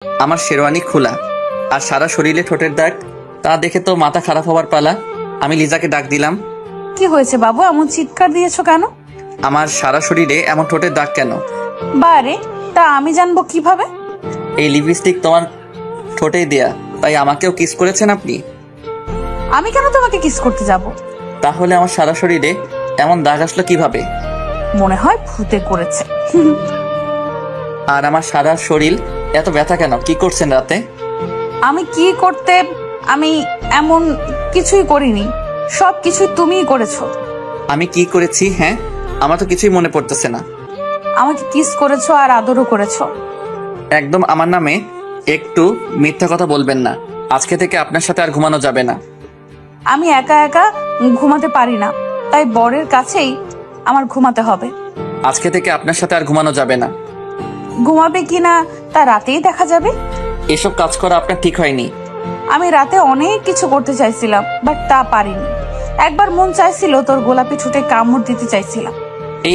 আমার শেরওয়ানি খোলা আর সারা শরীরে ঠোঁটের দাগ, তা দেখে তো মাথা খারাপ হবার পালা। আমি লিজাকে ডাক দিলাম। কি হয়েছে বাবু, এমন চিৎকার দিয়েছো কেন? আমার সারা শরীরে এমন ঠোঁটের দাগ কেন? বারে, তা আমি জানবো কিভাবে? এই লিপস্টিক তোমার ঠোঁটেই দেয়া, তাই আমাকেও কিস করেছেন আপনি? আমি কেন তোমাকে কিস করতে যাব? তাহলে আমার সারা শরীরে এমন দাগ আসলো কিভাবে? মনে হয় ভূতে করেছে। আর আমার সারা শরীর এত ব্যথা কেন? কি করছেন রাতে? আমি কি করতে? আমি এমন কিছুই করিনি, সব কিছুই তুমিই করেছো। আমি কি করেছি? হ্যাঁ, আমার তো কিছুই মনে পড়তেছে না। আমাকে কিস করেছো আর আদরও করেছো। একদম আমার নামে একটু মিথ্যা কথা বলবেন না। আজকে থেকে আপনার সাথে আর ঘুমানো যাবে না। আমি একা একা ঘুমাতে পারি না, তাই বরের কাছেই আমার ঘুমাতে হবে। আজকে থেকে আপনার সাথে আর ঘুমানো যাবে না। ঘুমাবে কিনা তা রাতেই দেখা যাবে। এসব কাজ করা আপনার ঠিক হয়নি। আমি রাতে অনেক কিছু করতে চাইছিলাম, বাট তা পারিনি। একবার মন চাইছিল তোর গোলাপি ঠোঁটে কামড় দিতে চাইছিলাম।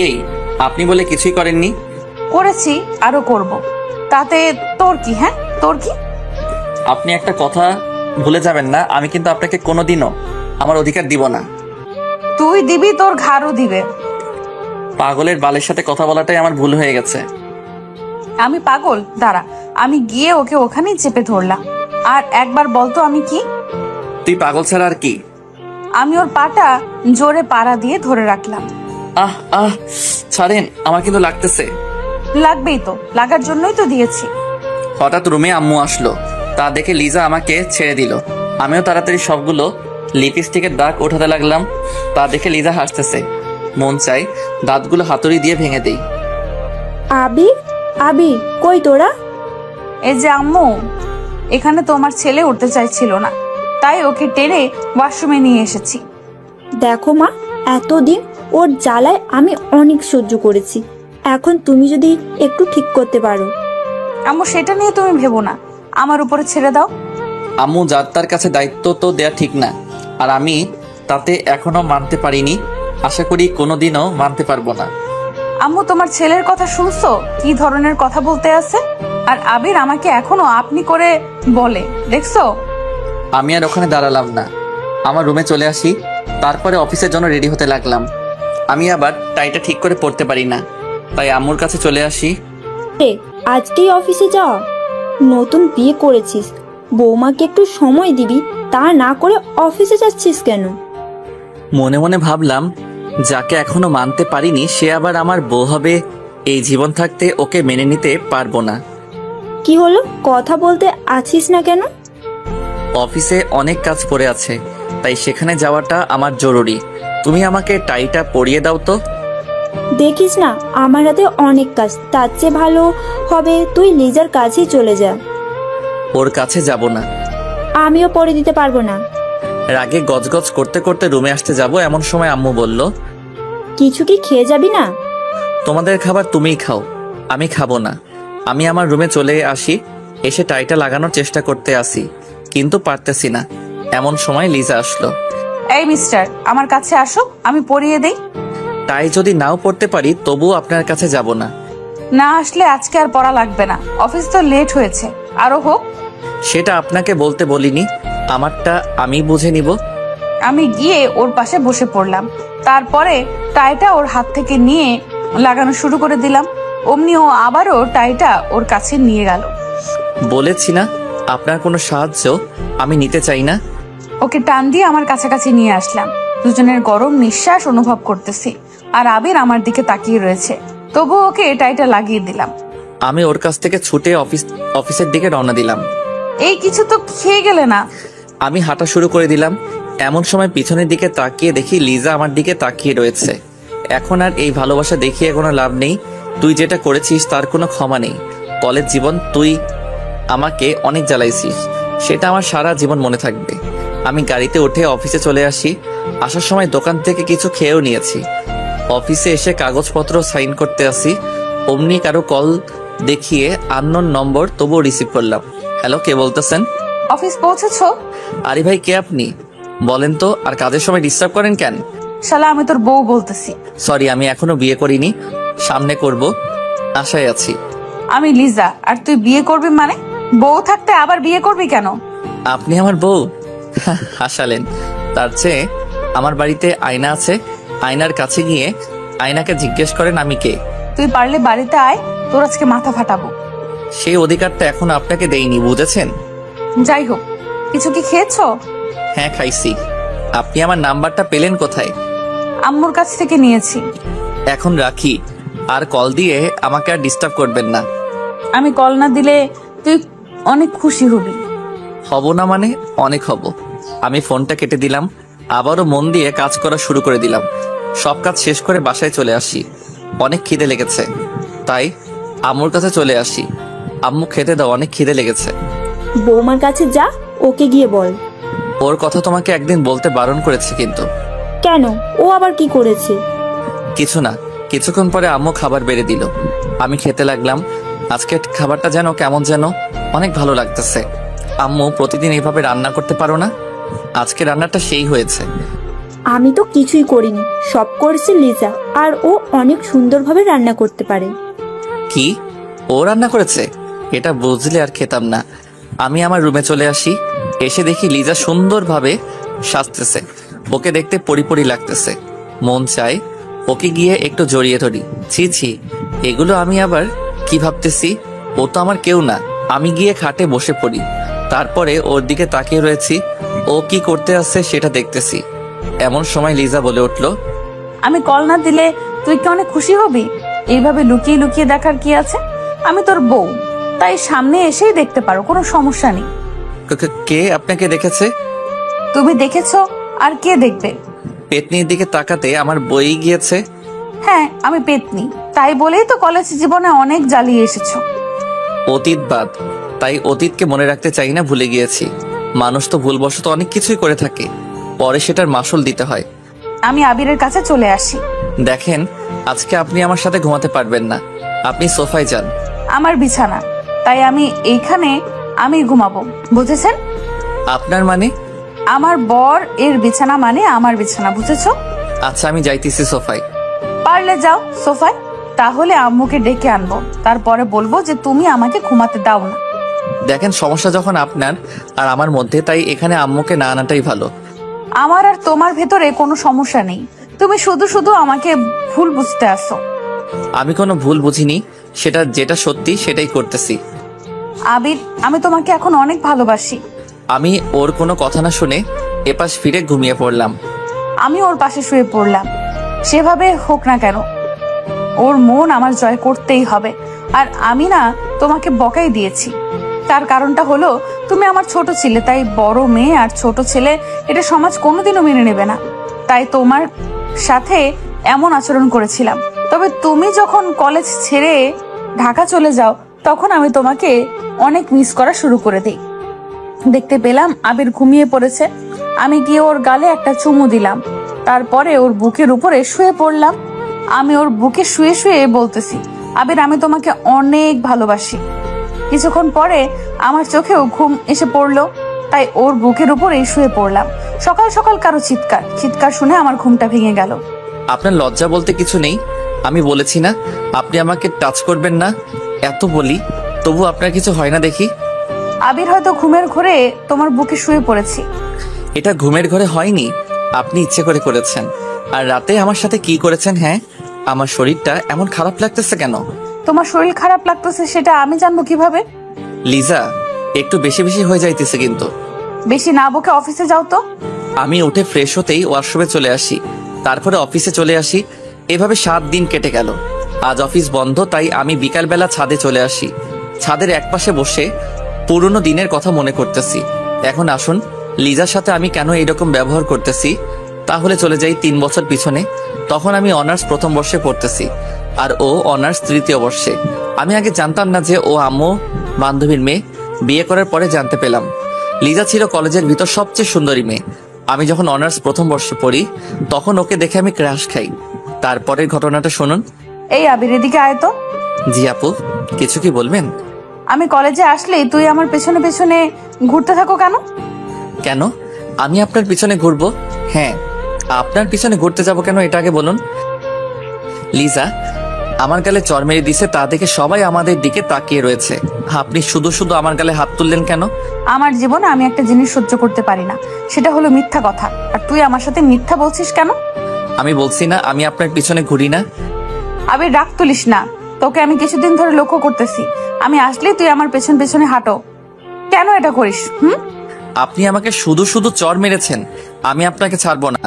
এই আপনি বলে কিছুই করেননি। করেছি, আরো করব। তাতে তোর কি? হ্যাঁ, তোর কি? আপনি একটা কথা ভুলে যাবেন না, আমি কিন্তু আপনাকে কোনোদিনও আমার অধিকার দিব না। তুই দিবি, তোর ঘাড়ও দিবে। পাগলের বালের সাথে কথা বলাটাই আমার ভুল হয়ে গেছে। আমি পাগল? দাঁড়া, আমি গিয়ে ওকে ওখানেই চেপে ধরলাম। আর একবার বলতো আমি কি? তুই পাগল ছাড়া আর কি? আমি ওর পাটা জোরে পাড়া দিয়ে ধরে রাখলাম। আহ আহ, ছাড়েন, আমার কিন্তু লাগতেছে। লাগবেই তো, লাগার জন্যই তো দিয়েছি। হঠাৎ রুমে আম্মু আসলো, তা দেখে লিজা আমাকে ছেড়ে দিল। আমিও তাড়াতাড়ি সবগুলো লিপস্টিকের দাগ ওঠাতে লাগলাম। তা দেখে লিজা হাসতেছে। মন চাই দাঁতগুলো হাতুড়ি দিয়ে ভেঙে দেই। আবি, আবি, কই তোরা? এই যে আম্মু, এখানে তোমার ছেলে উঠতে চাইছিল না, তাই ওকে টেনে ওয়াশরুমে নিয়ে এসেছি। দেখো মা, এতদিন ওর জ্বালায় আমি অনেক সহ্য করেছি। এখন তুমি যদি একটু ঠিক করতে পারো। আম্মু, সেটা নিয়ে তুমি ভেবো না, আমার উপরে ছেড়ে দাও। আম্মু, যার তার কাছে দায়িত্ব তো দেয়া ঠিক না, আর আমি তাতে এখনো মানতে পারিনি। আশা করি কোনোদিনও মানতে পারবো না। আম্মু, তোমার ছেলের কথা শুনছো? কি ধরনের কথা বলতে আছে। আর আবির আমাকে এখনো আপনি করে বলে, দেখছো? আমি আর ওখানে দাঁড়ালাম না, আমার রুমে চলে আসি। তারপরে অফিসের জন্য রেডি হতে লাগলাম। আমি আবার টাইটা ঠিক করে পড়তে পারি না, তাই আম্মুর কাছে চলে আসি। আজকেই অফিসে যাওয়া? নতুন বিয়ে করেছিস, বৌমাকে একটু সময় দিবি, তা না করে অফিসে যাচ্ছিস কেন? মনে মনে ভাবলাম, যাকে এখনো মানতে পারিনি সে আবার আমার বউ হবে, এই জীবন থাকতে ওকে মেনে নিতে পারবো না। কি হলো, কথা বলতে আছিস না কেন? অফিসে অনেক কাজ পড়ে আছে, তাই সেখানে যাওয়াটা আমার জরুরি। তুমি আমাকে টাইটা পরিয়ে দাও তো। দেখিস না, আমার হাতে অনেক কাজ, তার চেয়ে ভালো হবে তুই লিজার কাছেই চলে যা। ওর কাছে যাব না। আমিও পরে দিতে পারবো না। রাগে গজগজ করতে করতে রুমে আসতে যাব, এমন সময় আম্মু বলল, কিছু কি খেয়ে যাবি না? তোমাদের খাবার তুমিই খাও, আমি খাবো না। আমি আমার রুমে চলে আসি। এসে টাইটা লাগানোর চেষ্টা করতে আসি, কিন্তু পারতেছি না। এমন সময় লিজা আসলো। এই মিস্টার, আমার কাছে আসো, আমি পরিয়ে দেই। টাই যদি নাও পড়তে পারি তবুও আপনার কাছে যাব না। না আসলে আজকে আর পড়া লাগবে না, অফিস তো লেট হয়েছে, আরো হোক। সেটা আপনাকে বলতে বলিনি, আমারটা আমি বুঝে নিব। আমি গিয়ে ওর পাশে বসে পড়লাম, তারপরে টাইটা ওর হাত থেকে নিয়ে লাগানো শুরু করে দিলাম। অমনি ও আবারও টাইটা ওর কাছে নিয়ে গেল। বলেছি না, আপনার কোনো সাহায্য আমি নিতে চাই না। ওকে টান দিয়ে আমার কাছাকাছি নিয়ে আসলাম। দুজনের গরম নিঃশ্বাস অনুভব করতেছি, আর আবির আমার দিকে তাকিয়ে রয়েছে। তবু ওকে টাইটা লাগিয়ে দিলাম। আমি ওর কাছ থেকে ছুটে অফিসের দিকে রওনা দিলাম। এই কিছু তো খেয়ে গেলে না? আমি হাঁটা শুরু করে দিলাম। এমন সময় পিছনের দিকে তাকিয়ে দেখি লিজা আমার দিকে তাকিয়ে রয়েছে। এখন আর এই ভালোবাসা দেখিয়ে কোনো লাভ নেই। তুই যেটা করেছিস তার কোনো ক্ষমা নেই। কলেজ জীবন তুই আমাকে অনেক জ্বালাইছিস, সেটা আমার সারা জীবন মনে থাকবে। আমি গাড়িতে উঠে অফিসে চলে আসি। আসার সময় দোকান থেকে কিছু খেয়েও নিয়েছি। অফিসে এসে কাগজপত্র সাইন করতে আসি, অমনি কারো কল দেখিয়ে আননোন নম্বর, তবুও রিসিভ করলাম। হ্যালো, কে বলতেছেন? অফিস পৌঁছেছো? আরে ভাই, কে আপনি বলেন তো, আর কাজের সময় ডিস্টার্ব করেন কেন? শালা, আমি তোর বউ বলতেছি। সরি, আমি এখনো বিয়ে করিনি, সামনে করব, আশায় আছি। আমি লিজা, আর তুই বিয়ে করবি মানে? বউ থাকতে আবার বিয়ে করবি কেন? আপনি আমার বউ? হাসালেন। তার চেয়ে আমার বাড়িতে আয়না আছে, আয়নার কাছে গিয়ে আয়নাকে জিজ্ঞেস করেন আমি কে। তুই পারলে বাড়িতে আয়, তোর আজকে মাথা ফাটাবো। সেই অধিকারটা এখনো আপনাকে দেইনি, বুঝেছেন? যাই হোক, কিছু কি খেয়েছো? হ্যাঁ, খাইছি। আপনি আমার নাম্বারটা পেলেন কোথায়? আম্মুর কাছ থেকে নিয়েছি। এখন রাখি, আর কল দিয়ে আমাকে আর ডিস্টার্ব করবেন না। আমি কল না দিলে তুই অনেক খুশি হবি। হব না মানে? অনেক হব। আমি ফোনটা কেটে দিলাম, আবারও মন দিয়ে কাজ করা শুরু করে দিলাম। সব কাজ শেষ করে বাসায় চলে আসি। অনেক খিদে লেগেছে, তাই আম্মুর কাছে চলে আসি। আম্মু খেতে দাও, অনেক খিদে লেগেছে। বৌমার কাছে যা, ওকে গিয়ে বল। ওর কথা তোমাকে একদিন বলতে বারণ করেছি কিন্তু। কেন? ও আবার কি করেছে? কিছু না। কিছুক্ষণ পরে আম্মু খাবার বেড়ে দিল, আমি খেতে লাগলাম। আজকে খাবারটা যেন কেমন যেন অনেক ভালো লাগতেছে। আম্মু, প্রতিদিন এইভাবে রান্না করতে পারো না? আজকে রান্নাটা সেই হয়েছে। আমি তো কিছুই করিনি, সব করেছে লিজা, আর ও অনেক সুন্দরভাবে রান্না করতে পারে। কি? ও রান্না করেছে? এটা বুঝলে আর খেতাম না। আমি আমার রুমে চলে আসি। এসে দেখি লিজা সুন্দরভাবে সাজতেছে। ওকে দেখতে পরিপরি লাগতেছে। মন চায় ওকে গিয়ে একটু জড়িয়ে ধরি। ছি ছি, এগুলো আমি আবার কি ভাবতেছি? ও তো আমার কেউ না। আমি গিয়ে খাটে বসে পড়ি, তারপরে ওর দিকে তাকিয়ে রয়েছি। ও কি করতে আসছে সেটা দেখতেছি। এমন সময় লিজা বলে উঠল, আমি কল না দিলে তুই কি অনেক খুশি হবি? এইভাবে লুকিয়ে লুকিয়ে দেখার কি আছে? আমি তোর বউ, তাই সামনে এসেই দেখতে পারো, কোনো সমস্যা নেই। কে আপনাকে দেখেছে? তুমি দেখেছো, আর কে দেখবে? পেতনির দিকে তাকাতে আমার বই গিয়েছে। হ্যাঁ, আমি পেতনি, তাই বলেই তো কলেজ জীবনে অনেক জ্বালিয়ে এসেছো। অতীত বাদ, তাই অতীতকে মনে রাখতে চাই না, ভুলে গিয়েছি। মানুষ তো ভুলবশত অনেক কিছুই করে থাকে, পরে সেটার মাসুল দিতে হয়। আমি আবিরের কাছে চলে আসি। দেখেন, আজকে আপনি আমার সাথে ঘুমাতে পারবেন না। আপনি সোফায় যান। আমার বিছানা, তাই আমি এইখানে আমি ঘুমাবো, বুঝেছেন? আপনার মানে? আমার বর এর বিছানা মানে আমার বিছানা, বুঝেছো? আচ্ছা, আমি যাইতেছি সোফায়। পারলে যাও সোফায়, তাহলে আম্মুকে ডেকে আনবো, তারপরে বলবো যে তুমি আমাকে ঘুমাতে দাও না। দেখেন, সমস্যা যখন আপনার আর আমার মধ্যে, তাই এখানে আম্মুকে না আনাটাই ভালো। আমার আর তোমার ভেতরে কোনো সমস্যা নেই, তুমি শুধু শুধু আমাকে ভুল বুঝতে আসো। আমি কোনো ভুল বুঝিনি, সেটা যেটা সত্যি সেটাই করতেছি। আবির, আমি তোমাকে এখন অনেক ভালোবাসি। আমি ওর কোনো কথা না শুনে এপাশ ফিরে ঘুমিয়ে পড়লাম। আমি ওর পাশে শুয়ে পড়লাম। সেভাবে হোক না কেন, ওর মন আমার জয় করতেই হবে। আর আমি না তোমাকে বকাই দিয়েছি, তার কারণটা হলো তুমি আমার ছোট ছিলে, তাই বড় মেয়ে আর ছোট ছেলে এটা সমাজ কোনোদিনও মেনে নেবে না, তাই তোমার সাথে এমন আচরণ করেছিলাম। তবে তুমি যখন কলেজ ছেড়ে ঢাকা চলে যাও, তখন আমি তোমাকে অনেক মিস করা শুরু করে দিই। দেখতে পেলাম আবির ঘুমিয়ে পড়েছে, আমি গিয়ে ওর গালে একটা চুমু দিলাম, তারপরে ওর বুকের উপরে শুয়ে পড়লাম। আমি ওর বুকে শুয়ে শুয়ে বলতেছি, আবির, আমি তোমাকে অনেক ভালোবাসি। কিছুক্ষণ পরে আমার চোখেও ঘুম এসে পড়লো, তাই ওর বুকের উপরেই শুয়ে পড়লাম। সকাল সকাল কারো চিৎকার শুনে আমার ঘুমটা ভেঙে গেল। আপনার লজ্জা বলতে কিছু নেই? আমি বলেছি না আপনি আমাকে টাচ করবেন না? এত বলি, তবু আপনার কিছু হয় না দেখি। আবির, হয়তো ঘুমের ঘোরে তোমার বুকে শুয়ে পড়েছি। এটা ঘুমের ঘরে হয়নি, আপনি ইচ্ছে করে করেছেন। আর রাতে আমার সাথে কি করেছেন? হ্যাঁ, আমার শরীরটা এমন খারাপ লাগতেছে কেন? তোমার শরীর খারাপ লাগতেছে সেটা আমি জানবো কিভাবে? লিজা, একটু বেশি বেশি হয়ে যাইতেছে কিন্তু। বেশি না বকে অফিসে যাও তো। আমি উঠে ফ্রেশ হতেই ওয়াশরুমে চলে আসি, তারপরে অফিসে চলে আসি। এভাবে 7 দিন কেটে গেল। আজ অফিস বন্ধ, তাই আমি বিকালবেলা ছাদে চলে আসি। ছাদের একপাশে বসে পুরনো দিনের কথা মনে করতেছি। এখন আসুন, লিজার সাথে আমি কেন এরকম ব্যবহার করতেছি, তাহলে চলে যাই 3 বছর পিছনে। তখন আমি অনার্স প্রথম বর্ষে পড়তেছি, আর ও অনার্স তৃতীয় বর্ষে। আমি আগে জানতাম না যে ও আম্মু বান্ধবীর মেয়ে। বিয়ে করার পরে জানতে পেলাম লিজা ছিল কলেজের ভিতর সবচেয়ে সুন্দরী মেয়ে। আমি যখন অনার্স প্রথম বর্ষে পড়ি, তখন ওকে দেখে আমি ক্রাশ খাই। তারপরের ঘটনাটা শুনুন। এই আবির, এদিকে আয় তো। জি আপু, কিছু কি বলবেন? আমি কলেজে আসলেই তুই আমার পেছনে পেছনে ঘুরতে থাকো কেন? কেন আমি আপনার পিছনে ঘুরবো? হ্যাঁ, আপনার পিছনে ঘুরতে যাব কেন, এটা আগে বলুন। লিজা, আমার গালে চর মেরে দিছে, তা দেখে সবাই আমাদের দিকে তাকিয়ে রয়েছে। আপনি শুধু শুধু আমার গালে হাত তুললেন কেন? আমার জীবনে আমি একটা জিনিস সহ্য করতে পারি না, সেটা হলো মিথ্যা কথা। আর তুই আমার সাথে মিথ্যা বলছিস কেন? আমি বলছি না আমি আপনার পিছনে ঘুরি না। আবির, রাগ তুলিস না। তোকে আমি কিছুদিন ধরে লক্ষ্য করতেছি, আমি আসলেই তুই আমার পেছন পেছনে হাঁটো। কেন এটা করিস? আপনি আমাকে শুধু শুধু চর মেরেছেন, আমি আপনাকে ছাড়বো না।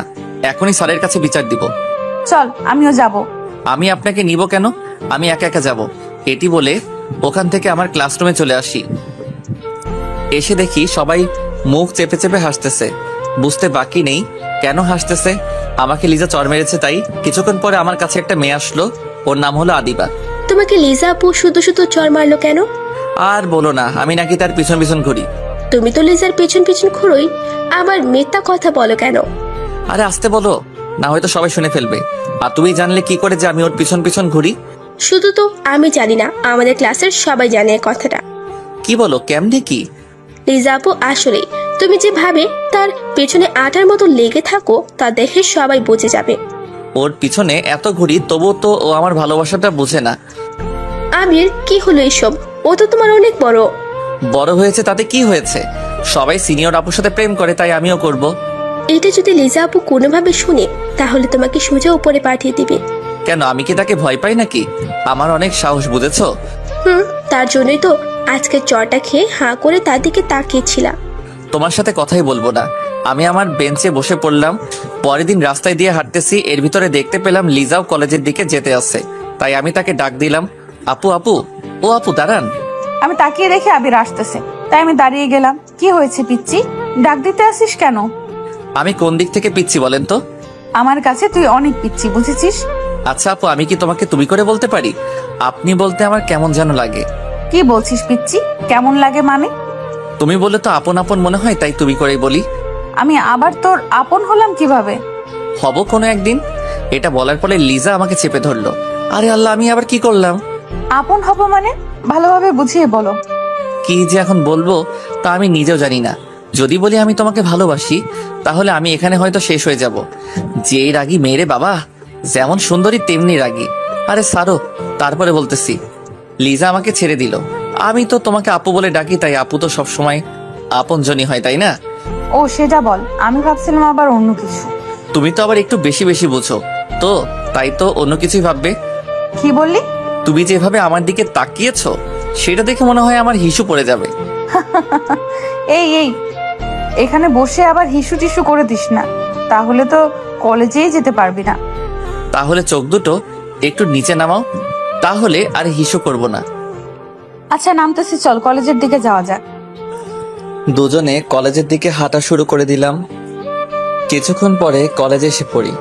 এখনই স্যারের কাছে বিচার দিব। চল, আমিও যাব। আমি আপনাকে নিব কেন? আমি একা একা যাব। এটি বলে ওখান থেকে আমার ক্লাসরুমে চলে আসি। এসে দেখি সবাই মুখ চেপে চেপে হাসতেছে। বুঝতে বাকি নেই কেন হাসতেছে। আমাকে লিজা চর মেরেছে তাই। কিছুক্ষণ পরে আমার কাছে একটা মেয়ে আসলো, ওর নাম হলো আদিবা। তোমাকে লিজা আপু শুধু শুধু চর মারলো কেন? আর বলো না, আমি নাকি তার পিছন পিছন ঘুরি। তুমি তো লিজার পেছন পেছন ঘুরোই, আবার মিথ্যা কথা বলো কেন? আরে আসতে বলো, না হয়তো সবাই শুনে ফেলবে। আর তুমি জানলে কি করে যে আমি ওর পিছন পিছন ঘুরি? শুধু তো আমি জানি না, আমাদের ক্লাসের সবাই জানে এই কথাটা। কি বলো, কেমনে কি? লিজা আপু আসলে তুমি যেভাবে তার পেছনে আটার মতো লেগে থাকো তা দেখে সবাই বুঝে যাবে। ওর পিছনে এত ঘুরি তবুও তো ও আমার ভালোবাসাটা বুঝে না। আবির, কি হলো এসব? ও তো তোমার অনেক বড়। বড় হয়েছে তাতে কি হয়েছে? সবাই সিনিয়র আপুর সাথে প্রেম করে, তাই আমিও করব। এটা যদি লিজা আপু কোনোভাবে শুনে তাহলে তোমাকে সোজা উপরে পাঠিয়ে দিবে। কেন, আমি কি তাকে ভয় পাই নাকি? আমার অনেক সাহস, বুঝেছো? তার জন্যই তো আজকে চরটা খেয়ে হাঁ করে তার দিকে তাকিয়েছিলাম। তোমার সাথে কথাই বলবো না। আমি আমার বেঞ্চে বসে পড়লাম। পরের দিন রাস্তায় দিয়ে হাঁটতেছি, এর ভিতরে দেখতে পেলাম লিজাও কলেজের দিকে যেতে আসছে। তাই আমি তাকে ডাক দিলাম, আপু আপু। ও আপু দাঁড়ান। আমি তাকিয়ে দেখি আবির আসতেছে, তাই আমি দাঁড়িয়ে গেলাম। কি হয়েছে পিচ্চি, ডাক দিতে আসিস কেন? আমি কোন দিক থেকে পিচ্ছি বলেন তো? আমার কাছে তুই অনেক পিচ্চি, বুঝেছিস? আচ্ছা আপু, আমি কি তোমাকে তুমি করে বলতে পারি? আপনি বলতে আমার কেমন যেন লাগে। কি বলছিস পিচ্চি? কেমন লাগে মানে? তুমি বলে তো আপন আপন মনে হয়, তাই তুমি করেই বলি। আমি আবার তোর আপন হলাম কিভাবে? হব কোনো একদিন। এটা বলার পরে লিজা আমাকে চেপে ধরলো। আরে আল্লাহ, আমি আবার কি করলাম? আপন হব মানে? ভালোভাবে বুঝিয়ে বলো। কি যে এখন বলবো তা আমি নিজেও জানি না। যদি বলি আমি তোমাকে ভালোবাসি তাহলে আমি এখানে হয়তো শেষ হয়ে যাব। যেই রাগী মেয়েরে বাবা, যেমন সুন্দরী তেমনি রাগী। আরে সারো, তারপরে বলতেছি। লিজা আমাকে ছেড়ে দিল। আমি তো তোমাকে আপু বলে ডাকি, তাই আপু তো সবসময় আপনজনই হয়, তাই না? ও সেটা বল, আমি ভাবছিলাম আবার অন্য কিছু। তুমি তো আবার একটু বেশি বেশি বুঝো তো, তাই তো অন্য কিছুই ভাববে। কি বললি? তুমি যেভাবে আমার দিকে তাকিয়েছো সেটা দেখে মনে হয় আমার হিসু পড়ে যাবে। এই এই, এখানে বসে আবার হিসু টিসু করে দিস না, তাহলে তো কলেজেই যেতে পারবি না। তাহলে চোখ দুটো একটু নিচে নামাও, তাহলে আর হিসু করব না। আচ্ছা নামতেছি, চল কলেজের দিকে যাওয়া যাক। দুজনে কলেজের দিকে হাঁটা শুরু করে দিলাম। কিছুক্ষণ পরে কলেজে এসে পড়ি।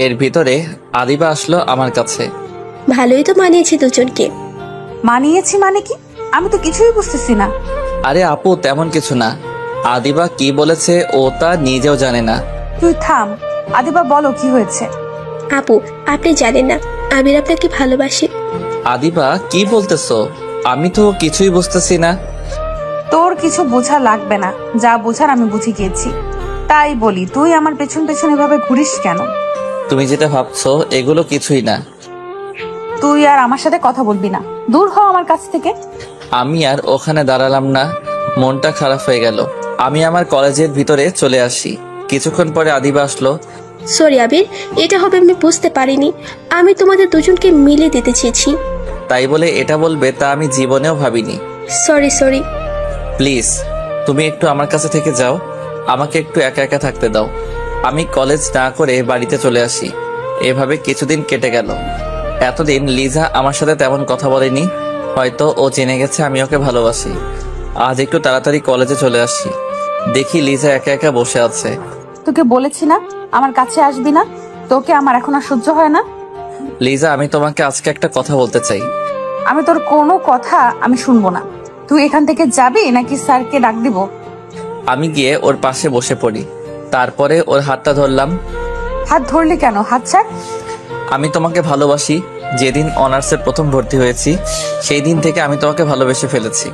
এর ভিতরে আদিবা আসলো আমার কাছে। ভালোই তো মানিয়েছে দুজনকে। মানিয়েছি মানে কি? আমি তো কিছুই বুঝতেছি না। আরে আপু, তেমন কিছু না। আদিবা কি বলেছে ও তা নিজেও জানে না। তুই থাম। আদিবা বলো কি হয়েছে? আপু, আপনি জানেন না আবির আপনাকে ভালোবাসে। আদিবা কি বলতেছো? আমি তো কিছুই বুঝতেছি না। তোর কিছু বোঝা লাগবে না, যা বোঝার আমি বুঝে গিয়েছি। তাই বলি, তুই আমার পেছন পেছন এভাবে ঘুরিস কেন? তুমি যেটা ভাবছো এগুলো কিছুই না। তুই আর আমার সাথে কথা বলবি না, দূর হ আমার কাছ থেকে। আমি আর ওখানে দাঁড়ালাম না, মনটা খারাপ হয়ে গেল। আমি আমার কলেজের ভিতরে চলে আসি। কিছুক্ষণ পরে আদিবা আসলো। সরি আবির, এটা হবে আমি বুঝতে পারিনি। আমি তোমাদের দুজনকে মিলে দিতে চেয়েছি। তাই বলে এটা বলবে তা আমি জীবনেও ভাবিনি। Sorry sorry. প্লিজ তুমি একটু আমার কাছে থেকে যাও, আমাকে একটু একা একা থাকতে দাও। আমি কলেজ না করে বাড়িতে চলে আসি। এভাবে কিছুদিন কেটে গেল। এতদিন লিজা আমার সাথে তেমন কথা বলেনি, হয়তো ও জেনে গেছে আমি ওকে ভালোবাসি। আজ একটু তাড়াতাড়ি কলেজে চলে আসি, দেখি লিজা একা একা বসে আছে। তোকে বলেছি না আমার কাছে আসবি না, তোকে আমার এখন আর সহ্য হয় না। লিজা, আমি তোমাকে আজকে একটা কথা বলতে চাই। আমি তোর কোনো কথা আমি শুনবো না। তুই এখান থেকে যাবি নাকি স্যারকে ডাক দিব? আমি গিয়ে ওর পাশে বসে পড়ি। তারপরে ওর হাতটা ধরলাম। হাত ধরলি কেন? হাত ছাড়। আমি তোমাকে ভালোবাসি। যেদিন অনার্সের প্রথম ভর্তি হয়েছি সেই দিন থেকে আমি তোমাকে ভালোবেসে ফেলেছি।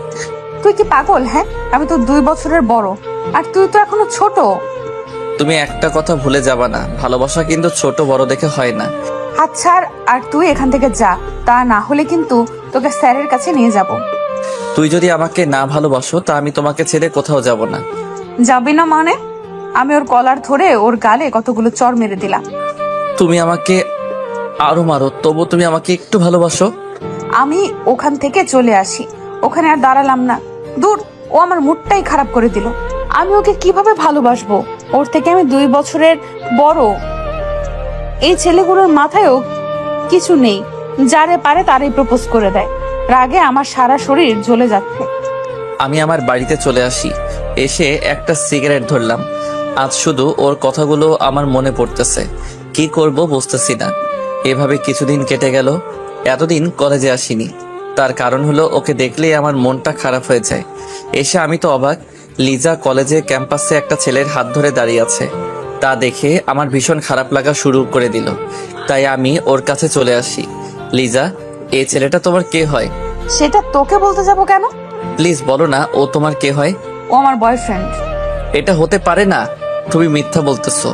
তুই কি পাগল? হ্যাঁ, আমি তো 2 বছরের বড়, আর তুই তো এখনো ছোট। তুমি একটা কথা ভুলে যাবা না, ভালোবাসা কিন্তু ছোট বড় দেখে হয় না। হাত ছাড় আর তুই এখান থেকে যা। তা না হলে কিন্তু তোকে স্যারের কাছে নিয়ে যাব। তুই যদি আমাকে না ভালোবাসো তা আমি তোমাকে ছেড়ে কোথাও যাব না। যাবি না মানে? আমি ওর কলার ধরে ওর গালে কতগুলো চর মেরে দিলাম। তুমি আমাকে আরো মারো, তবু তুমি আমাকে একটু ভালোবাসো। আমি ওখান থেকে চলে আসি, ওখানে আর দাঁড়ালাম না। দূর, ও আমার মুডটাই খারাপ করে দিল। আমি ওকে কিভাবে ভালোবাসবো? ওর থেকে আমি 2 বছরের বড়। এই ছেলেগুলোর মাথায়ও কিছু নেই, যারে পারে তারই প্রপোজ করে দেয়। রাগে আমার সারা শরীর জ্বলে যাচ্ছে। আমি আমার বাড়িতে চলে আসি, এসে একটা সিগারেট ধরলাম। আজ শুধু ওর কথাগুলো আমার মনে পড়তেছে, কি করব বুঝতেছি না। এভাবে কিছুদিন কেটে গেল। এতদিন কলেজে আসিনি, তার কারণ হলো ওকে দেখলেই আমার মনটা খারাপ হয়ে যায়। এসে আমি তো অবাক, লিজা কলেজে ক্যাম্পাসে একটা ছেলের হাত ধরে দাঁড়িয়ে আছে। তা দেখে আমার ভীষণ খারাপ লাগা শুরু করে দিল। তাই আমি ওর কাছে চলে আসি। লিজা, এই ছেলেটা তোমার কে হয়? সেটা তোকে বলতে যাব কেন? প্লিজ বলো না, ও তোমার কে হয়? ও আমার বয়ফ্রেন্ড। এটা হতে পারে না, তুমি মিথ্যা বলতেছো।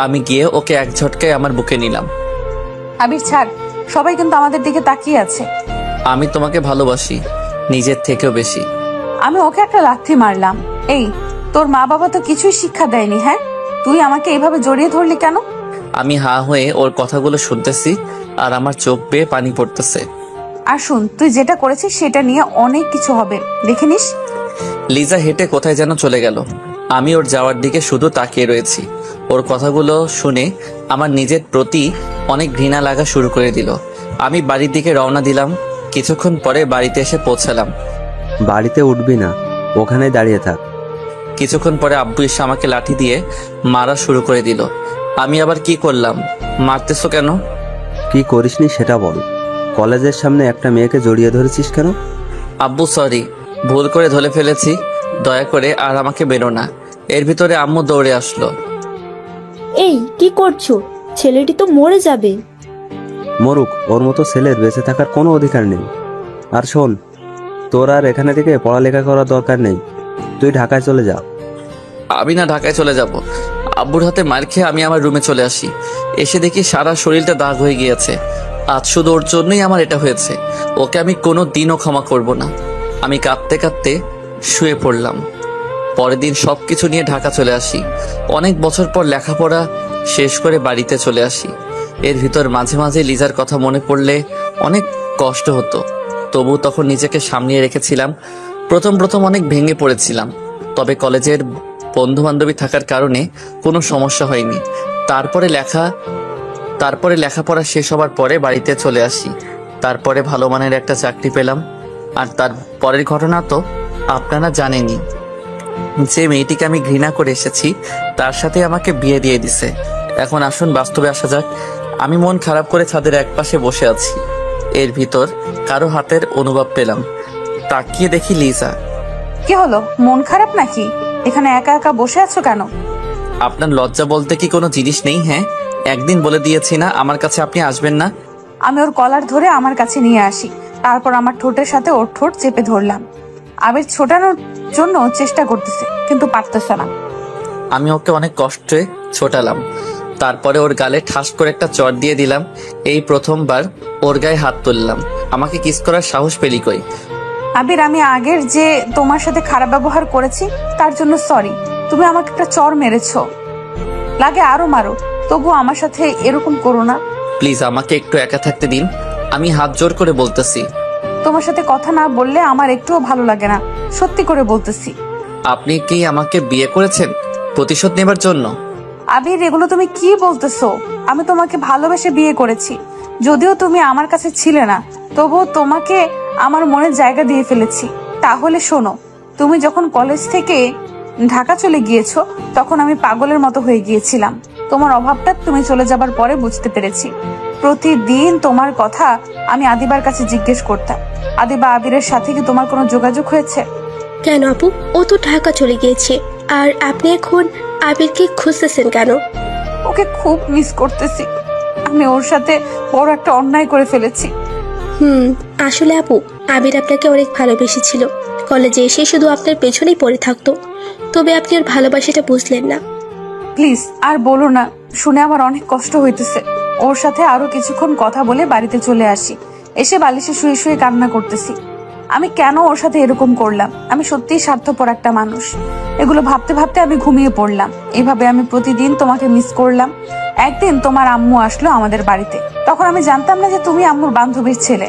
আমি গিয়ে ওকে এক ঝটকায় আমার বুকে নিলাম। আবির ছাড়, সবাই কিন্তু আমাদের দিকে তাকিয়ে আছে। আমি তোমাকে ভালোবাসি, নিজের থেকেও বেশি। আমি ওকে একটা লাথি মারলাম। এই, তোর মা বাবা তো কিছুই শিক্ষা দেয়নি, হ্যাঁ? তুই আমাকে এইভাবে জড়িয়ে ধরলি কেন? আমি হা হয়ে ওর কথাগুলো শুনতেছি আর আমার চোখ বেয়ে পানি পড়তেছে। আর শুন, তুই যেটা করেছিস সেটা নিয়ে অনেক কিছু হবে, দেখে নিস। লিজা হেঁটে কোথায় যেন চলে গেল। আমি ওর যাওয়ার দিকে শুধু তাকিয়ে রয়েছি। ওর কথাগুলো শুনে আমার নিজের প্রতি অনেক ঘৃণা লাগা শুরু করে দিল। আমি বাড়ির দিকে রওনা দিলাম। কিছুক্ষণ পরে বাড়িতে এসে পৌঁছালাম। বাড়িতে উঠবি না, ওখানে দাঁড়িয়ে থাক। কিছুক্ষণ পরে আব্বু এসে আমাকে লাঠি দিয়ে মারা শুরু করে দিল। আমি আবার কি করলাম? মারতেছো কেন? কি করিসনি সেটা বল। কলেজের সামনে একটা মেয়েকে জড়িয়ে ধরেছিস কেন? আব্বু সরি, ভুল করে ধরে ফেলেছি, দয়া করে আর আমাকে বেরো না। এর ভিতরে আম্মু দৌড়ে আসলো। এই কি করছো? ছেলেটি তো মরে যাবে। মরুক, ওর মতো ছেলের বেঁচে থাকার কোনো অধিকার নেই। আর শোন, তোর আর এখানে থেকে পড়ালেখা করার দরকার নেই, তুই ঢাকায় চলে যা। আমি না ঢাকায় চলে যাব। আব্বুর হাতে মার খেয়ে আমি আমার রুমে চলে আসি। এসে দেখি সারা শরীরটা দাগ হয়ে গিয়েছে। আজ শুধু ওর জন্যই আমার এটা হয়েছে। ওকে আমি কোনো দিনও ক্ষমা করব না। আমি কাঁদতে কাঁদতে শুয়ে পড়লাম। পরের দিন সবকিছু নিয়ে ঢাকা চলে আসি। অনেক বছর পর লেখাপড়া শেষ করে বাড়িতে চলে আসি। এর ভিতর মাঝে মাঝে লিজার কথা মনে পড়লে অনেক কষ্ট হতো, তবু তখন নিজেকে সামলিয়ে রেখেছিলাম। প্রথম অনেক ভেঙে পড়েছিলাম, তবে কলেজের বন্ধু বান্ধবী থাকার কারণে কোনো সমস্যা হয়নি। তারপরে লেখাপড়া শেষ হবার পরে বাড়িতে চলে আসি। তারপরে ভালো মানের একটা চাকরি পেলাম। আর তার পরের ঘটনা তো আপনারা জানেনই। যে মেয়েটিকে আমি ঘৃণা করে এসেছি তার সাথে আমাকে বিয়ে দিয়ে দিছে। এখন আসুন বাস্তবে আসা যাক। আমি মন খারাপ করে ছাদের একপাশে বসে আছি। এর ভিতর কারো হাতের অনুভব পেলাম। তাকিয়ে দেখি লিজা। কি হলো, মন খারাপ নাকি? এখানে একা একা বসে আছো কেন? আপনার লজ্জা বলতে কি কোনো জিনিস নেই? হ্যাঁ, একদিন বলে দিয়েছি না আমার কাছে আপনি আসবেন না। আমি ওর কলার ধরে আমার কাছে নিয়ে আসি, তারপর আমার ঠোঁটের সাথে ওর ঠোঁট চেপে ধরলাম। আবির ছোটানোর জন্য চেষ্টা করতেছে কিন্তু পারতেছে না। আমি ওকে অনেক কষ্টে ছোটালাম। তারপরে ওর গালে ঠাস করে একটা চড় দিয়ে দিলাম। এই প্রথমবার ওর গায়ে হাত তুললাম। আমাকে কিস করার সাহস পেলি কই? আবির, আমি আগের যে তোমার সাথে খারাপ ব্যবহার করেছি তার জন্য সরি। তুমি আমাকে একটা চড় মেরেছো, লাগে আরো মারো, তবু আমার সাথে এরকম করো না। প্লিজ আমাকে একটু একা থাকতে দিন। আমি হাত জোর করে বলতেছি। তোমার সাথে কথা না বললে আমার একটুও ভালো লাগে না, সত্যি করে বলতেছি। আপনি কি আমাকে বিয়ে করেছেন প্রতিশোধ নেবার জন্য? আবির, এগুলো তুমি কি বলতেছো? আমি তোমাকে ভালোবেসে বিয়ে করেছি। যদিও তুমি আমার কাছে ছিলে না, তবুও তোমাকে আমার মনে জায়গা দিয়ে ফেলেছি। তাহলে শোনো, তুমি যখন কলেজ থেকে ঢাকা চলে গিয়েছো তখন আমি পাগলের মতো হয়ে গিয়েছিলাম। তোমার অভাবটা তুমি চলে যাবার পরে বুঝতে পেরেছি। প্রতিদিন তোমার কথা আমি আদিবার কাছে জিজ্ঞেস করতাম। আদিবা আবিরের সাথে কি তোমার কোনো যোগাযোগ হয়েছে? কেন আপু, ও তো ঢাকা চলে গিয়েছে, আর আপনি এখন আবিরকে খুঁজতেছেন কেন? ওকে খুব মিস করতেছি। আমি ওর সাথে বড় একটা অন্যায় করে ফেলেছি। আসলে আপু, আবির আপনাকে অনেক ভালোবেসেছিল। কলেজে এসে শুধু আপনার পেছনেই পড়ে থাকতো, তবে আপনি ওর ভালোবাসাটা বুঝলেন না। প্লিজ আর বলো না, শুনে আমার অনেক কষ্ট হইতেছে। ওর সাথে আরো কিছুক্ষণ কথা বলে বাড়িতে চলে আসি। এসে বালিশে শুয়ে শুয়ে কান্না করতেছি। আমি কেন ওর সাথে এরকম করলাম? আমি সত্যিই স্বার্থপর একটা মানুষ। এগুলো ভাবতে ভাবতে আমি ঘুমিয়ে পড়লাম। এভাবে আমি প্রতিদিন তোমাকে মিস করলাম। একদিন তোমার আম্মু আসলো আমাদের বাড়িতে। তখন আমি জানতাম না যে তুমি আম্মুর বান্ধবীর ছেলে।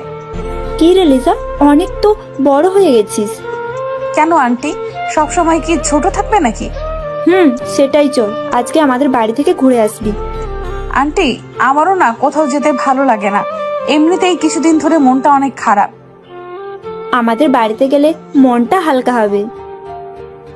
কি রে লিজা, অনেক তো বড় হয়ে গেছিস। কেন আন্টি, সব সময় কি ছোট থাকবে নাকি? সেটাই, চল আজকে আমাদের বাড়ি থেকে ঘুরে আসবি। আন্টি, আমারও না কোথাও যেতে ভালো লাগে না। এমনিতেই কিছুদিন ধরে মনটা অনেক খারাপ। আমাদের বাড়িতে গেলে মনটা হালকা হবে।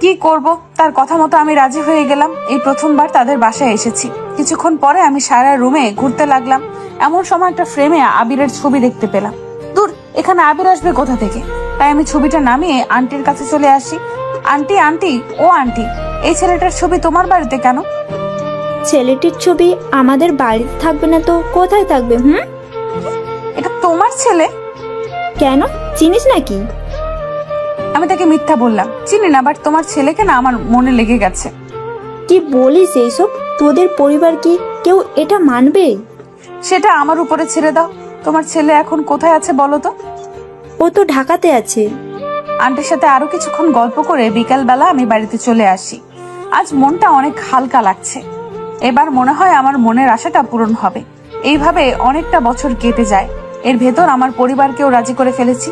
কি করব, তার কথা মতো আমি রাজি হয়ে গেলাম। এই প্রথমবার তাদের বাসায় এসেছি। কিছুক্ষণ পরে আমি সারা রুমে ঘুরতে লাগলাম। এমন সময় একটা ফ্রেমে আবিরের ছবি দেখতে পেলাম। দূর, এখানে আবির আসবে কোথা থেকে? তাই আমি ছবিটা নামিয়ে আন্টির কাছে চলে আসি। আন্টি, আন্টি, ও আন্টি, এই ছেলেটার ছবি তোমার বাড়িতে কেন? ছেলেটির ছবি আমাদের বাড়িতে থাকবে না তো কোথায় থাকবে? এটা তোমার ছেলে? কেন, চিনিস নাকি? আমি তাকে মিথ্যা বললাম, চিনি না, বাট তোমার ছেলেকে না আমার মনে লেগে গেছে। কি বলিস এইসব? তোদের পরিবার কি কেউ এটা মানবে? সেটা আমার উপরে ছেড়ে দাও। তোমার ছেলে এখন কোথায় আছে বলো তো? ও তো ঢাকাতে আছে। আন্টির সাথে আরো কিছুক্ষণ গল্প করে বিকাল বেলা আমি বাড়িতে চলে আসি। আজ মনটা অনেক হালকা লাগছে। এবার মনে হয় আমার মনের আশাটা পূরণ হবে। এইভাবে অনেকটা বছর কেটে যায়। এর ভেতর আমার পরিবারকেও রাজি করে ফেলেছি।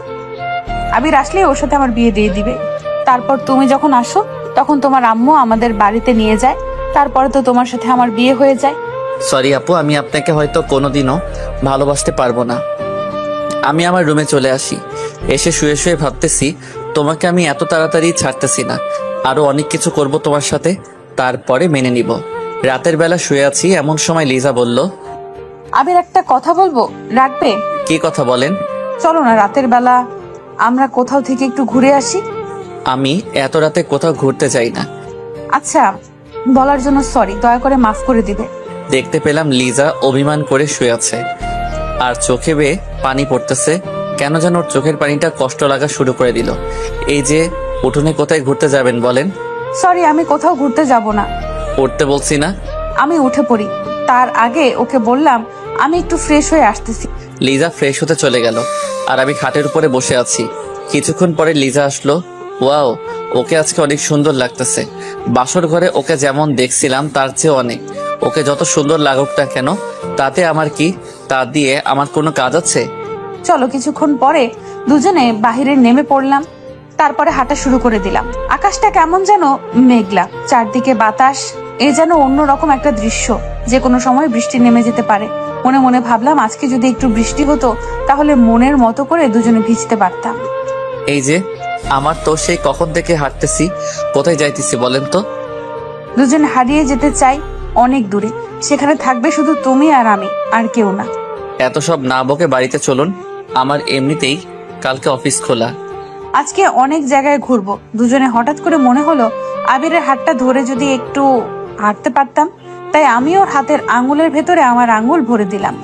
আবির আসলেই ওর সাথে আমার বিয়ে দিয়ে দিবে। তারপর তুমি যখন আসো তখন তোমার আম্মু আমাদের বাড়িতে নিয়ে যায়। তারপরে তো তোমার সাথে আমার বিয়ে হয়ে যায়। সরি আপু, আমি আপনাকে হয়তো কোনোদিনও ভালোবাসতে পারবো না। আমি আমার রুমে চলে আসি। এসে শুয়ে শুয়ে ভাবতেছি, তোমাকে আমি এত তাড়াতাড়ি ছাড়তেছি না। আরো অনেক কিছু করব তোমার সাথে, তারপরে মেনে নিব। রাতের বেলা শুয়ে আছি, এমন সময় লিজা বলল, আবির, একটা কথা বলবো, রাখবে? কি কথা বলেন? চলো না রাতের বেলা আমরা কোথাও থেকে একটু ঘুরে আসি। আমি এত রাতে কোথাও ঘুরতে যাই না। আচ্ছা, বলার জন্য সরি, দয়া করে মাফ করে দিবে। দেখতে পেলাম লিজা অভিমান করে শুয়ে আছে আর চোখে বেয়ে পানি পড়তেছে। কেন যেন ওর চোখের পানিটা কষ্ট লাগা শুরু করে দিল। এই যে উঠোনে কোথায় ঘুরতে যাবেন বলেন? সরি, আমি কোথাও ঘুরতে যাব না। উঠতে বলছি না? আমি উঠে পড়ি। তার আগে ওকে বললাম আমি একটু ফ্রেশ হয়ে আসতেছি। লিজা ফ্রেশ হতে চলে গেল আর আমি খাটের উপরে বসে আছি। কিছুক্ষণ পরে লিজা আসলো। ওয়াও, ওকে আজকে অনেক সুন্দর লাগতেছে। বাসর ঘরে ওকে যেমন দেখছিলাম তার চেয়ে অনেক। ওকে যত সুন্দর লাগুক না কেন, তাতে আমার কি? তা দিয়ে আমার কোনো কাজ আছে? চলো, কিছুক্ষণ পরে দুজনে বাহিরে নেমে পড়লাম। তারপরে হাঁটা শুরু করে দিলাম। আকাশটা কেমন যেন মেঘলা, চারদিকে বাতাস। এ যেন অন্যরকম একটা দৃশ্য। যে কোনো সময় বৃষ্টি নেমে যেতে পারে। মনে মনে ভাবলাম আজকে যদি একটু বৃষ্টি হতো তাহলে মনের মতো করে দুজনে ভিজতে পারতাম। এই যে আমার তো সেই কখন থেকে হাঁটতেছি। কোথায় যাইতেছি বলেন তো? দুজন হারিয়ে যেতে চাই অনেক দূরে। সেখানে থাকবে শুধু তুমি আর আমি, আর কেউ না। এত সব না বকে বাড়িতে চলুন। আমার এমনিতেই কালকে অফিস খোলা। আজকে অনেক জায়গায় ঘুরবো। দুজনে হঠাৎ করে মনে হলো আবিরের হাতটা ধরে যদি একটু হাঁটতে পারতাম। তাই আমি ওর হাতের আঙ্গুলের ভেতরে আমার আঙ্গুল ভরে দিলাম।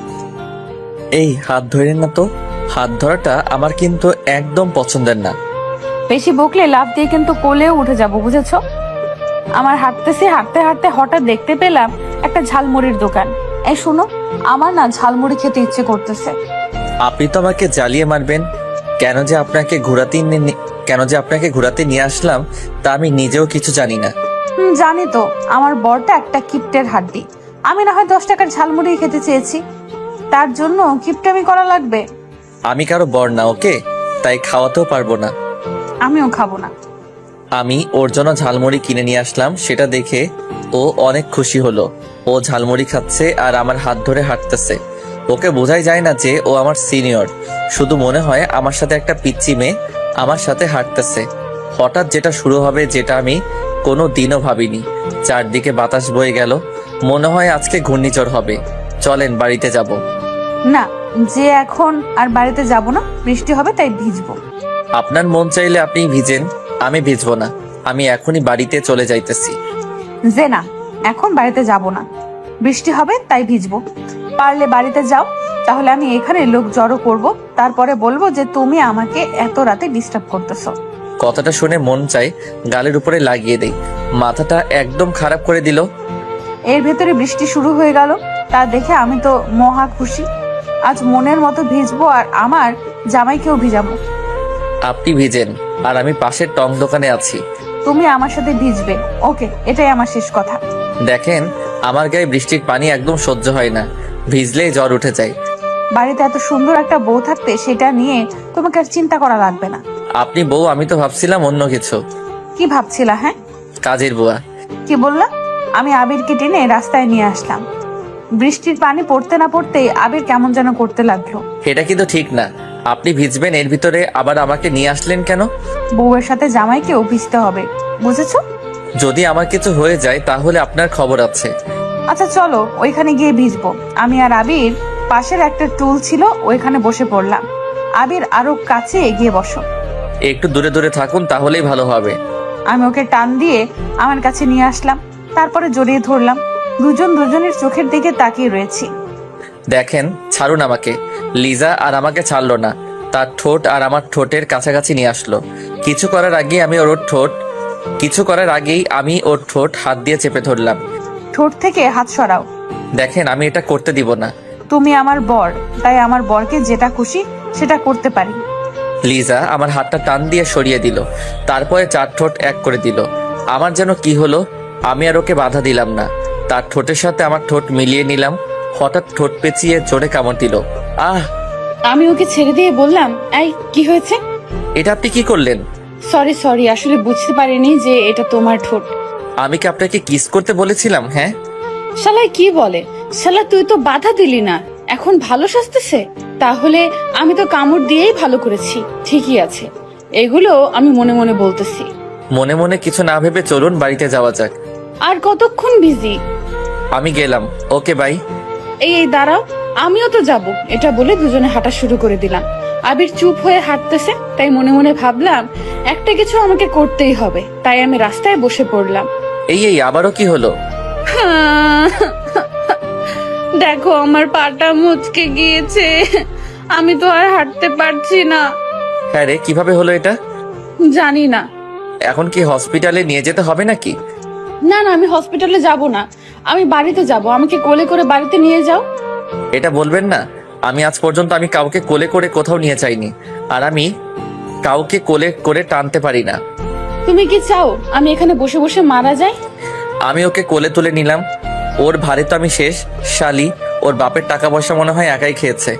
এই হাত ধরেন না তো। হাত ধরাটা আমার কিন্তু একদম পছন্দের না। বেশি বকলে লাফ দিয়ে কিন্তু কোলেও উঠে যাব, বুঝেছো? আমার হাঁটতে হাঁটতে হঠাৎ দেখতে পেলাম একটা ঝালমুড়ির দোকান। এই শুনো, আমার না ঝালমুড়ি খেতে ইচ্ছে করতেছে। আপনি তো আমাকে জ্বালিয়ে মারবেন। কেন যে আপনাকে ঘোরাতে নিয়ে আসলাম তা আমি নিজেও কিছু জানি না। জানি তো, আমার বরটা একটা কিপ্টের হাড্ডি। আমি না হয় 10 টাকার ঝালমুড়ি খেতে চেয়েছি, তার জন্য কিপ্টেমি করা লাগবে? আমি কারো বর না, ওকে? তাই খাওয়াতেও পারবো না। আমিও খাবো না। আমি ওর জন্য ঝালমুড়ি কিনে নিয়ে আসলাম। সেটা দেখে ও অনেক খুশি হলো। ও ঝালমুড়ি খাচ্ছে আর আমার হাত ধরে হাঁটতেছে। ওকে বোঝাই যায় না যে ও আমার সিনিয়র। শুধু মনে হয় আমার সাথে একটা পিচ্চি মেয়ে আমার সাথে হাঁটতেছে। হঠাৎ যেটা শুরু হবে, যেটা আমি কোনো দিনও ভাবিনি। চারদিকে বাতাস বয়ে গেল। মনে হয় আজকে ঘূর্ণিঝড় হবে। চলেন বাড়িতে যাব। না, যে এখন আর বাড়িতে যাব না। বৃষ্টি হবে তাই ভিজবো। আপনার মন চাইলে আপনি ভিজেন, আমি ভিজবো না। আমি এখনই বাড়িতে চলে যাইতেছি। যে না, এখন বাড়িতে যাব না। বৃষ্টি হবে তাই ভিজবো। পারলে বাড়িতে যাও, তাহলে আমি এখানে লোক জড়ো করব। তারপরে বলবো যে তুমি আমাকে এত রাতে ডিস্টার্ব করতেছো। কথাটা শুনে মন চাই গালের উপরে লাগিয়ে দেই। মাথাটা একদম খারাপ করে দিল। এর ভেতরে বৃষ্টি শুরু হয়ে গেল। তা দেখে আমি তো মহা খুশি। আজ মনের মতো ভিজবো আর আমার জামাইকেও ভিজাবো। আপনি ভিজেন আর আমি পাশের টং দোকানে আছি। তুমি আমার সাথে ভিজবে, ওকে, এটাই আমার শেষ কথা। দেখেন, আমার গায়ে বৃষ্টির পানি একদম সহ্য হয় না, ভিজলেই জ্বর উঠে যায়। বাড়িতে এত সুন্দর একটা বউ থাকতে সেটা নিয়ে তোমাকে আর চিন্তা করা লাগবে না। আপনি বউ, আমি তো ভাবছিলাম অন্য কিছু। কি ভাবছিলা? হ্যাঁ, কাজের বুয়া। কি বললা? আমি আবিরকে টেনে রাস্তায় নিয়ে আসলাম। বৃষ্টির পানি পড়তে না পড়তেই আবির কেমন যেন করতে লাগলো। এটা কিন্তু ঠিক না, আপনি ভিজবেন এর ভিতরে আবার আমাকে নিয়ে আসলেন কেন? বউয়ের সাথে জামাইকেও ভিজতে হবে, বুঝেছো? যদি আমার কিছু হয়ে যায় তাহলে আপনার খবর আছে। আচ্ছা চলো ওইখানে গিয়ে ভিজবো। আমি আর আবির পাশের একটা টুল ছিল, ওইখানে বসে পড়লাম। আবির আরো কাছে এগিয়ে বসো। একটু দূরে দূরে থাকুন, তাহলেই ভালো হবে। আমি ওকে টান দিয়ে আমার কাছে নিয়ে আসলাম, তারপরে জড়িয়ে ধরলাম। দুজন দুজনের চোখের দিকে তাকিয়ে রয়েছি। দেখেন, ছাড়ুন আমাকে। লিজা আর আমাকে ছাড়লো না, তার ঠোঁট আর আমার ঠোঁটের কাছাকাছি নিয়ে আসলো। কিছু করার আগেই আমি ওর ঠোঁট হাত দিয়ে চেপে ধরলাম। ঠোঁট থেকে হাত সরাও। দেখেন, আমি এটা করতে দিব না। তুমি আমার বর, তাই আমার বরকে যেটা খুশি সেটা করতে পারি। লিজা আমার হাতটা টান দিয়ে সরিয়ে দিল, তারপরে চার ঠোঁট এক করে দিল। আমার যেন কি হলো, আমি আর ওকে বাধা দিলাম না। তার ঠোঁটের সাথে আমার ঠোঁট মিলিয়ে নিলাম। হঠাৎ ঠোঁট পেঁচিয়ে জোরে কামড় দিল। আহ! আমি ওকে ছেড়ে দিয়ে বললাম, এই কি হয়েছে? এটা আপনি কি করলেন? সরি, আসলে বুঝতে পারিনি যে এটা তোমার ঠোঁট। আমি কি আপনাকে কিস করতে বলেছিলাম? হ্যাঁ। শালা কি বলে? শালা তুই তো বাধা দিলি না, এখন ভালো সাজতেছে? তাহলে আমি তো কামড় দিয়েই ভালো করেছি। ঠিকই আছে, এগুলো আমি মনে মনে বলতেছি। মনে মনে কিছু না ভেবে চলুন বাড়িতে যাওয়া যাক। আর কতক্ষণ বিজি? আমি গেলাম, ওকে বাই। এই দাঁড়াও, আমিও তো যাব। এটা বলে দুজনে হাঁটা শুরু করে দিলাম। আবির চুপ হয়ে হাঁটতেছে, তাই মনে মনে ভাবলাম একটা কিছু আমাকে করতেই হবে। তাই আমি রাস্তায় বসে পড়লাম। এই আবারও কি হলো? দেখো, আমার পাটা মুচকে গিয়েছে, আমি তো আর হাঁটতে পারছি না। হ্যাঁ রে, কিভাবে হলো এটা? জানি না। এখন কি হসপিটালে নিয়ে যেতে হবে নাকি? না, আমি হসপিটালে যাব না, আমি বাড়িতে যাব। আমাকে কোলে করে বাড়িতে নিয়ে যাও। এটা বলবেন না, আমি আজ পর্যন্ত কাউকে কোলে করে কোথাও নিয়ে যাইনি, আর আমি কাউকে কোলে করে টানতে পারি না। তুমি কি চাও আমি এখানে বসে বসে মারা যাই? আমি ওকে কোলে তুলে নিলাম। ওর ভারে তো আমি শেষ। শালি, ওর বাপের টাকা পয়সা মনে হয় একাই খেয়েছে।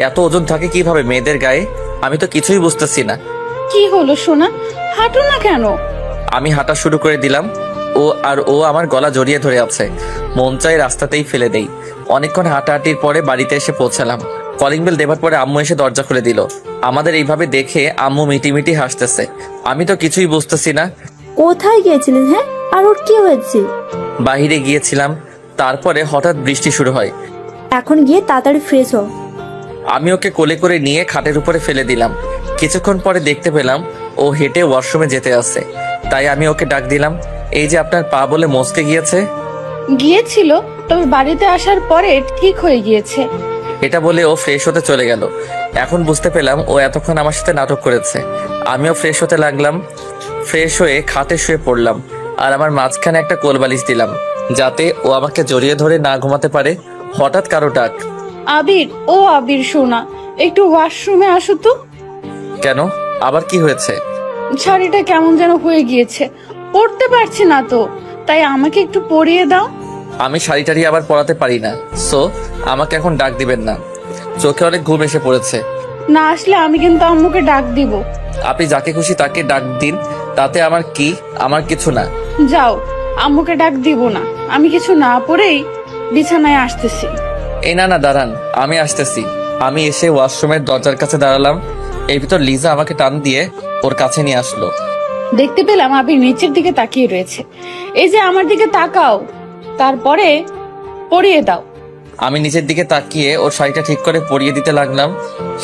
এত ওজন থাকে কিভাবে মেয়েদের গায়ে? আমি তো কিছুই বুঝতেছি না। কি হলো সোনা, হাঁটো না কেন? আমি হাঁটা শুরু করে দিলাম। ও আমার গলা জড়িয়ে ধরে আছে। মন চাই রাস্তাতেই ফেলে দেই। অনেকক্ষণ হাঁটাহাঁটির পরে বাড়িতে এসে পৌঁছালাম। কলিং বেল দেবার পরে আম্মু এসে দরজা খুলে দিল। আমাদের এইভাবে দেখে আম্মু মিটিমিটি হাসতেছে। আমি তো কিছুই বুঝতেছি না। কোথায় গিয়েছিলেন? হ্যাঁ, আর ওর কি হয়েছে? বাহিরে গিয়েছিলাম, তারপরে হঠাৎ বৃষ্টি শুরু হয়। এখন গিয়ে তাড়াতাড়ি ফ্রেশ হও। আমি ওকে কোলে করে নিয়ে খাটের উপরে ফেলে দিলাম। কিছুক্ষণ পরে দেখতে পেলাম ও হেঁটে ওয়াশরুমে যেতে আসে। তাই আমি ওকে ডাক দিলাম, এই যে আপনার পা বলে মচকে গিয়েছিল, তবে বাড়িতে আসার পরে ঠিক হয়ে গিয়েছে। এটা বলে ও ফ্রেশ হতে চলে গেল। এখন বুঝতে পেলাম ও এতক্ষণ আমার সাথে নাটক করেছে। আমিও ফ্রেশ হতে লাগলাম। ফ্রেশ হয়ে খাটে শুয়ে পড়লাম, আর আমার মাঝখানে একটা কোলবালিশ দিলাম, যাতে ও আমাকে জড়িয়ে ধরে না ঘুমাতে পারে। হঠাৎ কারো ডাক। আবির সোনা, একটু ওয়াশরুমে আসো তো। কেন, আবার কি হয়েছে? শাড়িটা কেমন যেন হয়ে গিয়েছে, পরতে পারছি না তো, তাই আমাকে একটু পরিয়ে দাও। আমি শাড়িটারি আবার পরাতে পারি না, সো আমাকে এখন ডাক দিবেন না। চোখে অনেক ঘুম এসে পড়েছে। না আসলে আমি কিন্তু আম্মুকে ডাক দিব। আপনি যাকে খুশি তাকে ডাক দিন, তাতে আমার কিছু না। যাও, আম্মুকে ডাক দিব না। আমি কিছু না পরেই বিছানায় আসতেছি। না দাঁড়ান, আমি আসতেছি। আমি এসে ওয়াশরুমের দরজার কাছে দাঁড়ালাম। এই ভিতর লিজা আমাকে টান দিয়ে ওর কাছে নিয়ে আসলো। দেখতে পেলাম আবির নিচের দিকে তাকিয়ে রয়েছে। এই যে আমার দিকে তাকাও, তারপরে পরিয়ে দাও। আমি নিচের দিকে তাকিয়ে ওর শাড়িটা ঠিক করে পরিয়ে দিতে লাগলাম।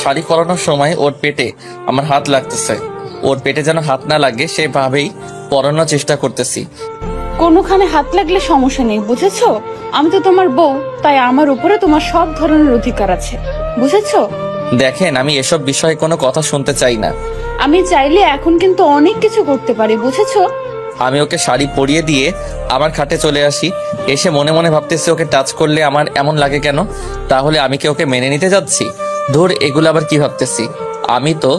শাড়ি পরানোর সময় ওর পেটে আমার হাত লাগতেছে। ওর পেটে যেন হাত না লাগে সেভাবেই পরানোর চেষ্টা করতেছি। কোনোখানে হাত লাগলে সমস্যা নেই, বুঝেছো? আমি তো তোমার বউ, তাই আমার উপরে তোমার সব ধরনের অধিকার আছে, বুঝেছো? দেখেন, আমি এসব বিষয়ে কোনো কথা শুনতে চাই না। আমি চাইলে এখন কিন্তু অনেক কিছু করতে পারি, বুঝেছো? আমি ওকে শাড়ি পরিয়ে দিয়ে আমার খাটে চলে আসি। এসে মনে মনে ভাবতেছি ওকে টাচ করলে আমার এমন লাগে কেন? তাহলে আমি কি ওকে মেনে নিতে যাচ্ছি? ধুর, এগুলো আবার কি ভাবতেছি? আমি তো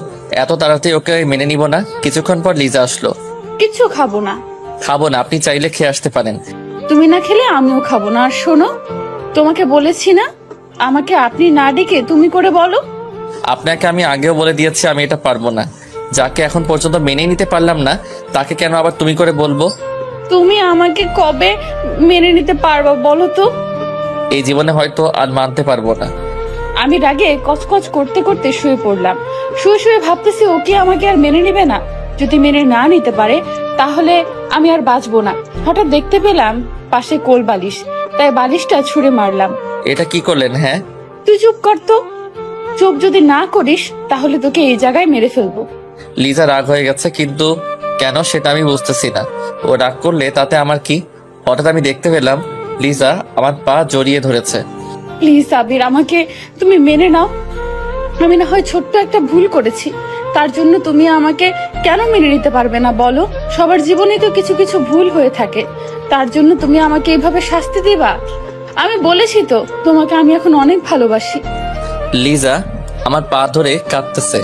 এত তাড়াতাড়ি ওকে মেনে নিব না। কিছুক্ষণ পর লিজা আসলো। কিচ্ছু খাবো না। খাবো না? আপনি চাইলে খেয়ে আসতে পারেন। তুমি না খেলে আমিও খাবো না। আর শোনো, তোমাকে বলেছি না আমাকে আপনি না ডেকে তুমি করে বলো। আপনাকে আমি আগেও বলে দিয়েছি আমি এটা পারবো না। যাকে এখন পর্যন্ত মেনে নিতে পারলাম না তাকে কেন আবার তুমি করে বলবো? তুমি আমাকে কবে মেনে নিতে পারবা বলো তো? এই জীবনে হয়তো আর মানতে পারবো না। আমি রাগে কচকচ করতে করতে শুয়ে পড়লাম। শুয়ে শুয়ে ভাবতেছি ও কি আমাকে আর মেনে নিবে না। যদি মেনে না নিতে পারে তাহলে আমি আর বাঁচবো না। হঠাৎ দেখতে পেলাম পাশে কোল বালিশ, তাই বালিশটা ছুঁড়ে মারলাম। এটা কি করলেন? হ্যাঁ, তুই চুপ কর তো। চুপ যদি না করিস তাহলে তোকে এই জায়গায় মেরে ফেলবো। লিজা রাগ হয়ে গেছে, কিন্তু কেন সেটা আমি বুঝতেছি না। ও রাগ করলে তাতে আমার কি? হঠাৎ আমি দেখতে পেলাম লিজা আমার পা জড়িয়ে ধরেছে। প্লিজ আবির, আমাকে তুমি মেনে নাও। আমি না হয় ছোট্ট একটা ভুল করেছি, তার জন্য তুমি আমাকে কেন মেনে নিতে পারবে না বলো? সবার জীবনে তো কিছু কিছু ভুল হয়ে থাকে, তার জন্য তুমি আমাকে এইভাবে শাস্তি দিবা? আমি বলেছি তো তোমাকে আমি এখন অনেক ভালোবাসি। লিজা আমার পা ধরে কাঁদতেছে।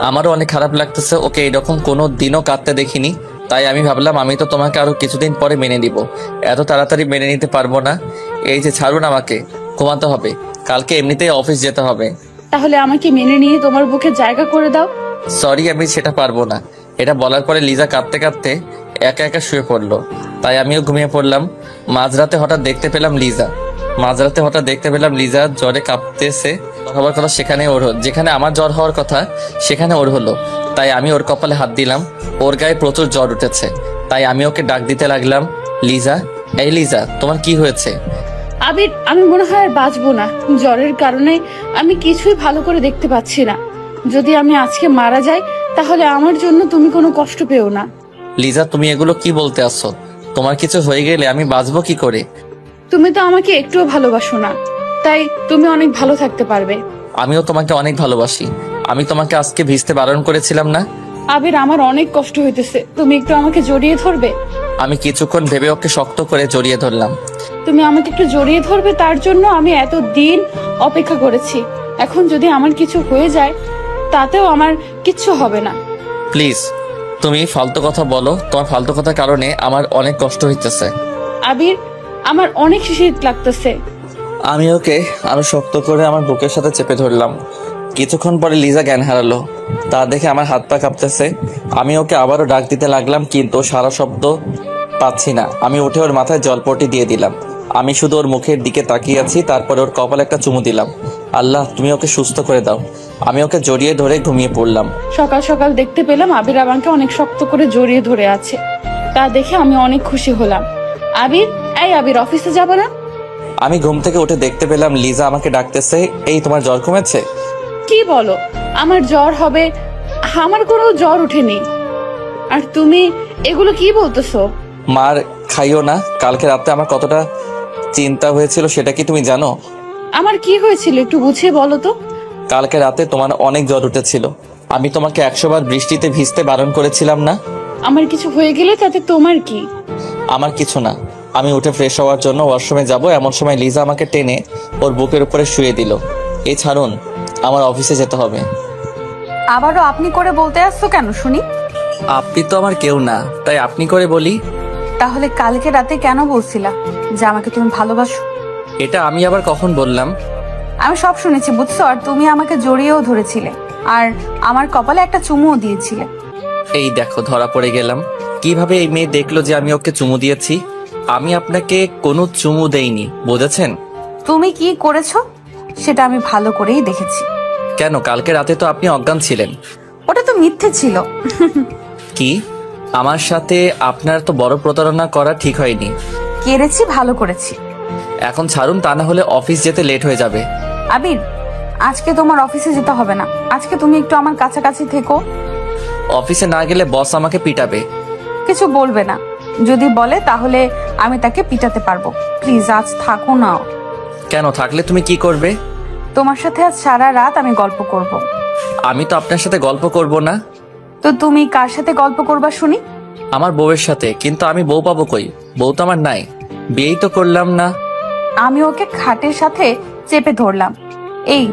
আমারও অনেক খারাপ লাগতেছে। ওকে এরকম কোনো দিনও কাঁদতে দেখিনি। তাই আমি ভাবলাম আমি তো তোমাকে আরো কিছুদিন পরে মেনে নিব, এত তাড়াতাড়ি মেনে নিতে পারবো না। এই যে ছাড়ুন, আমাকে ঘুমাতে হবে, কালকে এমনিতেই অফিস যেতে হবে। তাহলে আমাকে মেনে নিয়ে তোমার বুকে জায়গা করে দাও। সরি, আমি সেটা পারবো না। এটা বলার পরে লিজা কাঁদতে কাঁদতে একা একা শুয়ে পড়লো। তাই আমিও ঘুমিয়ে পড়লাম। মাঝরাতে হঠাৎ দেখতে পেলাম লিজা জ্বরে কাঁপতেছে। হওয়ার কথা সেখানে ওর যেখানে আমার জ্বর হওয়ার কথা সেখানে ওর হলো। তাই আমি ওর কপালে হাত দিলাম। ওর গায়ে প্রচুর জ্বর উঠেছে। তাই আমি ওকে ডাক দিতে লাগলাম, লিজা, এই লিজা, তোমার কি হয়েছে? আবির, আমি মনে হয় আর বাঁচবো না। জ্বরের কারণে আমি কিছুই ভালো করে দেখতে পাচ্ছি না। যদি আমি আজকে মারা যাই তাহলে আমার জন্য তুমি কোনো কষ্ট পেও না। লিজা, তুমি এগুলো কি বলতে আসছো? তোমার কিছু হয়ে গেলে আমি বাঁচবো কি করে? তুমি তো আমাকে একটুও ভালোবাসো না, তাই তুমি অনেক ভালো থাকতে পারবে। আমিও তোমাকে অনেক ভালোবাসি। আমি তোমাকে আজকে ভিজতে বারণ করেছিলাম না? আবির, আমার অনেক কষ্ট হইতেছে, তুমি একটু আমাকে জড়িয়ে ধরবে? আমি কিছুক্ষণ ভেবে ওকে শক্ত করে জড়িয়ে ধরলাম। তুমি আমাকে একটু জড়িয়ে ধরবে? তার জন্য আমি এত দিন অপেক্ষা করেছি। এখন যদি আমার কিছু হয়ে যায় তাতেও আমার কিচ্ছু হবে না। প্লিজ, তুমি ফালতু কথা বলো। তোমার ফালতু কথার কারণে আমার অনেক কষ্ট হইতেছে। আবির, আমার অনেক শীত লাগতেছে। আমি ওকে আরো শক্ত করে আমার বুকের সাথে চেপে ধরলাম। কিছুক্ষণ পরে লিজা জ্ঞান হারালো। তা দেখে আমার হাত পা কাঁপতেছে। আমি ওকে আবারও ডাক দিতে লাগলাম, কিন্তু সারা শব্দ পাচ্ছি না। আমি উঠে ওর মাথায় জলপটি দিয়ে দিলাম। আমি শুধু ওর মুখের দিকে তাকিয়ে আছি। তারপরে ওর কপালে একটা চুমু দিলাম। আল্লাহ, তুমি ওকে সুস্থ করে দাও। আমি ওকে জড়িয়ে ধরে ঘুমিয়ে পড়লাম। সকাল সকাল দেখতে পেলাম আবির আমাকে অনেক শক্ত করে জড়িয়ে ধরে আছে। তা দেখে আমি অনেক খুশি হলাম। আবির, এই আবির, অফিসে যাবো না? আমি ঘুম থেকে উঠে দেখতে পেলাম লিজা আমাকে ডাকতেছে, এই তোমার জ্বর কমেছে? কি বলো? আমার জ্বর হবে? আমার কোনো জ্বর ওঠেনি। আর তুমি এগুলো কি বলতেছো? মার খাইও না। কালকে রাতে আমার কতটা চিন্তা হয়েছিল সেটা কি তুমি জানো? আমার কি হয়েছিল একটু বুঝিয়ে বলো তো। কালকে রাতে তোমার অনেক জ্বর উঠেছিল। আমি তোমাকে 100 বার বৃষ্টিতে ভিজতে বারণ করেছিলাম না? আমার কিছু হয়ে গেলে তাতে তোমার কি? আমার কিছু না। আমি উঠে ফ্রেশ হওয়ার জন্য ওয়াশরুমে যাব, এমন সময় লিজা আমাকে টেনে ওর বুকের উপরে শুয়ে দিল। এই ছাড়ুন, আমার অফিসে যেতে হবে। আবারও আপনি করে বলতে আসছো কেন শুনি? আপনি তো আমার কেউ না, তাই আপনি করে বলি। তাহলে কালকে রাতে কেন বলছিলা যে আমাকে তুমি ভালোবাসো? এটা আমি আবার কখন বললাম? আমি সব শুনেছি, বুঝছো? আর তুমি আমাকে জড়িয়েও ধরেছিলে, আর আমার কপালে একটা চুমুও দিয়েছিলে। এই দেখো, ধরা পড়ে গেলাম। কিভাবে এই মেয়ে দেখলো যে আমি ওকে চুমু দিয়েছি? আমি আপনাকে কোনো চুমু দেইনি, বুঝেছেন? তুমি কি করেছো সেটা আমি ভালো করেই দেখেছি। কেন? কালকে রাতে তো আপনি অজ্ঞান ছিলেন। ওটা তো মিথ্যে ছিল। কি? আমার সাথে আপনার তো বড় প্রতারণা করা ঠিক হয়নি। কেড়েছি, ভালো করেছি। এখন ছাড়ুন, তা না হলে অফিস যেতে লেট হয়ে যাবে। আবির, আজকে তোমার অফিসে যেতে হবে না। আজকে তুমি একটু আমার কাছাকাছি থেকো। অফিসে না গেলে বস আমাকে পিটাবে। কিছু বলবে না। যদি বলে তাহলে আমি তাকে পিটাতে পারবো। প্লিজ আজ থাকো না। কেন? থাকলে তুমি কি করবে? তোমার সাথে আজ সারা রাত আমি গল্প করব। আমি তো আপনার সাথে গল্প করব না। তো তুমি কার সাথে গল্প করবা শুনি? আমার বউয়ের সাথে, কিন্তু আমি বউ পাবো কই? বউ তো আমার নাই, বিয়েই তো করলাম না। আমি ওকে খাটের সাথে চেপে ধরলাম। এই,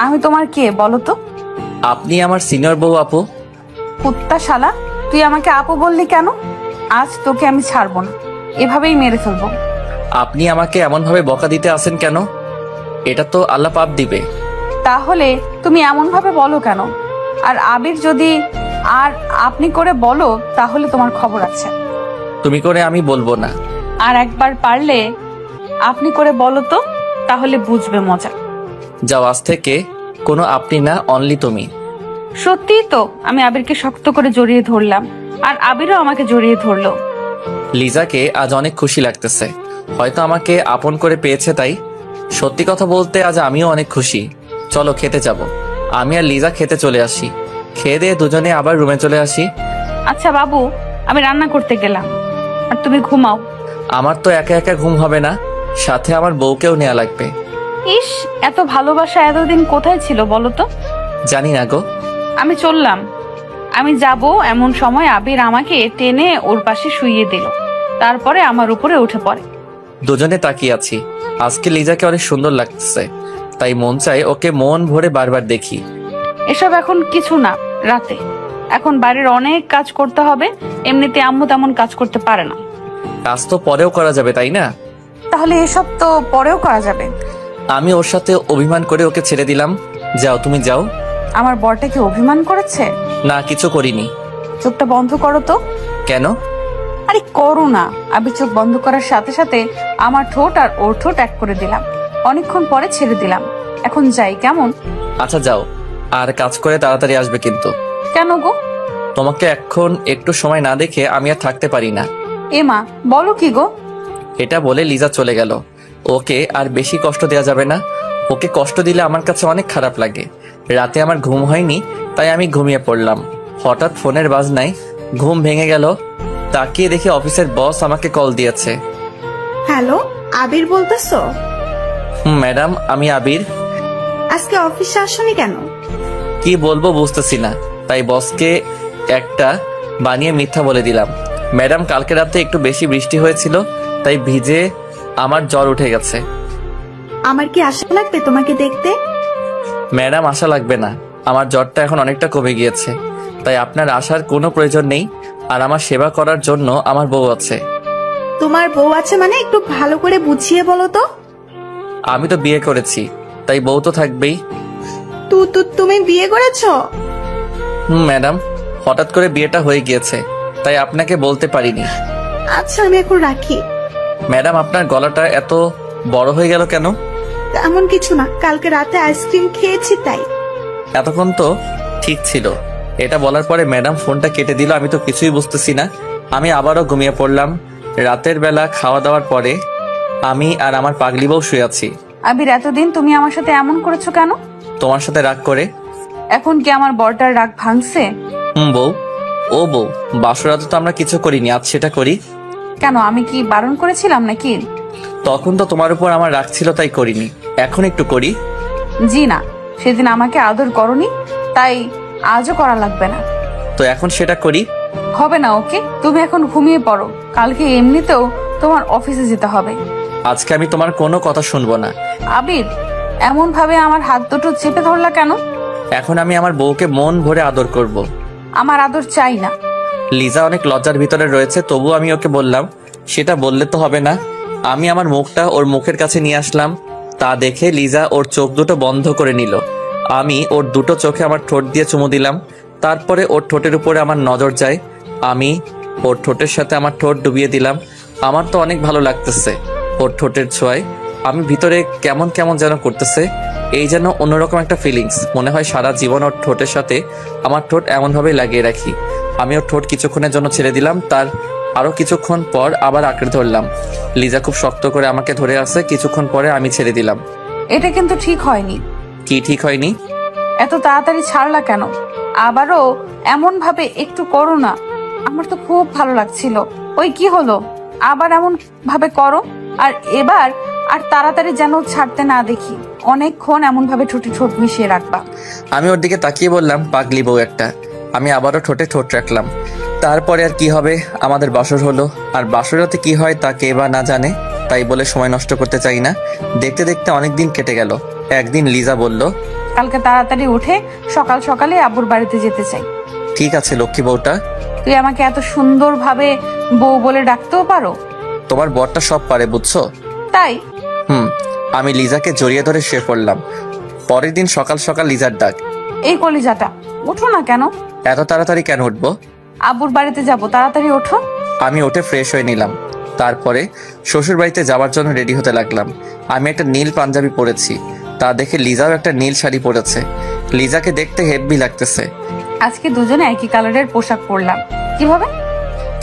আমি তোমার কে বলো তো? আপনি আমার সিনিয়র বউ আপু। কুত্তা শালা, তুই আমাকে আপু বললি কেন? আজ তোকে আমি ছাড়বো না, এভাবেই মেরে ফেলবো। আপনি আমাকে এমন ভাবে বকা দিতে আসেন কেন? এটা তো আল্লাহ পাপ দিবে। তাহলে তুমি এমন ভাবে বলো কেন? আর আবির যদি আর আপনি করে বলো তাহলে তোমার খবর আছে। তুমি করে আমি বলবো না। আর একবার পারলে আপনি করে বলো তো, তাহলে বুঝবে মজা। যাও, আজ থেকে কোনো আপনি না, অনলি তুমি। সত্যিই তো। আমি আবিরকে শক্ত করে জড়িয়ে ধরলাম, আর আবিরও আমাকে জড়িয়ে ধরলো। লিজাকে আজ অনেক খুশি লাগতেছে, হয়তো আমাকে আপন করে পেয়েছে তাই। সত্যি কথা বলতে আজ আমিও অনেক খুশি। চলো খেতে যাব। আমি আর লিজা খেতে চলে আসি, খেয়ে দিয়ে দুজনে আবার রুমে চলে আসি। আচ্ছা বাবু, আমি রান্না করতে গেলাম, আর তুমি ঘুমাও। আমার তো একা একা ঘুম হবে না, সাথে আমার বউকেও নেওয়া লাগবে। ইস, এত ভালোবাসা এতদিন কোথায় ছিল বলো তো? জানি না গো। আমি চললাম। আমি যাব এমন সময় আবির আমাকে টেনে ওর পাশে শুইয়ে দিল, তারপরে আমার উপরে উঠে পড়ে। দুজনে তাকিয়ে আছি। আজকে লিজাকে অনেক সুন্দর লাগতেছে, তাই মন চাই ওকে মন ভরে বারবার দেখি। এসব এখন কিছু না, রাতে। এখন বাড়ির অনেক কাজ করতে হবে, এমনিতে আম্মু তেমন কাজ করতে পারে না। কাজ তো পরেও করা যাবে তাই না? তাহলে এসব তো পরেও করা যাবে। আমি ওর সাথে অভিমান করে ওকে ছেড়ে দিলাম। যাও, তুমি যাও। আমার বরটা কি অভিমান করেছে? না, কিছু করিনি। চোখটা বন্ধ করো তো। কেন? আরে করো না। আবির চোখ বন্ধ করার সাথে সাথে আমার ঠোঁট আর ওর ঠোঁট এক করে দিলাম। অনেকক্ষণ পরে ছেড়ে দিলাম। এখন যাই কেমন? আচ্ছা যাও, আর কাজ করে তাড়াতাড়ি আসবে কিন্তু। কেন গো? তোমাকে এখন একটু সময় না দেখে আমি আর থাকতে পারি না। এমা, বলো কি গো? এটা বলে লিজা চলে গেল। ওকে আর বেশি কষ্ট দেওয়া যাবে না। ওকে কষ্ট দিলে আমার কাছে অনেক খারাপ লাগে। রাতে আমার ঘুম হয়নি, তাই আমি ঘুমিয়ে পড়লাম। হঠাৎ ফোনের বাজনায় ঘুম ভেঙে গেল। তাকিয়ে দেখি অফিসের বস আমাকে কল দিয়েছে। হ্যালো, আবির বলতেছো? ম্যাডাম, আমি আবির। আজকে অফিসে আসোনি কেন? কি বলবো বুঝতেছি না, তাই বসকে একটা বানিয়ে মিথ্যা বলে দিলাম। ম্যাডাম, কালকে রাতে একটু বেশি বৃষ্টি হয়েছিল, তাই ভিজে আমার জ্বর উঠে গেছে। আমার কি আশা লাগবে তোমাকে দেখতে? ম্যাডাম, আশা লাগবে না, আমার জ্বরটা এখন অনেকটা কমে গিয়েছে, তাই আপনার আসার কোনো প্রয়োজন নেই। আর আমার সেবা করার জন্য আমার বউ আছে। তোমার বউ আছে মানে একটু ভালো করে বুঝিয়ে বলো তো। আমি তো বিয়ে করেছি, তাই বউ তো থাকবেই। তুমি বিয়ে করেছো? ম্যাডাম, হঠাৎ করে বিয়েটা হয়ে গিয়েছে, তাই আপনাকে বলতে পারিনি। আচ্ছা, আমি এখন রাখি। ম্যাডাম, আপনার গলাটা এত বড় হয়ে গেল কেন? এমন কিছু না, কালকে রাতে আইসক্রিম খেয়েছি তাই। এতক্ষণ তো ঠিক ছিল। এটা বলার পরে ম্যাডাম ফোনটা কেটে দিল। আমি তো কিছুই বুঝতেছি না। আমি আবারও ঘুমিয়ে পড়লাম। রাতের বেলা খাওয়া দাওয়ার পরে আমি আর আমার পাগলি বউ শুয়ে আছি। আবির, এতদিন তুমি আমার সাথে এমন করেছো কেন? তোমার সাথে রাগ করে। এখন কি আমার বরটার রাগ ভাঙছে? বউ, ও বউ, বাসরাতে তো আমরা কিছু করিনি, আজ সেটা করি। কেন, আমি কি বারণ করেছিলাম নাকি? তখন তো তোমার উপর আমার রাগ ছিল, তাই করিনি। এখন একটু করি। জি না, সেদিন আমাকে আদর করনি, তাই আজও করা লাগবে না। তো এখন সেটা করি। হবে না, ওকে? তুমি এখন ঘুমিয়ে পড়ো, কালকে এমনিতেও তোমার অফিসে যেতে হবে। আজকে আমি তোমার কোনো কথা শুনবো না। আবির, এমন ভাবে আমার হাত দুটো চেপে ধরলা কেন? এখন আমি আমার বউকে মন ভরে আদর করব। আমার আদর চাই না। লিজা অনেক লজ্জার ভিতরে রয়েছে, তবু আমি ওকে বললাম, সেটা বললে তো হবে না। আমি আমার মুখটা ওর মুখের কাছে নিয়ে আসলাম। তা দেখে লিজা ওর চোখ দুটো বন্ধ করে নিল। আমি ওর দুটো চোখে আমার ঠোঁট দিয়ে চুমু দিলাম। তারপরে ওর ঠোঁটের উপরে আমার নজর যায়। আমি ওর ঠোঁটের সাথে আমার ঠোঁট ডুবিয়ে দিলাম। আমার তো অনেক ভালো লাগতেছে ওর ঠোঁটের ছোঁয়ায়। আমি ভিতরে কেমন কেমন যেন করতেছে, এই যেন অন্যরকম একটা ফিলিংস। মনে হয় সারা জীবন ওর ঠোঁটের সাথে আমার ঠোঁট এমনভাবেই লাগিয়ে রাখি। আমি ওর ঠোঁট কিছুক্ষণের জন্য ছেড়ে দিলাম, তার আরো কিছুক্ষণ পর আবার আঁকড়ে ধরলাম। লিজা খুব শক্ত করে আমাকে ধরে আছে। কিছুক্ষণ পরে আমি ছেড়ে দিলাম। এটা কিন্তু ঠিক হয়নি। কি ঠিক হয়নি? এত তাড়াতাড়ি ছাড়লা কেন? আবারও এমন ভাবে একটু করো না। আমার তো খুব ভালো লাগছিল। ওই কি হলো? আবার এমন ভাবে করো, আর এবার আর তাড়াতাড়ি যেন ছাড়তে না দেখি। অনেকক্ষণ এমন ভাবে ঠোঁটে ঠোঁট মিশিয়ে রাখবা। আমি ওর দিকে তাকিয়ে বললাম, পাগলি বউ একটা। আমি আবারও ঠোঁটে ঠোঁট রাখলাম। তারপরে আর কি হবে, আমাদের বাসর হলো। আর বাসরাতে কি হয় তা কে বা না জানে, তাই বলে সময় নষ্ট করতে চাই না। দেখতে দেখতে অনেক দিন কেটে গেল। একদিন লিজা বলল, কালকে তাড়াতাড়ি উঠে সকাল সকালে আব্বুর বাড়িতে যেতে চাই। ঠিক আছে লক্ষ্মী বউটা, তুই আমাকে এত সুন্দরভাবে বউ বলে ডাকতেও পারো? তোমার বরটা সব পারে বুঝছো। তাই? আমি লিজাকে জড়িয়ে ধরে শুয়ে পড়লাম। পরের দিন সকাল সকাল লিজার ডাক, এই কলিজাটা, ওঠো না কেন? এত তাড়াতাড়ি কেন উঠবো? আব্বুর বাড়িতে যাব, তাড়াতাড়ি ওঠো। আমি উঠে ফ্রেশ হয়ে নিলাম। তারপরে শ্বশুর বাড়িতে যাওয়ার জন্য রেডি হতে লাগলাম। আমি একটা নীল পাঞ্জাবি পরেছি, তা দেখে লিজাও একটা নীল শাড়ি পরেছে। লিজাকে দেখতে হেব্বি লাগতেছে। আজকে দুজনে একই কালারের পোশাক পরলাম, কিভাবে?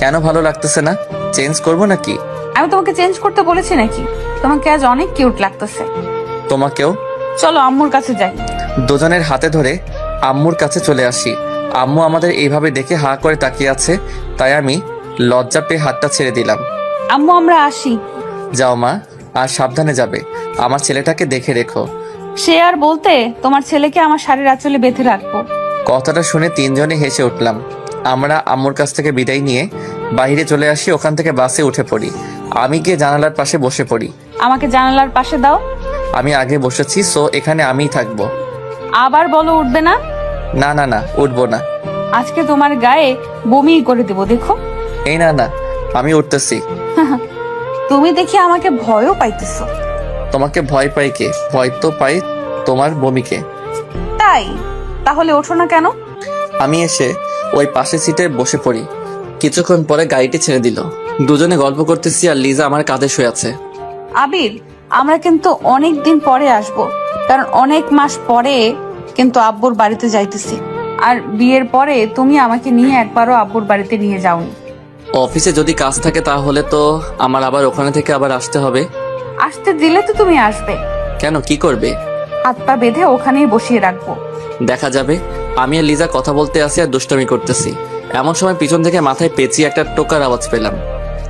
কেন ভালো লাগতেছে না? চেঞ্জ করবো নাকি? আমি তোমাকে চেঞ্জ করতে বলেছি নাকি? তোমাকে আজ অনেক কিউট লাগতেছে। তোমাকেও। চলো আম্মুর কাছে যাই। দুজনের হাতে ধরে আম্মুর কাছে চলে আসি। আম্মু আমাদের এইভাবে দেখে হা করে তাকিয়ে আছে, তাই আমি লজ্জা পেয়ে হাতটা ছেড়ে দিলাম। আম্মু আমরা আসি। যাও মা, আর সাবধানে যাবে। আমার ছেলেটাকে দেখে রেখো। সে আর বলতে, তোমার ছেলেকে আমার শাড়ির আঁচলে বেঁধে রাখবো। কথাটা শুনে তিনজনে হেসে উঠলাম। আমরা আম্মুর কাছ থেকে বিদায় নিয়ে বাইরে চলে আসি। ওখান থেকে বাসে উঠে পড়ি। আমি গিয়ে জানালার পাশে বসে পড়ি। আমাকে জানালার পাশে দাও। আমি আগে বসেছি, সো এখানে আমিই থাকবো। আবার বলো উঠবে না? না না না, উঠবো না। আজকে তোমার গায়ে বমি করে দেবো, দেখো। এই না না, আমি উঠতেছি। তুমি দেখি আমাকে ভয়ও পাইতেছো। তোমাকে ভয় পাই কে? ভয় তো পাই তোমার বমিকে। তাই? তাহলে ওঠো না কেন? আমি এসে ওই পাশের সিটে বসে পড়ি। কিছুক্ষণ পরে গাড়িটি ছেড়ে দিল। দুজনে গল্প করতেছি আর লিজা আমার কাঁধে শুয়ে আছে। আবির, আমরা কিন্তু অনেক দিন পরে আসব, কারণ অনেক মাস পরে কিন্তু আব্বুর বাড়িতে যাইতেছি। আর বিয়ের পরে তুমি আমাকে নিয়ে একবারও আব্বুর বাড়িতে নিয়ে যাওনি। অফিসে যদি কাজ থাকে তাহলে তো আমার আবার ওখানে থেকে আবার আসতে হবে। আসতে দিলে তো তুমি আসবে। কেন, কি করবে? হাত পা বেঁধে ওখানেই বসিয়ে রাখবো। দেখা যাবে। আমি আর লিজা কথা বলতে আসি আর দুষ্টামি করতেছি। এমন সময় পিছন থেকে মাথায় পেঁচিয়ে একটা টোকার আওয়াজ পেলাম।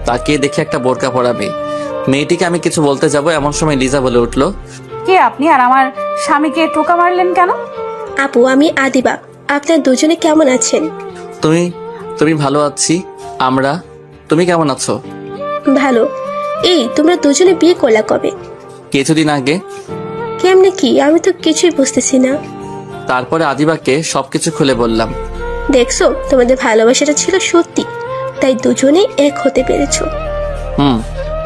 তাকিয়ে দেখে একটা বোরকা পরা মেয়ে। মেয়েটিকে আমি কিছু বলতে যাব, এমন সময় লিজা বলে উঠলো, কে আপনি? আর আমার স্বামীকে টোকা মারলেন কেন? আপু, আমি আদিবা। আপনার দুজনে কেমন আছেন? তুমি ভালো আছি আমরা। তুমি কেমন আছো? ভালো। এই, তোমরা দুজনে বিয়ে করলা কবে? কিছুদিন আগে। কেমনে কি? আমি তো কিছুই বুঝতেছি না। তারপরে আদিবাকে সবকিছু খুলে বললাম। দেখছো, তোমাদের ভালোবাসাটা ছিল সত্যি, তাই দুজনে এক হতে পেরেছো।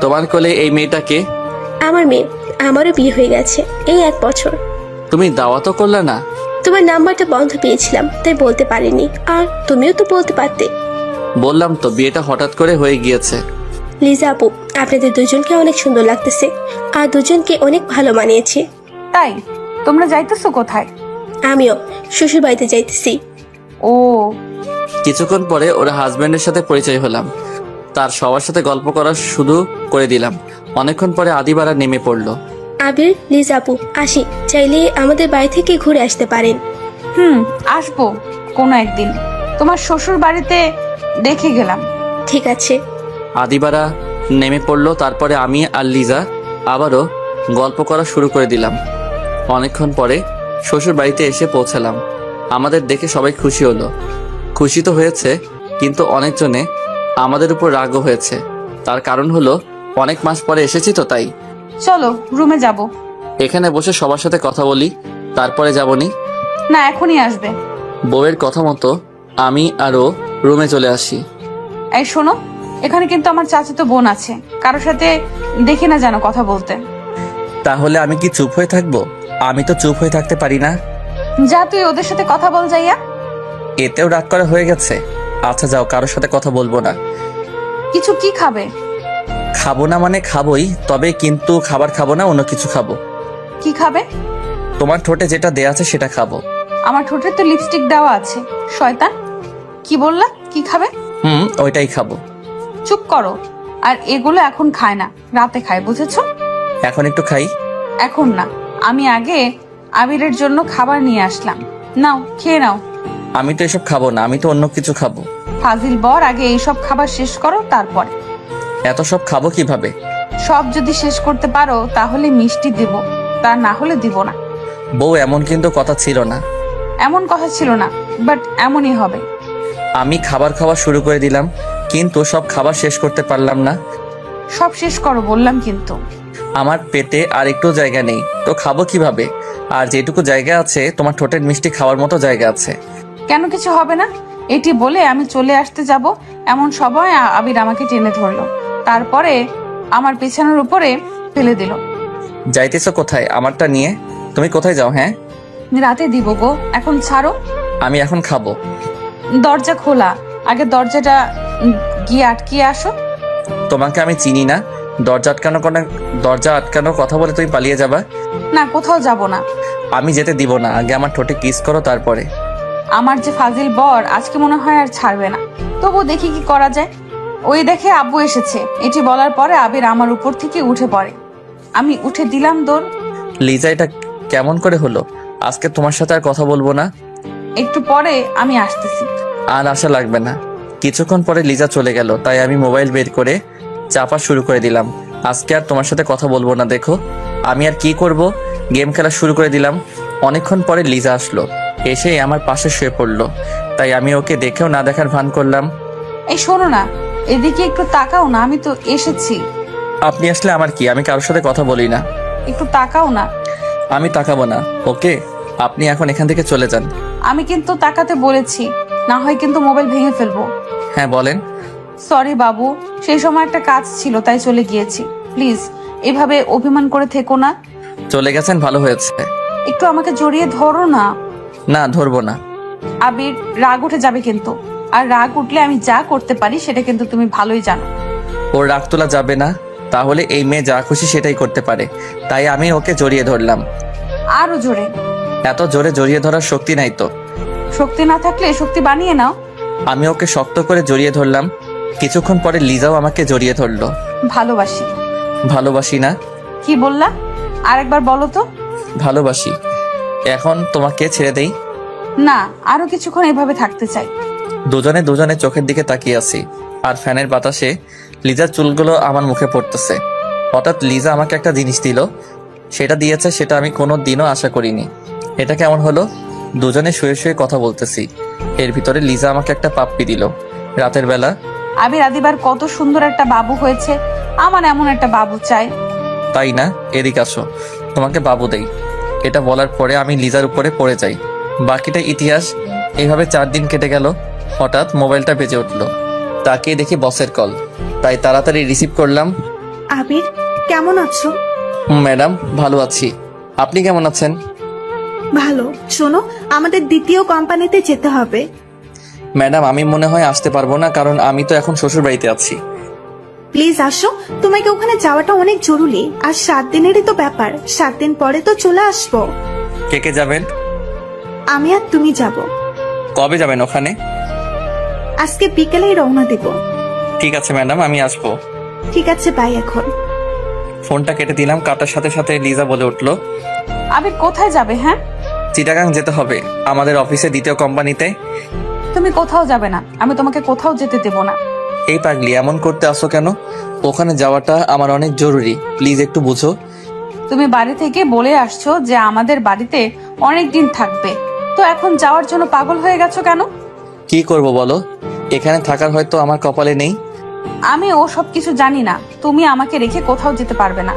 তোমার কোলে এই মেয়েটাকে? আমার মেয়ে। আমারও বিয়ে হয়ে গেছে এই 1 বছর। তুমি দাওয়াতও করলে না? তোমার নাম্বারটা বন্ধ পেয়েছিলাম, তাই বলতে পারিনি। আর তুমিও তো বলতে পারতে। বললাম তো, বিয়েটা হঠাৎ করে হয়ে গিয়েছে। লিজা আপু, আপনাদের দুজনকে অনেক সুন্দর লাগতেছে, আর দুজনকে অনেক ভালো মানিয়েছে। তাই? তোমরা যাইতেছো কোথায়? আমিও শ্বশুর বাড়িতে যাইতেছি। ও। কিছুক্ষণ পরে ওরা হাজবেন্ডের সাথে পরিচয় হলাম। তার সবার সাথে গল্প করা শুরু করে দিলাম। অনেকক্ষণ পরে আদিবারা নেমে পড়লো। আবির, লিজা আপু, আসি। চাইলে আমাদের বাড়ি থেকে ঘুরে আসতে পারেন। আসবো কোনো একদিন। তোমার শ্বশুর বাড়িতে দেখে গেলাম। ঠিক আছে। আদিবারা নেমে পড়লো। তারপরে আমি আর লিজা আবারও গল্প করা শুরু করে দিলাম। অনেকক্ষণ পরে শ্বশুর বাড়িতে এসে পৌঁছালাম। আমাদের দেখে সবাই খুশি হলো। খুশি তো হয়েছে, কিন্তু অনেকজনে আমাদের উপর রাগও হয়েছে। তার কারণ হলো অনেক মাস পরে এসেছি তো, তাই। চলো রুমে যাব। এখানে বসে সবার সাথে কথা বলি, তারপরে যাবনি? না, এখনই আসবে। বউয়ের কথা মতো আমি আরও রুমে চলে আসি। এই শোনো, এখানে কিন্তু আমার চাচাতো বোন আছে, কারোর সাথে দেখি না যেন কথা বলতে। তাহলে আমি কি চুপ হয়ে থাকবো? আমি তো চুপ হয়ে থাকতে পারি না। যা, তুই ওদের সাথে কথা বল যাইয়া। এতেও রাগ করা হয়ে গেছে? আচ্ছা যাও, কারোর সাথে কথা বলবো না। কিছু কি খাবে? খাবো না মানে খাবোই, তবে কিন্তু খাবার খাবো না, অন্য কিছু খাবো। কি খাবে? তোমার ঠোঁটে যেটা দেয়া আছে সেটা খাবো। আমার ঠোঁটে তো লিপস্টিক দেওয়া আছে, শয়তান। কি বললা? কি খাবে? ওইটাই খাবো। চুপ করো। আর এগুলো এখন খায় না, রাতে খায়, বুঝেছো? এখন একটু খাই। এখন না, আমি আগে আবিরের জন্য খাবার নিয়ে আসলাম। নাও, খেয়ে নাও। আমি তো এসব খাবো না, আমি তো অন্য কিছু খাবো। ফাজিল বর, আগে এইসব খাবার শেষ করো, তারপরে। এত সব খাবো কিভাবে? সব যদি শেষ করতে পারো তাহলে মিষ্টি দেব, তা না হলে দিব না। বউ, এমন কিন্তু কথা ছিল না। এমন কথা ছিল না, বাট এমনই হবে। আমি খাবার খাওয়া শুরু করে দিলাম, কিন্তু সব খাবার শেষ করতে পারলাম না। সব শেষ করো বললাম কিন্তু। আমার পেটে আর একটু জায়গা নেই, তো খাবো কিভাবে? আর যেটুকু জায়গা আছে তোমার ঠোঁটের মিষ্টি খাওয়ার মতো জায়গা আছে। কেন কিছু হবে না? এটি বলে আমি চলে আসতে যাব এমন সময় আবির আমাকে টেনে ধরলো, তারপরে আমার বিছানার উপরে ফেলে দিল। যাইতেছো কোথায় আমারটা নিয়ে? তুমি কোথায় যাও? হ্যাঁ, রাতে দিব গো, এখন ছাড়ো। আমি এখন খাবো। দরজা খোলা, আগে দরজাটা গিয়ে আটকিয়ে আসো। তোমাকে আমি চিনি না, দরজা আটকানোর কথা বলে তুমি পালিয়ে যাবা? না, কোথাও যাব না। আমি যেতে দিব না, আগে আমার ঠোঁটে কিস করো তারপরে। আমার যে ফাজিল বর আজকে মনে হয় আর ছাড়বে না, তবু দেখি কি করা যায়। ওই দেখে আব্বু এসেছে। এটি বলার পরে আবির আমার উপর থেকে উঠে পড়ে। আমি উঠে দিলাম দৌড়। লিজা, এটা কেমন করে হলো? আজকে তোমার সাথে আর কথা বলবো না। একটু পরে আমি আসতেছি। আর আশা লাগবে না। কিছুক্ষণ পরে লিজা চলে গেল, তাই আমি মোবাইল বের করে চাপা শুরু করে দিলাম। আজকে আর তোমার সাথে কথা বলবো না। দেখো আমি আর কি করব, গেম খেলা শুরু করে দিলাম। অনেকক্ষণ পরে লিজা আসলো, এসে আমার পাশে শুয়ে পড়লো। তাই আমি ওকে দেখেও না দেখার ভান করলাম। এই শোনো না, এদিকে একটু তাকাও না, আমি তো এসেছি। আপনি আসলে আমার কি? আমি কারোর সাথে কথা বলি না। একটু তাকাও না। আমি তাকাবো না। ওকে, আপনি এখন এখান থেকে চলে যান। আমি কিন্তু তাকাতে বলেছি, না হয় কিন্তু মোবাইল ভেঙে ফেলবো। হ্যাঁ বলেন। সরি বাবু, সেই সময় একটা কাজ ছিল তাই চলে গিয়েছি। প্লিজ এভাবে অভিমান করে থেকো না। চলে গেছেন, ভালো হয়েছে। একটু আমাকে জড়িয়ে ধরো না। না, ধরবো না। আবির, রাগ উঠে যাবে কিন্তু, আর রাগ উঠলে আমি যা করতে পারি সেটা কিন্তু তুমি ভালোই জানো। ওর রাগ তোলা যাবে না, তাহলে এই মেয়ে যা খুশি সেটাই করতে পারে। তাই আমি ওকে জড়িয়ে ধরলাম। আরো জোরে। এত জোরে জড়িয়ে ধরার শক্তি নাই তো। শক্তি না থাকলে শক্তি বানিয়ে নাও। আমি ওকে শক্ত করে জড়িয়ে ধরলাম। কিছুক্ষণ পরে লিজাও আমাকে জড়িয়ে ধরলো। ভালোবাসি। ভালোবাসি না? কি বললা? আরেকবার বলো তো। ভালোবাসি। এখন তোমাকে ছেড়ে দেই? না, আরো কিছুক্ষণ এভাবে থাকতে চাই। দুজনে চোখের দিকে তাকিয়ে আছি, আর ফ্যানের বাতাসে লিজার চুলগুলো আমার মুখে পড়তেছে। হঠাৎ লিজা আমাকে একটা জিনিস দিল। সেটা দিয়েছে সেটা আমি কোনো দিনও আশা করিনি। এটা কেমন হলো? দুজনে শুয়ে শুয়ে কথা বলতেছি, এর ভিতরে লিজা আমাকে একটা পাপ্পি দিল রাতের বেলা। আবির, আদিবার কত সুন্দর একটা বাবু হয়েছে, আমার এমন একটা বাবু চাই। তাই না? এদিকে আসো, তোমাকে বাবু দেই। এটা বলার পরে আমি লিজার উপরে পড়ে যাই। বাকিটা ইতিহাস। এইভাবে 4 দিন কেটে গেল। হঠাৎ মোবাইলটা বেজে উঠলো, তাকিয়ে দেখি বসের কল, তাই তাড়াতাড়ি রিসিভ করলাম। আবির, কেমন আছো? ম্যাডাম, ভালো আছি। আপনি কেমন আছেন? ভালো। শোনো, আমাদের দ্বিতীয় কোম্পানিতে যেতে হবে। ম্যাডাম, আমি মনে হয় আসতে পারবো না, কারণ আমি তো এখন শ্বশুর বাড়িতে আছি। প্লিজ আসো, তোমাকে ওখানে যাওয়াটা অনেক জরুরি। আর 7 দিনেরই তো ব্যাপার, 7 দিন পরে তো চলে আসবো। কে কে যাবেন? আমি আর তুমি যাব। কবে যাবেন ওখানে? আজকে বিকেলেই রওনা দেব। ঠিক আছে ম্যাডাম, আমি আসবো। ঠিক আছে, বাই এখন। ফোনটা কেটে দিলাম। কাটার সাথে সাথে লিজা বলে উঠলো, আবির, কোথায় যাবে? হ্যাঁ, চিটাগাং যেতে হবে, আমাদের অফিসে দ্বিতীয় কোম্পানিতে। তুমি কোথাও যাবে না, আমি তোমাকে কোথাও যেতে দেব না। এই পাগলি, এমন করতে আসো কেন? ওখানে যাওয়াটা আমার অনেক জরুরি, প্লিজ একটু বুঝো। তুমি বাড়ি থেকে বলে আসছো যে আমাদের বাড়িতে অনেক দিন থাকবে, তো এখন যাওয়ার জন্য পাগল হয়ে গেছো কেন? কি করব বলো, এখানে থাকার হয়তো আমার কপালে নেই। আমি ও সব কিছু জানি না, তুমি আমাকে রেখে কোথাও যেতে পারবে না।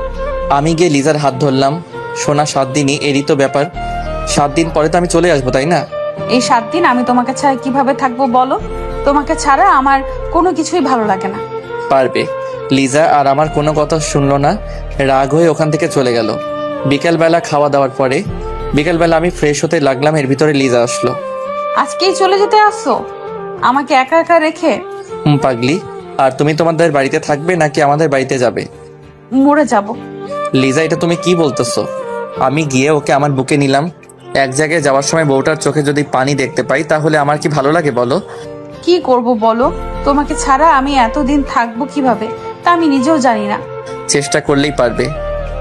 আমি গিয়ে লিজার হাত ধরলাম। সোনা, 7 দিনই, এরই তো ব্যাপার। 7 দিন পরে তো আমি চলে আসবো, তাই না? এই 7 দিন আমি তোমাকে ছাড়া কিভাবে থাকবো বলো? তোমাকে ছাড়া আমার কোনো কিছুই ভালো লাগে না। পারবে। লিজা আর আমার কোনো কথা শুনলো না, রাগ হয়ে ওখান থেকে চলে গেল। বিকেলবেলা খাওয়া দাওয়ার পরে বিকেলবেলা আমি ফ্রেশ হতে লাগলাম, এর ভিতরে লিজা আসলো। আজকেই চলে যেতে আসছো আমাকে একা একা রেখে? পাগলি, আর তুমি তোমাদের বাড়িতে থাকবে নাকি আমাদের বাড়িতে যাবে? মরে যাব। লিজা, এটা তুমি কি বলতেছো? আমি গিয়ে ওকে আমার বুকে নিলাম। এক জায়গায় যাওয়ার সময় বউটার চোখে যদি পানি দেখতে পাই তাহলে আমার কি ভালো লাগে বলো? কি করব বলো? তোমাকে ছাড়া আমি এতদিন থাকবো কিভাবে তা আমি নিজেও জানি না। চেষ্টা করলেই পারবে।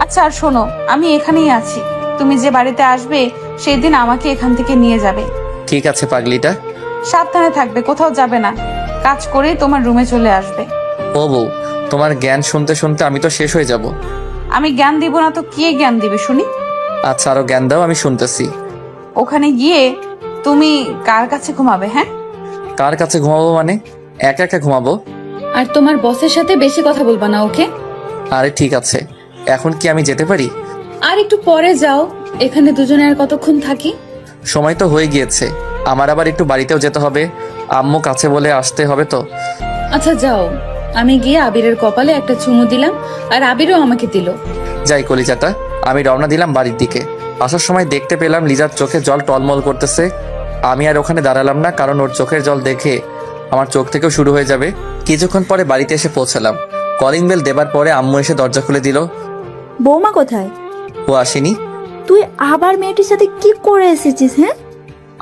আচ্ছা, আর শোনো, আমি এখানেই আছি। তুমি যে বাড়িতে আসবে সেই দিন আমাকে এখান থেকে নিয়ে যাবে। ঠিক আছে পাগলিটা। সাবধানে থাকবে, কোথাও যাবে না। কাজ করেই তোমার রুমে চলে আসবে। ও বউ, তোমার জ্ঞান শুনতে শুনতে আমি তো শেষ হয়ে যাব। আমি জ্ঞান দিব না তো কে জ্ঞান দিবে শুনি? আচ্ছা, আরো জ্ঞান দাও, আমি শুনতেছি। ওখানে গিয়ে তুমি কার কাছে ঘুমাবে? হ্যাঁ, কার কাছে ঘুমাবো মানে? একা একা ঘুমাবো? আর তোমার বসের সাথে বেশি কথা বলবা না, ওকে? আরে ঠিক আছে, এখন কি আমি যেতে পারি? আর একটু পরে যাও, এখানে দুজনে আর কতক্ষণ থাকি? সময় তো হয়ে গিয়েছে, আমার আবার একটু বাড়িতেও যেতে হবে, আম্মু কাছে বলে আসতে হবে তো। আচ্ছা যাও, আমি গিয়ে আবিরের কপালে একটা চুমু দিলাম, আর আবিরও আমাকে দিল। যাই কলিজাটা। আমি রওনা দিলাম বাড়ির দিকে। আসার সময় দেখতে পেলাম লিজার চোখে জল টলমল করতেছে। আমি আর ওখানে দাঁড়ালাম না, কারণ ওর চোখের জল দেখে আমার চোখ থেকেও শুরু হয়ে যাবে। কিছুক্ষণ পরে বাড়িতে এসে পৌঁছালাম। কলিং বেল দেবার পরে আম্মু এসে দরজা খুলে দিল। বৌমা কোথায়? ও আসেনি। তুই আবার মেয়েটির সাথে কি করে এসেছিস? হ্যাঁ,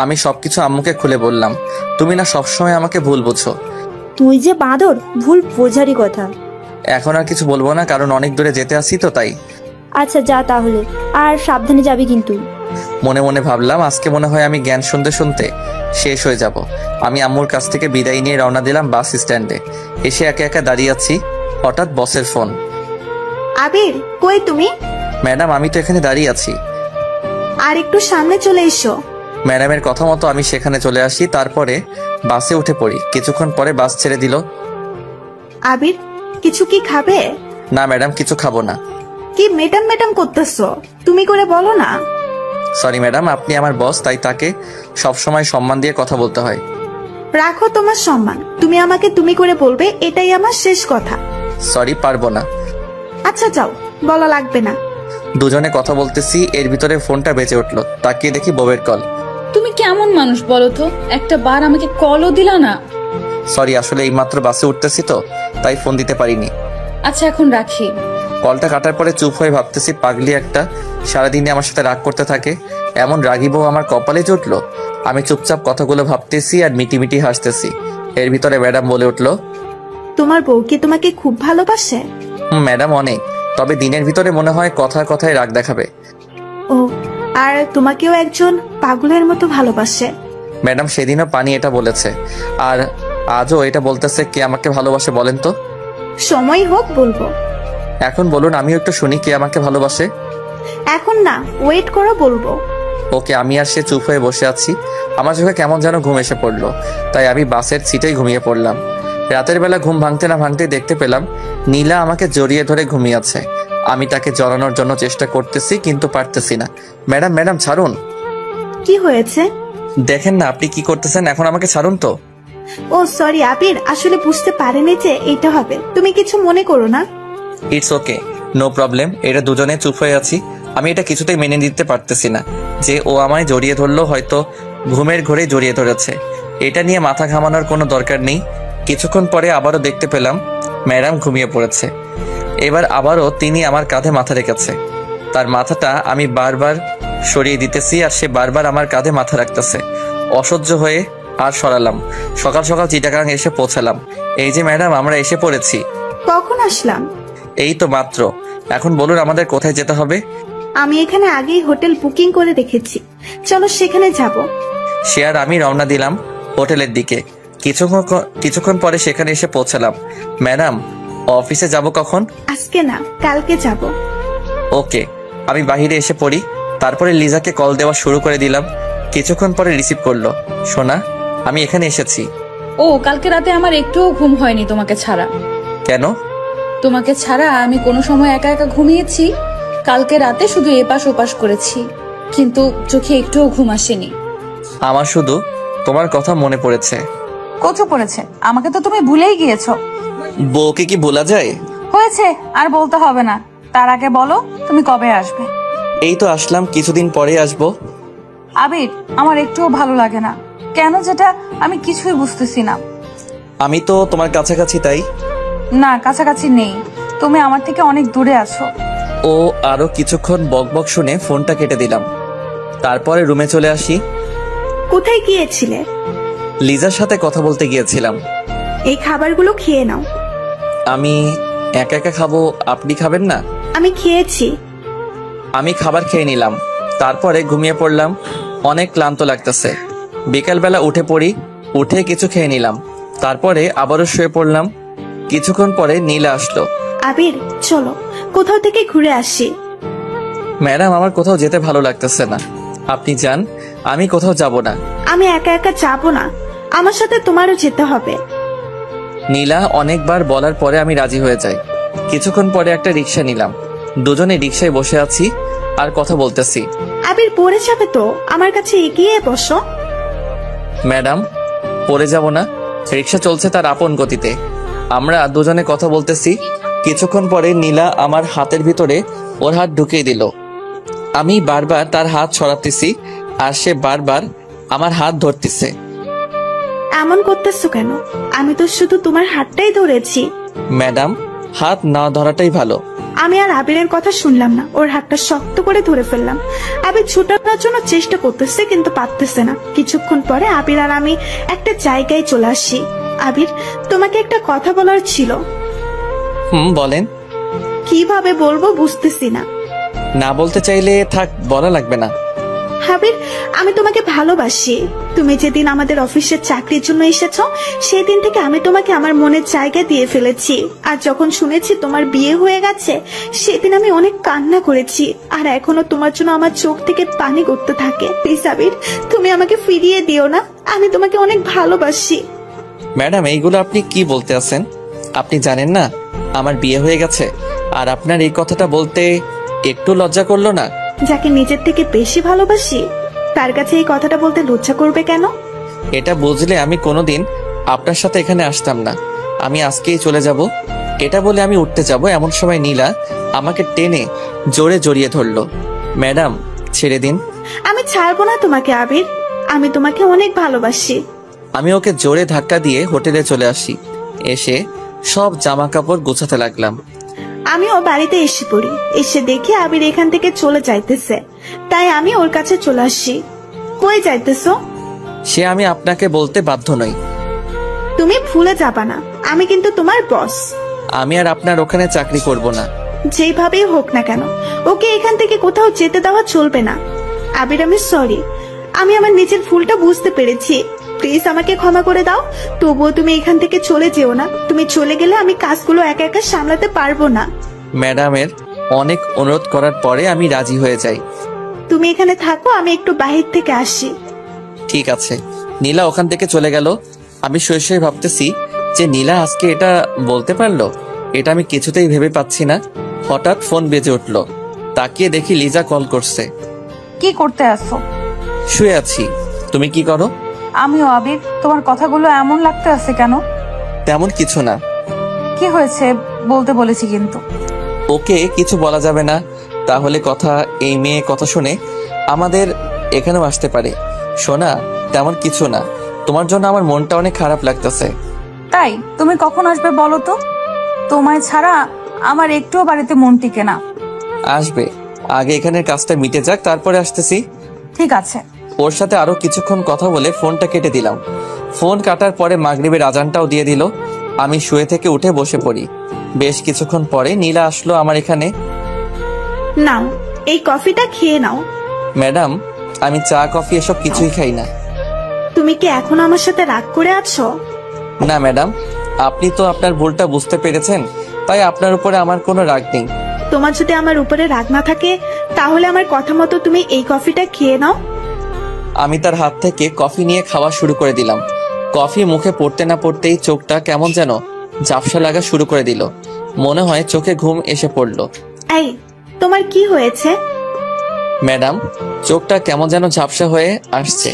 আমি সবকিছু আম্মুকে খুলে বললাম। তুমি না সবসময় আমাকে ভুল বুঝো। তুই যে বাঁদর, ভুল বোঝারই কথা। এখন আর কিছু বলবো না, কারণ অনেক দূরে যেতে আসি তো তাই। আচ্ছা যা তাহলে, আর সাবধানে যাবি কিন্তু। মনে মনে ভাবলাম আজকে মনে হয় আমি জ্ঞান শুনতে শুনতে শেষ হয়ে যাব। আমি আম্মুর কাছ থেকে বিদায় নিয়ে রওনা দিলাম বাস স্ট্যান্ডে। এসে একা একা দাঁড়িয়ে আছি, হঠাৎ বসের ফোন। আবির, কই তুমি? ম্যাডাম, আমি তো এখানে দাঁড়িয়ে আছি। আর একটু সামনে চলে এসো। ম্যাডামের কথা মতো আমি সেখানে চলে আসি, তারপরে বাসে উঠে পড়ি। কিছুক্ষণ পরে বাস ছেড়ে দিল। আবির, কিছু কি খাবে? না ম্যাডাম, কিছু খাবো না। কি ম্যাডাম ম্যাডাম করতেছো? তুমি করে বলো না। সরি ম্যাডাম, আপনি আমার বস, তাই তাকে সবসময় সম্মান দিয়ে কথা বলতে হয়। রাখো তোমার সম্মান, তুমি আমাকে তুমি করে বলবে, এটাই আমার শেষ কথা। সরি, পারবো না। আচ্ছা যাও, বলা লাগবে না। দুজনে কথা বলতেছি, এর ভিতরে ফোনটা বেজে উঠলো। তাকিয়ে দেখি বউয়ের কল। তুমি কেমন মানুষ বলো তো, একটা বার আমাকে কলও দিলা না। সরি, আসলে এইমাত্র বাসে উঠতেছি তো, তাই ফোন দিতে পারিনি। আচ্ছা এখন রাখি। কলটা কাটার পরে চুপ হয়ে ভাবতেছি, পাগলি একটা, সারাদিনে আমার সাথে রাগ করতে থাকে, এমন রাগী বউ আমার কপালে জুটলো। আমি চুপচাপ কথাগুলো ভাবতেছি আর মিটিমিটি হাসতেছি। এর ভিতরে ম্যাডাম বলে উঠলো, তোমার বউ কি তোমাকে খুব ভালোবাসে? ম্যাডাম অনেক, তবে দিনের ভিতরে মনে হয় কথায় কথায় রাগ দেখাবে। ও, আর তোমাকেও একজন পাগলের মতো ভালোবাসে। ম্যাডাম সেদিনও পানি এটা বলেছে, আর আজও এটা বলতেছে। কে আমাকে ভালোবাসে বলেন তো? সময় হোক বলবো। এখন বলুন, আমিও একটু শুনি কে আমাকে ভালোবাসে। এখন না, ওয়েট করো, বলবো। ওকে, আমি আর সে চুপ হয়ে বসে আছি। আমার চোখে কেমন যেন ঘুম এসে পড়লো, তাই আমি বাসের সিটেই ঘুমিয়ে পড়লাম। রাতের বেলা ঘুম ভাঙতে না ভাঙতে দেখতে পেলাম নীলা আমাকে জড়িয়ে ধরে ঘুমিয়ে আছে। আমি তাকে জড়ানোর জন্য চেষ্টা করতেছি, কিন্তু পারতেছি না। ম্যাডাম ম্যাডাম ছাড়ুন। কি হয়েছে? দেখেন না আপনি কি করতেছেন, এখন আমাকে ছাড়ুন তো। ও সরি আবির, আসলে বুঝতে পারিনি যে এটা হবে। তুমি কিছু মনে করো না। It's okay, no problem. এটা দুজনে চুপ হয়ে আছি। আমি এটা কিছুতেই মেনে নিতে পারতেছি না যে ও আমায় জড়িয়ে ধরলো, হয়তো ঘুমের ঘোরে জড়িয়ে ধরেছে। এটা নিয়ে মাথা ঘামানোর কোনো দরকার নেই। কিছুক্ষণ পরে আবারও দেখতে পেলাম ম্যাডাম ঘুমিয়ে পড়েছে। এবার আবারও তিনি আমার কাঁধে মাথা রেখেছে। তার মাথাটা আমি বারবার সরিয়ে দিতেছি, আর সে বারবার আমার কাঁধে মাথা রাখতেছে। অসহ্য হয়ে আর সরালাম। সকাল সকাল চিটাগাং এসে পৌঁছালাম। এই যে ম্যাডাম, আমরা এসে পড়েছি। কখন আসলাম? এই তো মাত্র। এখন বলুন আমাদের কোথায় যেতে হবে? আমি এখানে আগেই হোটেল বুকিং করে রেখেছি, চলো সেখানে যাব। সে আর আমি রওনা দিলাম হোটেলের দিকে। কিছুক্ষণ পরে সেখানে এসে পৌঁছালাম। ম্যাডাম, অফিসে যাব কখন? আজকে না, কালকে যাব। ওকে। আমি বাহিরে এসে পড়ি, তারপরে লিজাকে কল দেওয়া শুরু করে দিলাম। কিছুক্ষণ পরে রিসিভ করলো। সোনা, আমি এখানে এসেছি। ও, কালকে রাতে আমার একটুও ঘুম হয়নি তোমাকে ছাড়া। কেন? তোমাকে ছাড়া আমি কোনো সময় একা একা ঘুমিয়েছি? কালকে রাতে শুধু এপাশ ওপাশ করেছি, কিন্তু চোখে একটুও ঘুম আসেনি। আমার শুধু তোমার কথা মনে পড়েছে। কচু পড়েছে, আমাকে তো তুমি ভুলেই গিয়েছো। বউকে কি ভোলা যায়? হয়েছে, আর বলতে হবে না। তার আগে বলো তুমি কবে আসবে? এই তো আসলাম, কিছুদিন পরে আসবো। আবির, আমার একটুও ভালো লাগে না। কেন যেটা আমি কিছুই বুঝতেছি না। আমি তো তোমার কাছাকাছি, তাই। না, কাছাকাছি নেই, তুমি আমার থেকে অনেক দূরে আছো। ও, আরো কিছুক্ষণ বকবক শুনে ফোনটা কেটে দিলাম। তারপরে রুমে চলে আসি। কোথায় গিয়েছিলে? লিজার সাথে কথা বলতে গিয়েছিলাম। এই খাবারগুলো খেয়ে নাও। আমি একা একা খাবো, আপনি খাবেন না? আমি খেয়েছি। আমি খাবার খেয়ে নিলাম, তারপরে ঘুমিয়ে পড়লাম। অনেক ক্লান্ত লাগতেছে। বিকালবেলা উঠে পড়ি, উঠে কিছু খেয়ে নিলাম, তারপরে আবারও শুয়ে পড়লাম। কিছুক্ষণ পরে নীলা আসলো। আবির, চলো কোথাও থেকে ঘুরে আসি। ম্যাডাম, আমার কোথাও যেতে ভালো লাগতেছে না। আপনি যান, আমি কোথাও যাব না। আমি একা একা যাবো না, আমার সাথে তোমারও যেতে হবে। নীলা অনেকবার বলার পরে আমি রাজি হয়ে যাই। কিছুক্ষণ পরে একটা রিক্সা নিলাম, দুজনে রিক্সায় বসে আছি আর কথা বলতেছি। আবির পড়ে যাবে তো, আমার কাছে এগিয়ে বসো। ম্যাডাম, পড়ে যাব না, রিক্সা চলছে তার আপন গতিতে। আমরা দুজনে কথা বলতেছি। কিছুক্ষণ পরে নীলা আমার হাতের ভিতরে ওর হাত ঢুকিয়ে দিল। আমি বারবার তার হাত সরাতেছি আর সে বারবার আমার হাত ধরতেছে। এমন করতেছো কেন? আমি তো শুধু তোমার হাতটাই ধরেছি। ম্যাডাম, হাত না ধরাটাই ভালো। আমি আর আবিরের কথা শুনলাম না, ওর হাতটা শক্ত করে ধরে ফেললাম। আবির ছুটানোর জন্য চেষ্টা করতেছে কিন্তু পারতেছে না। কিছুক্ষণ পরে আবির আর আমি একটা জায়গায় চলে আসি। আবির, তোমাকে একটা কথা বলার ছিল। বলেন। কিভাবে বলবো বুঝতেছি না। না বলতে চাইলে থাক, বলা লাগবে না। আবির, আমি তোমাকে ভালোবাসি। তুমি যেদিন আমাদের অফিসের চাকরির জন্য এসেছো সেদিন থেকে আমি তোমাকে আমার মনের জায়গা দিয়ে ফেলেছি। আর যখন শুনেছি তোমার বিয়ে হয়ে গেছে সেদিন আমি অনেক কান্না করেছি। আর এখনো তোমার জন্য আমার চোখ থেকে পানি গড়তে থাকে। প্লিজ আবির, তুমি আমাকে ফিরিয়ে দিও না, আমি তোমাকে অনেক ভালোবাসি। ম্যাডাম, এইগুলো আপনি কি বলতে আছেন? আপনি জানেন না আমার বিয়ে হয়ে গেছে? আর আপনার এই কথাটা বলতে একটু লজ্জা করলো না? যাকে নিজের থেকে বেশি ভালোবাসি তার কাছে এই কথাটা বলতে লজ্জা করবে কেন? এটা বুঝলে আমি কোনোদিন আপনার সাথে এখানে আসতাম না। আমি আজকেই চলে যাব। এটা বলে আমি উঠতে যাব, এমন সময় নীলা আমাকে টেনে জোরে জড়িয়ে ধরলো। ম্যাডাম, ছেড়ে দিন। আমি ছাড়বো না তোমাকে আবির, আমি তোমাকে অনেক ভালোবাসি। আমি ওকে জোরে ধাক্কা দিয়ে হোটেলে চলে আসি। এসে সব জামা কাপড় গোছাতে লাগলাম। আমিও বাড়িতে এসে পড়ি। এসে দেখি আবির এখান থেকে চলে যাইতেছে, তাই আমি ওর কাছে চলে আসি। কই যাইতেছো? সে আমি আপনাকে বলতে বাধ্য নই। তুমি ভুলে যাবা না, আমি কিন্তু তোমার বস। আমি আর আপনার ওখানে চাকরি করব না। যেভাবেই হোক না কেন ওকে এখান থেকে কোথাও যেতে দেওয়া চলবে না। আবির, আমি সরি, আমি আমার নিজের ভুলটা বুঝতে পেরেছি। প্লিজ আমাকে ক্ষমা করে দাও। তবুও তুমি এখান থেকে চলে যেও না। তুমি চলে গেলে আমি কাজগুলো একা একা সামলাতে পারবো না। ম্যাডামের অনেক অনুরোধ করার পরে আমি রাজি হয়ে যাই। তুমি এখানে থাকো, আমি একটু বাহির থেকে আসি। ঠিক আছে। নীলা ওখান থেকে চলে গেল। আমি শুয়ে শুয়ে ভাবতেছি যে নীলা আজকে এটা বলতে পারলো, এটা আমি কিছুতেই ভেবে পাচ্ছি না। হঠাৎ ফোন বেজে উঠলো। তাকিয়ে দেখি লিজা কল করছে। কি করতে আসো? শুয়ে আছি। তুমি কি করো? আমিও। আবির, তোমার কথাগুলো এমন লাগতে আছে কেন? তেমন কিছু না। কি হয়েছে বলতে বলেছি কিন্তু। ওকে কিছু বলা যাবে না, তাহলে কথা এই মেয়ে কথা শুনে আমাদের এখানেও আসতে পারে। শোনা, তেমন কিছু না। তোমার জন্য আমার মনটা অনেক খারাপ লাগতেছে। তাই তুমি কখন আসবে বলো তো? তোমায় ছাড়া আমার একটুও বাড়িতে মন টিকে না। আসবে, আগে এখানের কাজটা মিটে যাক, তারপরে আসতেছি। ঠিক আছে। ওর সাথে আরো কিছুক্ষণ কথা বলে ফোনটা কেটে দিলাম। ফোন কাটার পরে মাগরিবের আজানটাও দিয়ে দিল। আমি শুয়ে থেকে উঠে বসে পড়ি। বেশ কিছুক্ষণ পরে নীলা আসলো আমার এখানে। নাও, এই কফিটা খেয়ে নাও। ম্যাডাম, আমি চা কফি এসব কিছুই খাই না। তুমি কি এখনো আমার সাথে রাগ করে আছো? না ম্যাডাম, আপনি তো আপনার ভুলটা বুঝতে পেরেছেন, তাই আপনার উপরে আমার কোনো রাগ নেই। তোমার যদি আমার উপরে রাগ না থাকে তাহলে আমার কথা মতো তুমি এই কফিটা খেয়ে নাও। আমি তার হাত থেকে কফি নিয়ে খাওয়া শুরু করে দিলাম। কফি মুখে পড়তে না পড়তেই চোখটা কেমন যেন ঝাপসা লাগা শুরু করে দিল। মনে হয় চোখে ঘুম এসে পড়লো। এই, তোমার কি হয়েছে? ম্যাডাম, চোখটা কেমন যেন ঝাপসা হয়ে আসছে।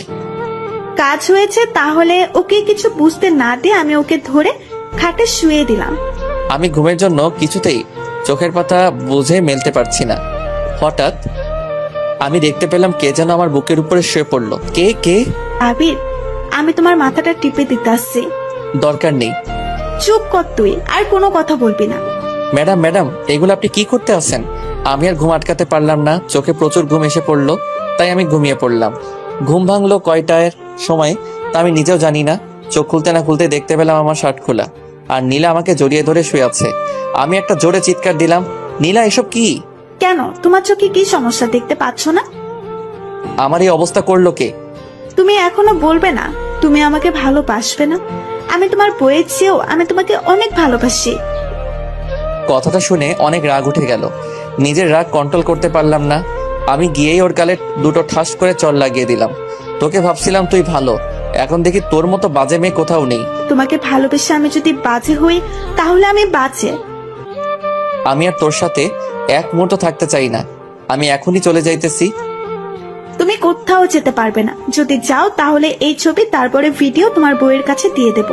কাজ হয়েছে? তাহলে ওকে কিছু বুঝতে না দিয়ে আমি ওকে ধরে খাটে শুয়ে দিলাম। আমি ঘুমের জন্য কিছুতেই চোখের পাতা বুঝে মেলতে পারছি না। হঠাৎ আমি দেখতে পেলাম কে যেন আমার বুকের উপরে শুয়ে পড়লো। কে কে? আবির, আমি তোমার মাথাটা টিপে দিতে আসছি। দরকার নেই। চুপ কর তুই, আর কোনো কথা বলবি না। ম্যাডাম ম্যাডাম, এগুলো আপনি কি করতে আছেন? আমি আর ঘুম আটকাতে পারলাম না। চোখে প্রচুর ঘুম এসে পড়লো, তাই আমি ঘুমিয়ে পড়লাম। ঘুম ভাঙলো কয়টার সময় তা আমি নিজেও জানি না। চোখ খুলতে না খুলতে দেখতে পেলাম আমার শার্ট খোলা, আর নীলা আমাকে জড়িয়ে ধরে শুয়ে আছে। আমি একটা জোরে চিৎকার দিলাম, নীলা এসব কি? কেন, তোমার চোখে কি সমস্যা, দেখতে পাচ্ছ না? আমার এই অবস্থা করলো কে? তুমি এখনো বলবে না তুমি আমাকে ভালোবাসবে না? আমি তোমার বইয়ের চেয়েও আমি তোমাকে অনেক ভালোবাসি। কথাটা শুনে অনেক রাগ উঠে গেল। নিজের রাগ কন্ট্রোল করতে পারলাম না। আমি গিয়েই ওর গালে দুটো ঠাস করে চড় লাগিয়ে দিলাম। তোকে ভাবছিলাম তুই ভালো, এখন দেখি তোর মতো বাজে মেয়ে কোথাও নেই। তোমাকে ভালোবেসে আমি যদি বাজে হই তাহলে আমি বাজে। আমি আর তোর সাথে এক মুহূর্ত থাকতে চাই না। আমি এখনই চলে যাইতেছি। তুমি কোথাও যেতে পারবে না। যদি যাও তাহলে এই ছবি তারপরে ভিডিও তোমার বউয়ের কাছে দিয়ে দেব।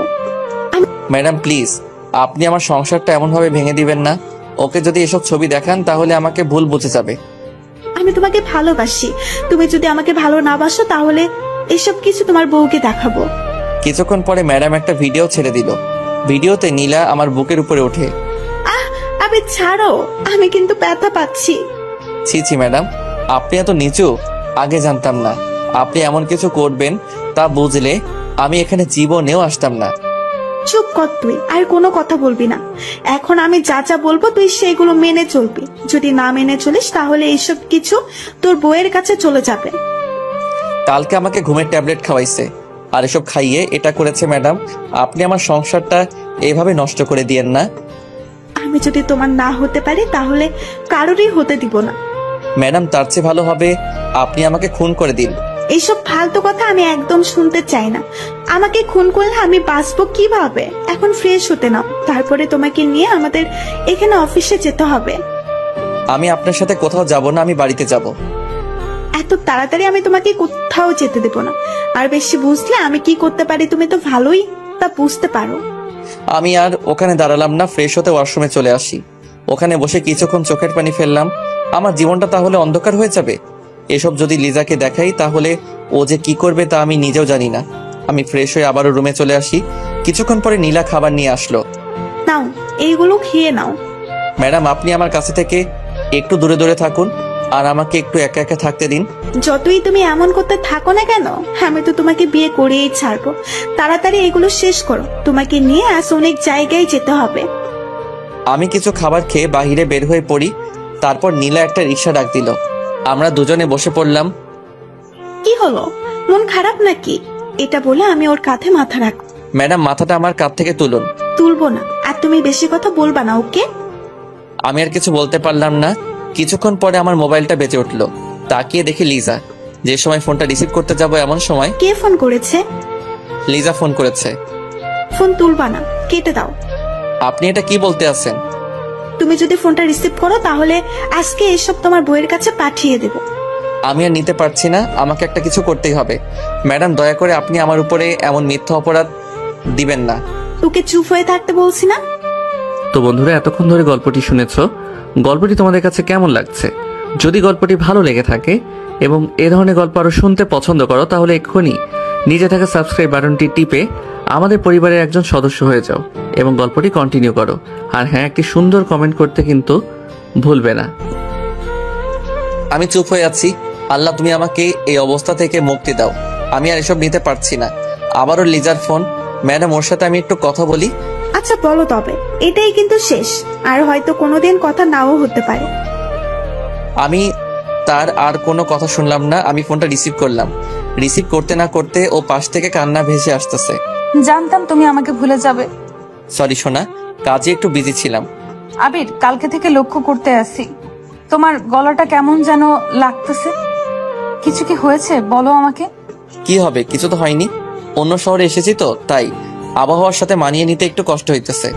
ম্যাডাম প্লিজ, আপনি আমার সংসারটা এমনভাবে ভেঙে দিবেন না। ওকে যদি এসব ছবি দেখান তাহলে আমাকে ভুল বুঝে যাবে। আমি তোমাকে ভালোবাসি। তুমি যদি আমাকে ভালো না বাসো তাহলে এসব কিছু তোমার বউকে দেখাবো। কিছুক্ষণ পরে ম্যাডাম একটা ভিডিও ছেড়ে দিল। ভিডিওতে নীলা আমার বুকের উপরে ওঠে। আবে ছাড়ো, আমি কিন্তু ব্যথা পাচ্ছি। ছি ছি ম্যাডাম, আপনি এত নিচু আগে জানতাম না। আপনি এমন কিছু করবেন তা বুঝলে আমি এখানে জীবনেও আসতাম না। চুপ কর তুই, আর কোনো কথা বলবি না। এখন আমি যা যা বলবো তুই সেগুলো মেনে চলবি। যদি না মেনে চলিস তাহলে এইসব কিছু তোর বউয়ের কাছে চলে যাবে। কালকে আমাকে ঘুমের ট্যাবলেট খাওয়াইছে আর এসব খাইয়ে এটা করেছে। ম্যাডাম আপনি আমার সংসারটা এভাবে নষ্ট করে দিয়েন না। আমি যদি তোমার না হতে পারি তাহলে কারোরই হতে দিব না। ম্যাডাম তার চেয়ে ভালো হবে আপনি আমাকে খুন করে দিন। এইসব ফালতু কথা আমি একদম শুনতে চাই না। আমাকে খুন করলে আমি বাঁচবো কিভাবে? এখন ফ্রেশ হতে নাও, তারপরে তোমাকে নিয়ে আমাদের এখানে অফিসে যেতে হবে। আমি আপনার সাথে কোথাও যাব না, আমি বাড়িতে যাব। এত তাড়াতাড়ি আমি তোমাকে কোথাও যেতে দেব না। আর বেশি বুঝলে আমি কি করতে পারি তুমি তো ভালোই তা বুঝতে পারো। আমি আর ওখানে দাঁড়ালাম না, ফ্রেশ হতে ওয়াশরুমে চলে আসি। ওখানে বসে কিছুক্ষণ চোখের পানি ফেললাম। আমার জীবনটা তাহলে অন্ধকার হয়ে যাবে। এসব যদি লিজাকে দেখাই তাহলে ও যে কি করবে তা আমি নিজেও জানি না। আমি ফ্রেশ হয়ে আবারও রুমে চলে আসি। কিছুক্ষণ পরে নীলা খাবার নিয়ে আসলো। নাও, এইগুলো খেয়ে নাও। ম্যাডাম আপনি আমার কাছে থেকে একটু দূরে দূরে থাকুন আর আমাকে একটু একা একা থাকতে দিন। যতই তুমি এমন করতে থাকো না কেন, আমি তো তোমাকে বিয়ে করেই ছাড়বো। তাড়াতাড়ি এগুলো শেষ করো, তোমাকে নিয়ে আজ অনেক জায়গায় যেতে হবে। আমি কিছু খাবার খেয়ে বাহিরে বের হয়ে পড়ি। তারপর নীলা একটা রিক্সা ডাক দিল। আমরা দুজনে বসে পড়লাম। কি হলো, মন খারাপ নাকি? এটা বলে আমি ওর কাঁধে মাথা রাখ। ম্যাডাম মাথাটা আমার কাঁধ থেকে তুলুন। তুলবো না, আর তুমি বেশি কথা বলবা না, ওকে? আমি আর কিছু বলতে পারলাম না। কিছুক্ষণ পরে আমার মোবাইলটা বেজে উঠলো। তাকিয়ে দেখি লিজা। যে সময় ফোনটা রিসিভ করতে যাব এমন সময় কে ফোন করেছে? লিজা ফোন করেছে। ফোন তুলবা না, কেটে দাও। আপনি এটা কি বলতে আছেন? তুমি যদি ফোনটা রিসিভ করো তাহলে আজকে এসব তোমার বউয়ের কাছে পাঠিয়ে দেব। আমি আর নিতে পারছি না, আমাকে একটা কিছু করতেই হবে। ম্যাডাম দয়া করে আপনি আমার উপরে এমন মিথ্যা অপরাধ দিবেন না। তোকে চুপ হয়ে থাকতে বলছি না? তো বন্ধুরা, এতক্ষণ ধরে গল্পটি শুনেছো। গল্পটি তোমাদের কাছে কেমন লাগছে? যদি গল্পটি ভালো লেগে থাকে এবং এ ধরনের গল্প আরো শুনতে পছন্দ করো তাহলে এক্ষুনি নিচে থাকা সাবস্ক্রাইব বাটনটি টিপে আমাদের পরিবারের একজন সদস্য হয়ে যাও এবং গল্পটি কন্টিনিউ করো। আর হ্যাঁ, একটি সুন্দর কমেন্ট করতে কিন্তু ভুলবে না। আমি চুপ হয়ে আছি। আল্লাহ তুমি আমাকে এই অবস্থা থেকে মুক্তি দাও। আমি আর এসব নিতে পারছি না। আবারও লিজার ফোন। ম্যাডাম ওর সাথে আমি একটু কথা বলি। আচ্ছা বলো তবে, এটাই কিন্তু শেষ, আর হয়তো কোনোদিন কথা নাও হতে পারে। আমি তার আর কোনো কথা শুনলাম না। আমি ফোনটা রিসিভ করলাম। রিসিভ করতে না করতে ও পাশ থেকে কান্না ভেসে আসতেছে। জানতাম তুমি আমাকে ভুলে যাবে। সরি সোনা, কাজে একটু বিজি ছিলাম। আবির, কালকে থেকে লক্ষ্য করতে আসি তোমার গলাটা কেমন যেন লাগতেছে। কিছু কি হয়েছে বলো আমাকে। কি হবে, কিছু তো হয়নি। অন্য শহরে এসেছি তো তাই আবহাওয়ার সাথে মানিয়ে নিতে একটু কষ্ট হইতেছে।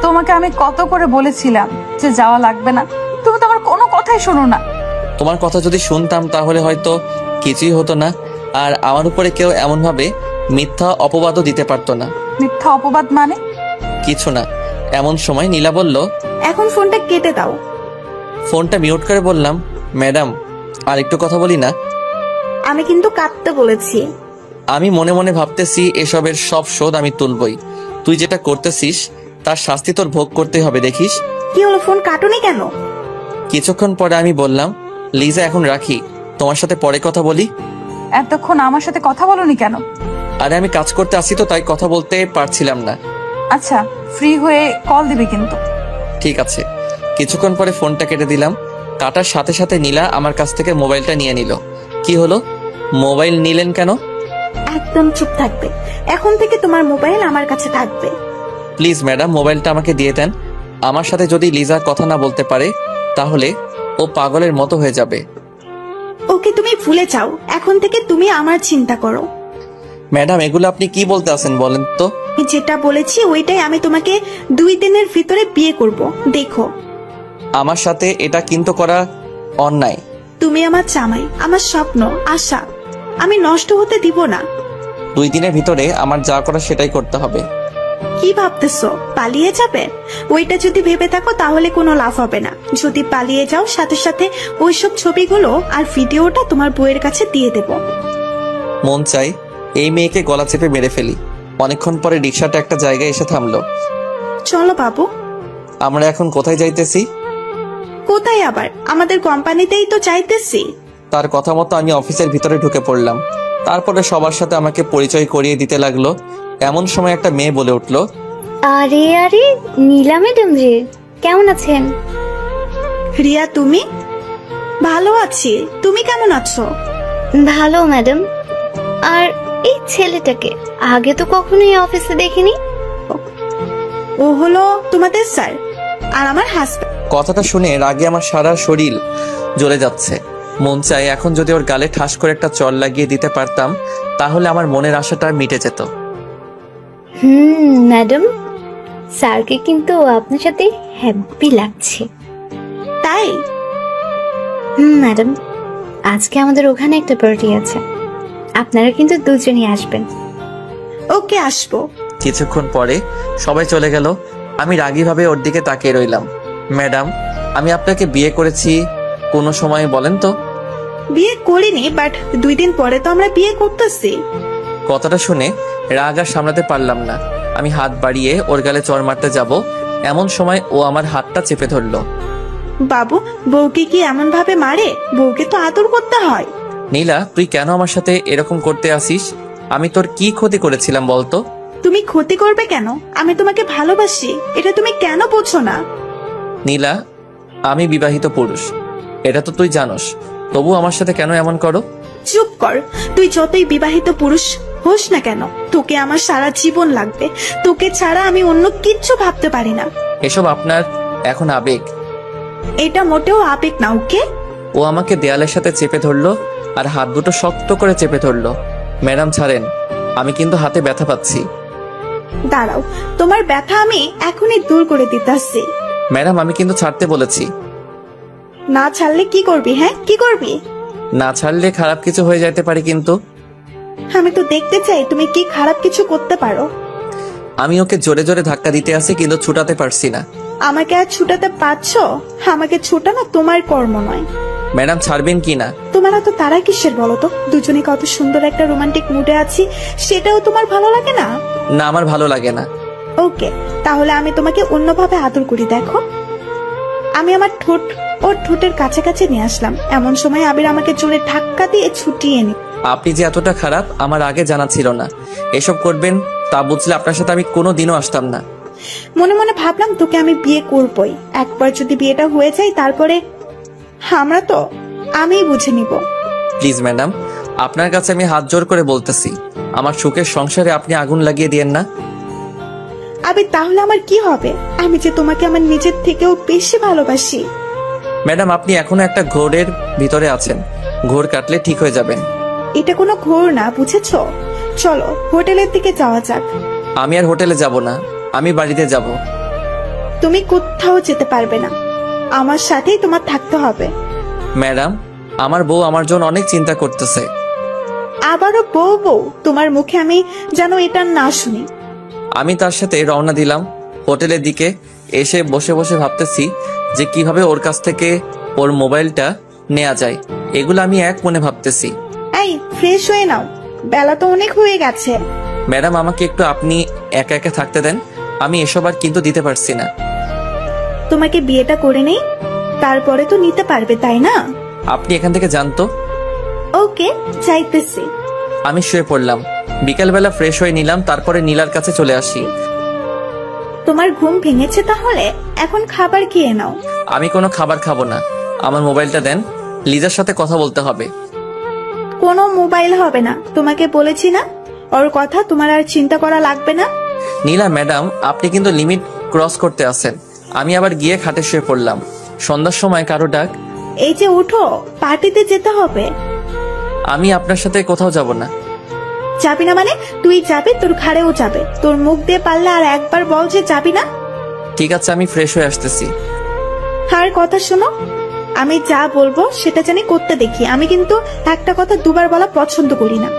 তোমাকে আমি কত করে বলেছিলাম যে যাওয়া লাগবে না, তুমি তো আমার কোনো কথাই শোনো না। তোমার কথা যদি শুনতাম তাহলে হয়তো কিছুই হতো না, আর আমার উপরে কেউ এমন ভাবে মিথ্যা অপবাদও দিতে পারতো না। মিথ্যা অপবাদ মানে? কিছু না। এমন সময় নীলা বলল, এখন ফোনটা কেটে দাও। ফোনটা মিউট করে বললাম, ম্যাডাম আর একটু কথা বলি না? আমি কিন্তু কাঁদতে বলেছি। আমি মনে মনে ভাবতেছি এসবের সব শোধ আমি তুলবই। তুই যেটা করতেছিস তার শাস্তি তোর ভোগ করতে হবে, দেখিস। কি হলো, ফোন কাটুনি কেন? কিছুক্ষণ পরে আমি বললাম, লিজা এখন রাখি, তোমার সাথে পরে কথা বলি। এতক্ষণ আমার সাথে কথা বলনি কেন? আরে আমি কাজ করতে আসি তো তাই কথা বলতে পারছিলাম না। আচ্ছা, ফ্রি হয়ে কল দিবে কিন্তু। ঠিক আছে। কিছুক্ষণ পরে ফোনটা কেটে দিলাম। কাটার সাথে সাথে নীলা আমার কাছ থেকে মোবাইলটা নিয়ে নিল। কি হলো, মোবাইল নিলেন কেন? একদম চুপ থাকবে। এখন থেকে তোমার মোবাইল আমার কাছে থাকবে। প্লিজ ম্যাডাম, মোবাইলটা আমাকে দিয়ে দেন। আমার সাথে যদি লিজা কথা না বলতে পারে তাহলে ও পাগলের মতো হয়ে যাবে। ওকে তুমি ভুলে যাও, এখন থেকে তুমি আমার চিন্তা করো। ম্যাডাম এগুলো আপনি কি বলতে আছেন বলেন তো? আমি যেটা বলেছি ওইটাই, আমি তোমাকে 2 দিনের ভিতরে বিয়ে করব। দেখো, আমার সাথে এটা কিন্তু করা অন্যায়। তুমি আমার জামাই, আমার স্বপ্ন, আশা, আমি নষ্ট হতে দিব না। 2 দিনের ভিতরে আমার যা করা সেটাই করতে হবে। কি ভাবতেছো, পালিয়ে যাবে? ওইটা যদি ভেবে থাকো তাহলে কোনো লাভ হবে না। যদি পালিয়ে যাও, সাথে সাথে ওইসব ছবিগুলো আর ভিডিওটা তোমার বউয়ের কাছে দিয়ে দেব। মন চাই এই মেয়েকে গলা চেপে মেরে ফেলি। অনেকক্ষণ পরে রিক্সাটা একটা জায়গায় এসে থামলো। চলো বাবু। আমরা এখন কোথায় যাইতেছি? কোথায় আবার? আমাদের কোম্পানিতেই তো চাইতেছি। তার কথা মতো আমি অফিসের ভিতরে ঢুকে পড়লাম। তারপরে সবার সাথে আমাকে পরিচয় করিয়ে দিতে লাগলো। এমন সময় একটা মেয়ে বলে উঠলো, আরে আরে নীলা ম্যাডাম রে, কেমন আছেন? রিয়া, তুমি? ভালো আছি, তুমি কেমন আছো? ভালো ম্যাডাম। আর এই ছেলেটাকে আগে তো কখনোই অফিসে দেখিনি। ও হলো তোমাদের স্যার আর আমার হাজবেন্ড। কথাটা শুনে রাগে আমার সারা শরীর জ্বলে যাচ্ছে। মন চাই এখন যদি ওর গালে ঠাস করে একটা চড় লাগিয়ে দিতে পারতাম তাহলে আমার মনের আশাটা মিটে যেত। ম্যাডাম, স্যারকে কিন্তু আপনার সাথে হ্যাপি লাগছে। তাই? ম্যাডাম, আজকে আমাদের ওখানে একটা পার্টি আছে, আপনারা কিন্তু দুজনই আসবেন। ওকে, আসবো। কিছুক্ষণ পরে সবাই চলে গেল। আমি রাগীভাবে ওর দিকে তাকিয়ে রইলাম। ম্যাডাম, আমি আপনাকে বিয়ে করেছি কোনো সময় বলেন তো? বিয়ে করিনি, বাট 2 দিন পরে তো আমরা বিয়ে করতেছি। কথাটা শুনে রাগ আর সামলাতে পারলাম না। আমি হাত বাড়িয়ে ওর গালে চড় মারতে যাব, এমন সময় ও আমার হাতটা চেপে ধরলো। বাবু, বউকে কি এমন ভাবে মারে? বউকে তো আদর করতে হয়। নীলা, তুই কেন আমার সাথে এরকম করতে আসিস? আমি তোর কি ক্ষতি করেছিলাম বলতো? তুমি ক্ষতি করবে কেন? আমি তোমাকে ভালোবাসি, এটা তুমি কেন বোঝো না? নীলা, আমি বিবাহিত পুরুষ, এটা তো তুই জানোস, তবু আমার সাথে কেন এমন করো? চুপ কর। তুই যতই বিবাহিত পুরুষ হোস না কেন, তোকে আমার সারা জীবন লাগবে। তোকে ছাড়া আমি অন্য কিচ্ছু ভাবতে পারি না। এসব আপনার এখন আবেগ। এটা মোটেও আবেগ না, ওকে? ও আমাকে দেয়ালের সাথে চেপে ধরলো আর হাত দুটো শক্ত করে চেপে ধরলো। ম্যাডাম ছাড়েন, আমি কিন্তু হাতে ব্যথা পাচ্ছি। দাঁড়াও, তোমার ব্যথা আমি এখনই দূর করে দিতেছি। ম্যাডাম, আমি কিন্তু ছাড়তে বলেছি। না ছাড়লে কি করবি? হ্যাঁ, কি করবি? না ছাড়লে খারাপ কিছু হয়ে যেতে পারে কিন্তু। আমি তো দেখতে চাই তুমি কি খারাপ কিছু করতে পারো। আমি ওকে জোরে জোরে ধাক্কা দিতে আসি কিন্তু ছুটাতে পারছি না। আমাকে আর ছুটাতে পারছো? আমাকে ছুটানো তোমার কর্ম নয়। ম্যাডাম, ছাড়বেন কি না? তোমার তো তারা কিসের বলো তো? দুজনে কত সুন্দর একটা রোমান্টিক মুডে আছি, সেটাও তোমার ভালো লাগে না? না, আমার ভালো লাগে না। ওকে, তাহলে আমি তোমাকে অন্যভাবে আদর করি। দেখো, আমি আমার ঠোঁট ওর ঠোঁটের কাছাকাছি নিয়ে আসলাম। এমন সময় আবির আমাকে জোরে ধাক্কা দিয়ে ছুটিয়ে নি। আপনি যে এতটা খারাপ আমার আগে জানা ছিল না। এসব করবেন তা বুঝলে আপনার সাথে আমি কোনো দিনও আসতাম না। মনে মনে ভাবলাম তোকে আমি বিয়ে করবই। একবার যদি বিয়েটা হয়ে যায় তারপরে আমরা তো আমিই বুঝে নিব। প্লিজ ম্যাডাম, আপনার কাছে আমি হাত জোর করে বলতেছি, আমার সুখের সংসারে আপনি আগুন লাগিয়ে দিয়েন না। আবির, তাহলে আমার কি হবে? আমি যে তোমাকে আমার নিজের থেকেও বেশি ভালোবাসি। ম্যাডাম, আপনি এখনো একটা ঘোরের ভিতরে আছেন। ঘোর কাটলে ঠিক হয়ে যাবেন। এটা কোনো ঘোর না, বুঝেছো? চলো হোটেলের দিকে যাওয়া যাক। আমি আর হোটেলে যাব না, আমি বাড়িতে যাব। তুমি কোথাও যেতে পারবে না, আমার সাথেই তোমার থাকতে হবে। ম্যাডাম, আমার বউ আমার জন্য অনেক চিন্তা করতেছে। আবারও বউ বউ? তোমার মুখে আমি যেন এটা না শুনি। আমি তার সাথে রওনা দিলাম হোটেলের দিকে। এসে বসে বসে ভাবতেছি যে কিভাবে ওর কাছ থেকে ওর মোবাইলটা নেওয়া যায়। এগুলো আমি এক মনে ভাবতেছি। এই, ফ্রেশ হয়ে নাও, বেলা তো অনেক হয়ে গেছে। ম্যাডাম, আমাকে একটু আপনি একা একা থাকতে দেন। আমি এসব আর কিন্তু দিতে পারছি না। তোমাকে বিয়েটা করে নেই, তারপরে তো নিতে পারবে, তাই না? আপনি এখান থেকে যান তো। ওকে, চাইতেছি। আমি শুয়ে পড়লাম। বিকালবেলা ফ্রেশ হয়ে নিলাম, তারপরে নীলার কাছে চলে আসি। তোমার ঘুম ভেঙেছে তাহলে? এখন খাবার খেয়ে নাও। আমি কোনো খাবার খাবো না, আমার মোবাইলটা দেন, লিজার সাথে কথা বলতে হবে। কোনো মোবাইল হবে না, তোমাকে বলেছি না? ওর কথা তোমার আর চিন্তা করা লাগবে না। নীলা ম্যাডাম, আপনি কিন্তু লিমিট ক্রস করতে আছেন। আমি আবার গিয়ে খাটে শুয়ে পড়লাম। সন্ধ্যার সময় কারো ডাক। এই যে উঠো, পার্টিতে যেতে হবে। আমি আপনার সাথে কোথাও যাব না। যাবি না মানে? তুই যাবি, তোর ঘাড়েও যাবে। তোর মুখ দিয়ে পারলে আর একবার বল যে যাবি না। ঠিক আছে, আমি ফ্রেশ হয়ে আসতেছি। আর কথা শোনো, আমি যা বলবো সেটা জানি করতে দেখি। আমি কিন্তু একটা কথা দুবার বলা পছন্দ করি না।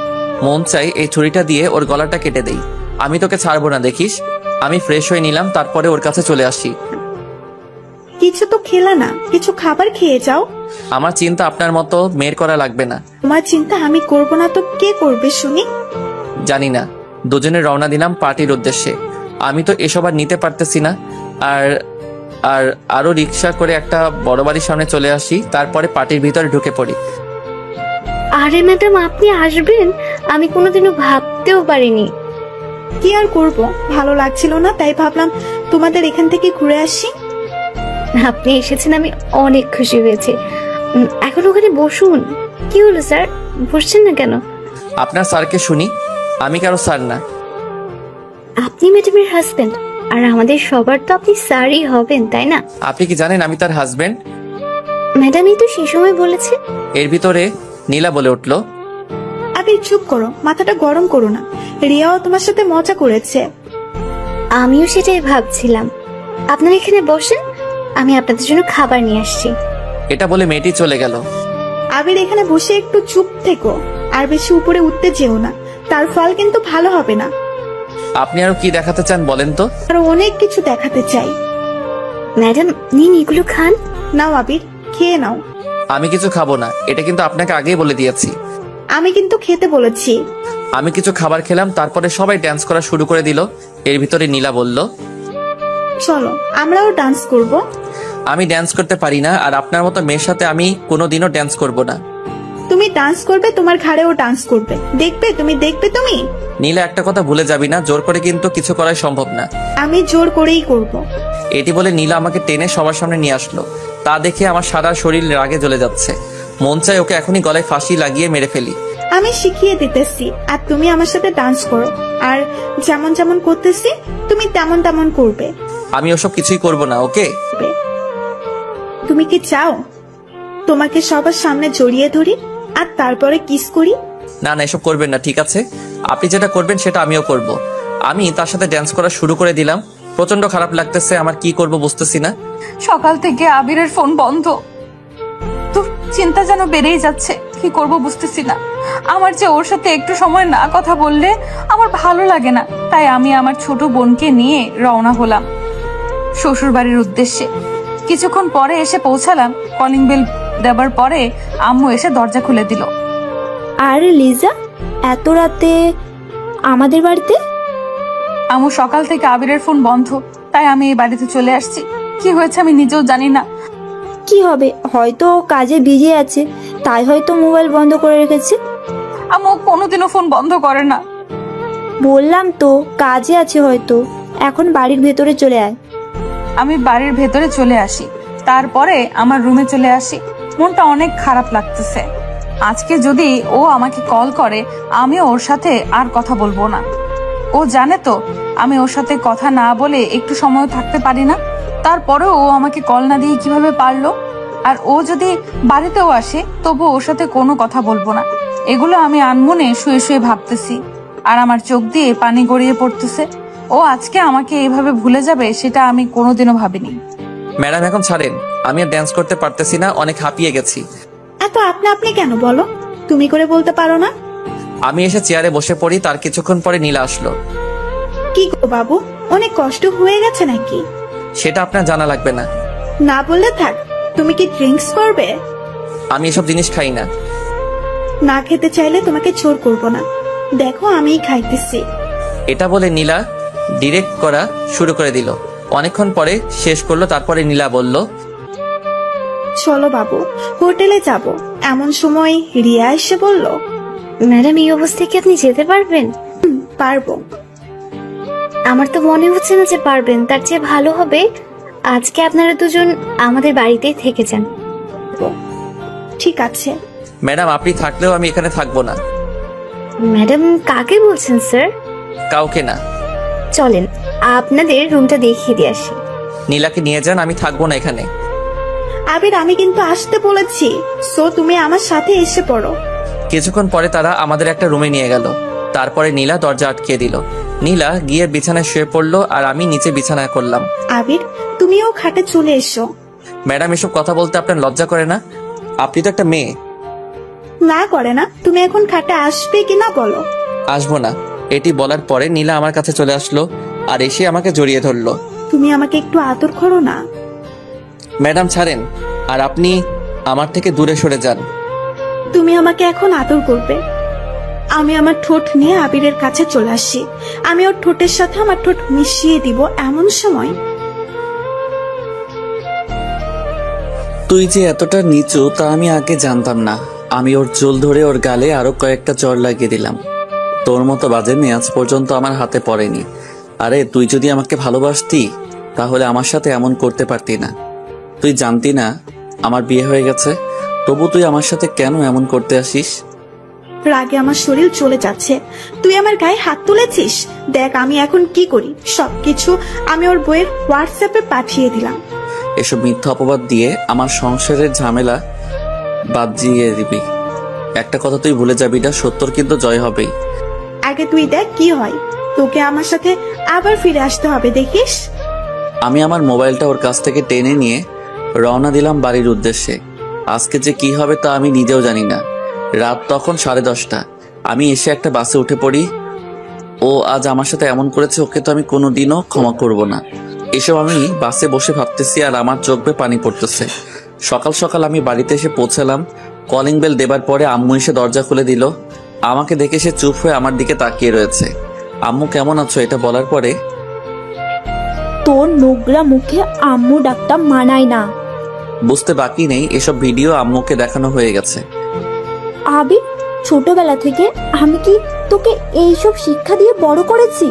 মন চাই এই ছুরিটা দিয়ে ওর গলাটা কেটে দেই। আমি তোকে ছাড়বো না, দেখিস। আমি ফ্রেশ হয়ে নিলাম, তারপরে ওর কাছে চলে আসি। কিছু তো খেলা না, কিছু খাবার খেয়ে যাও। আমার চিন্তা আপনার মতো মেয়ের করা লাগবে না। তোমার চিন্তা আমি করব না তো কে করবে শুনি? জানি না। দুজনে রওনা দিলাম পার্টির উদ্দেশ্যে। আমি তো এসব আর নিতে পারতেছি না। আর আর আরো রিক্সা করে একটা বড় বাড়ির সামনে চলে আসি, তারপরে পার্টির ভিতরে ঢুকে পড়ি। আরে ম্যাডাম, আপনি আসবেন আমি কোনোদিনও ভাবতেও পারিনি। কি আর করব, ভালো লাগছিল না, তাই ভাবলাম তোমাদের এখান থেকে ঘুরে আসি। আপনি এসেছেন, আমি অনেক খুশি হয়েছি। এখন ওখানে বসুন। কি হলো স্যার, বসছেন না কেন? আপনার স্যারকে শুনি, আমি কারো স্যার না। আপনি ম্যাডামের হাজবেন্ড, আর আমাদের সবার তো আপনি স্যারই হবেন, তাই না? আপনি কি জানেন আমি তার হাজবেন্ড? ম্যাডামই তো সেই সময় বলেছে। এর ভিতরে নীলা বলে উঠলো, আবির চুপ করো, মাথাটা গরম করো না। রিয়াও তোমার সাথে মজা করেছে। আমিও সেটাই ভাবছিলাম। আপনারা এখানে বসেন, আমি আপনাদের জন্য খাবার নিয়ে আসছি। এটা বলে মেয়েটি চলে গেল। আবির এখানে বসে একটু চুপ থেকো, আর বেশি উপরে উঠতে যেও না, তার ফল কিন্তু ভালো হবে না। আপনি আরো কি দেখাতে চান বলেন তো? আরো অনেক কিছু দেখাতে চাই। ম্যাডাম নিন, এগুলো খান। নাও আবির, খেয়ে নাও। আমি কিছু খাবো না, এটা কিন্তু আপনাকে আগেই বলে দিয়েছি। আমি কিন্তু খেতে বলেছি। আমি কিছু খাবার খেলাম, তারপরে সবাই ডান্স করা শুরু করে দিল। এর ভিতরে নীলা বলল, চলো আমরাও ডান্স করব। আমি ডান্স করতে পারি না, আর আপনার মতো মেয়ের সাথে আমি কোনোদিনও ডান্স করব না। তুমি ডান্স করবে, তোমার ঘাড়েও ডান্স করবে, দেখবে তুমি, দেখবে তুমি। নীলা, একটা কথা ভুলে যাবি না, জোর করে কিন্তু কিছু করাই সম্ভব না। আমি জোর করেই করব। এটি বলে নীলা আমাকে টেনে সবার সামনে নিয়ে আসলো। তা দেখে আমার সারা শরীর রাগে জ্বলে যাচ্ছে। মন চায় ওকে এখনই গলায় ফাঁসি লাগিয়ে মেরে ফেলি। আমি শিখিয়ে দিতেছি, আর তুমি আমার সাথে ডান্স করো, আর যেমন যেমন করতেছি তুমি তেমন তেমন করবে। আমি ওসব কিছুই করব না, ওকে? তুমি কি চাও তোমাকে সবার সামনে জড়িয়ে ধরি আর তারপরে কিস করি? না না, এসব করবেন না, ঠিক আছে? আপনি যেটা করবেন সেটা আমিও করব। আমি তার সাথে ডান্স করা শুরু করে দিলাম। প্রচন্ড খারাপ লাগতেছে, আমার কি করব বুঝতেছি না। সকাল থেকে আবিরের ফোন বন্ধ, তো চিন্তা যেন বেড়েই যাচ্ছে। কি করব বুঝতেছি না। আমার যে ওর সাথে একটু সময় না কথা বললে আমার ভালো লাগে না, তাই আমি আমার ছোট বোনকে নিয়ে রওনা হলাম শ্বশুর বাড়ির উদ্দেশ্যে। কিছুক্ষণ পরে এসে পৌঁছালাম। কলিং বেল দেবার পরে আম্মু এসে দরজা খুলে দিল। আর লিজা, এত রাতে আমাদের বাড়িতে? আম্মু, সকাল থেকে আবিরের ফোন বন্ধ, তাই আমি এই বাড়িতে চলে আসছি। কি হয়েছে আমি নিজেও জানি না। কি হবে, হয়তো ও কাজে বিজি আছে, তাই হয়তো মোবাইল বন্ধ করে রেখেছে। আম্মু কোনোদিনও ফোন বন্ধ করে না। বললাম তো কাজে আছে হয়তো। এখন বাড়ির ভেতরে চলে আয়। আমি বাড়ির ভেতরে চলে আসি, তারপরে আমার রুমে চলে আসি। মনটা অনেক খারাপ লাগতেছে। আজকে যদি ও আমাকে কল করে, আমিও ওর সাথে আর কথা বলবো না। ও জানে তো আমি ওর সাথে কথা না বলে একটু সময় থাকতে পারি না। তারপরেও ও আমাকে কল না দিয়ে কিভাবে পারলো? আর ও যদি বাড়িতেও আসে, তবু ওর সাথে কোনো কথা বলবো না। এগুলো আমি আনমনে শুয়ে শুয়ে ভাবতেছি, আর আমার চোখ দিয়ে পানি গড়িয়ে পড়তেছে। ও আজকে আমাকে এইভাবে ভুলে যাবে, সেটা আমি কোনোদিনও ভাবিনি। ম্যাডাম এখন ছাড়েন, আমি আর ডান্স করতে পারতেছি না, অনেক হাঁপিয়ে গেছি। এত আপনি আপনি কেন বলো? তুমি করে বলতে পারো না? আমি এসে চেয়ারে বসে পড়ি, তার কিছুক্ষণ পরে নীলা আসলো। কি গো বাবু, অনেক কষ্ট হয়ে গেছে নাকি? সেটা আপনার জানা লাগবে না। না বললে থাক। তুমি কি ড্রিঙ্কস করবে? আমি এসব জিনিস খাই না। না খেতে চাইলে তোমাকে জোর করব না, দেখো আমিই খাইতেছি। এটা বলে নীলা ডিরেক্ট করা শুরু করে দিল। অনেকক্ষণ পরে শেষ করলো, তারপরে নীলা বলল, চলো বাবু, হোটেলে যাব। এমন সময় রিয়া এসে বলল, ম্যাডাম এই অবস্থায় কি আপনি যেতে পারবেন? পারবো। আমার তো মনে হচ্ছে না যে পারবেন। তার চেয়ে ভালো হবে আজকে আপনারা দুজন আমাদের বাড়িতেই থেকে যান। ঠিক আছে। ম্যাডাম আপনি থাকলেও আমি এখানে থাকবো না। ম্যাডাম কাকে বলছেন স্যার? কাউকে না। চলেন আপনাদের রুমটা দেখিয়ে দিয়ে আসি। নীলাকে নিয়ে যান, আমি থাকবো না এখানে। আবির, আমি কিন্তু আসতে বলেছি, সো তুমি আমার সাথে এসে পড়ো। কিছুক্ষণ পরে তারা আমাদের একটা রুমে নিয়ে গেল। তারপরে নীলা দরজা আটকে দিল। নীলা গিয়ে বিছানায় শুয়ে পড়লো আর আমি নিচে বিছানায় করলাম। আবির, তুমিও খাটে চলে এসো। ম্যাডাম, এসব কথা বলতে আপনার লজ্জা করে না? আপনি তো একটা মেয়ে। না করে না, তুমি এখন খাটে আসবে কিনা বলো। আসবো না। এটি বলার পরে নীলা আমার কাছে চলে আসলো আর এসে আমাকে জড়িয়ে ধরলো। তুমি আমাকে একটু আদর করো না। ম্যাডাম ছাড়েন, আর আপনি আমার থেকে দূরে সরে যান। তুমি আমাকে এখন আদর করবে। আমি আমার ঠোঁট নিয়ে আবিরের কাছে চলে আসি। আমি ওর ঠোঁটের সাথে আমার ঠোঁট মিশিয়ে দিব। এমন সময় তুই যে এতটা নিচু তা আমি আগে জানতাম না। আমি ওর চুল ধরে ওর গালে আরো কয়েকটা চড় লাগিয়ে দিলাম। তোর মতো বাজে মেয়ে আজ পর্যন্ত আমার হাতে পড়েনি। আরে তুই যদি আমাকে ভালোবাসতি তাহলে আমার সাথে এমন করতে পারতি না। তুই জানতি না আমার বিয়ে হয়ে গেছে, তবু তুই আমার সাথে কেন এমন করতে আসিস? রাগে আমার শরীর চলে যাচ্ছে। তুই আমার গায়ে হাত তুলেছিস। দেখ আমি এখন কি করি। সবকিছু আমি ওর বইয়ের হোয়াটসঅ্যাপে পাঠিয়ে দিলাম। এসব মিথ্যা অপবাদ দিয়ে আমার সংসারের ঝামেলা বাজিয়ে দিবি। একটা কথা তুই ভুলে যাবি না, সত্যর কিন্তু জয় হবেই। আগে তুই দেখ কি হয়। তোকে আমার সাথে আবার ফিরে আসতে হবে, দেখিস। আমি আমার মোবাইলটা ওর কাছ থেকে টেনে নিয়ে রওনা দিলাম বাড়ির উদ্দেশ্যে। আজকে যে কি হবে তা আমি নিজেও জানি না। রাত তখন 10:30। আমি এসে একটা বাসে উঠে পড়ি। ও আজ আমার সাথে এমন করেছে, ওকে তো আমি কোনোদিনও ক্ষমা করব না। এসব আমি বাসে বসে ভাবতেছি আর আমার চোখ বেয়ে পানি পড়তেছে। সকাল সকাল আমি বাড়িতে এসে পৌঁছালাম। কলিং বেল দেবার পরে আম্মু এসে দরজা খুলে দিল। আমাকে দেখে সে চুপ হয়ে আমার দিকে তাকিয়ে রয়েছে। আম্মু কেমন আছো এটা বলার পরে তোর নোংরা মুখে আম্মু ডাকটা মানায় না। বুঝতে বাকি নেই এসব ভিডিও আম্মুকে দেখানো হয়ে গেছে। আবির, ছোটবেলা থেকে আমি কি তোকে এইসব শিক্ষা দিয়ে বড় করেছি?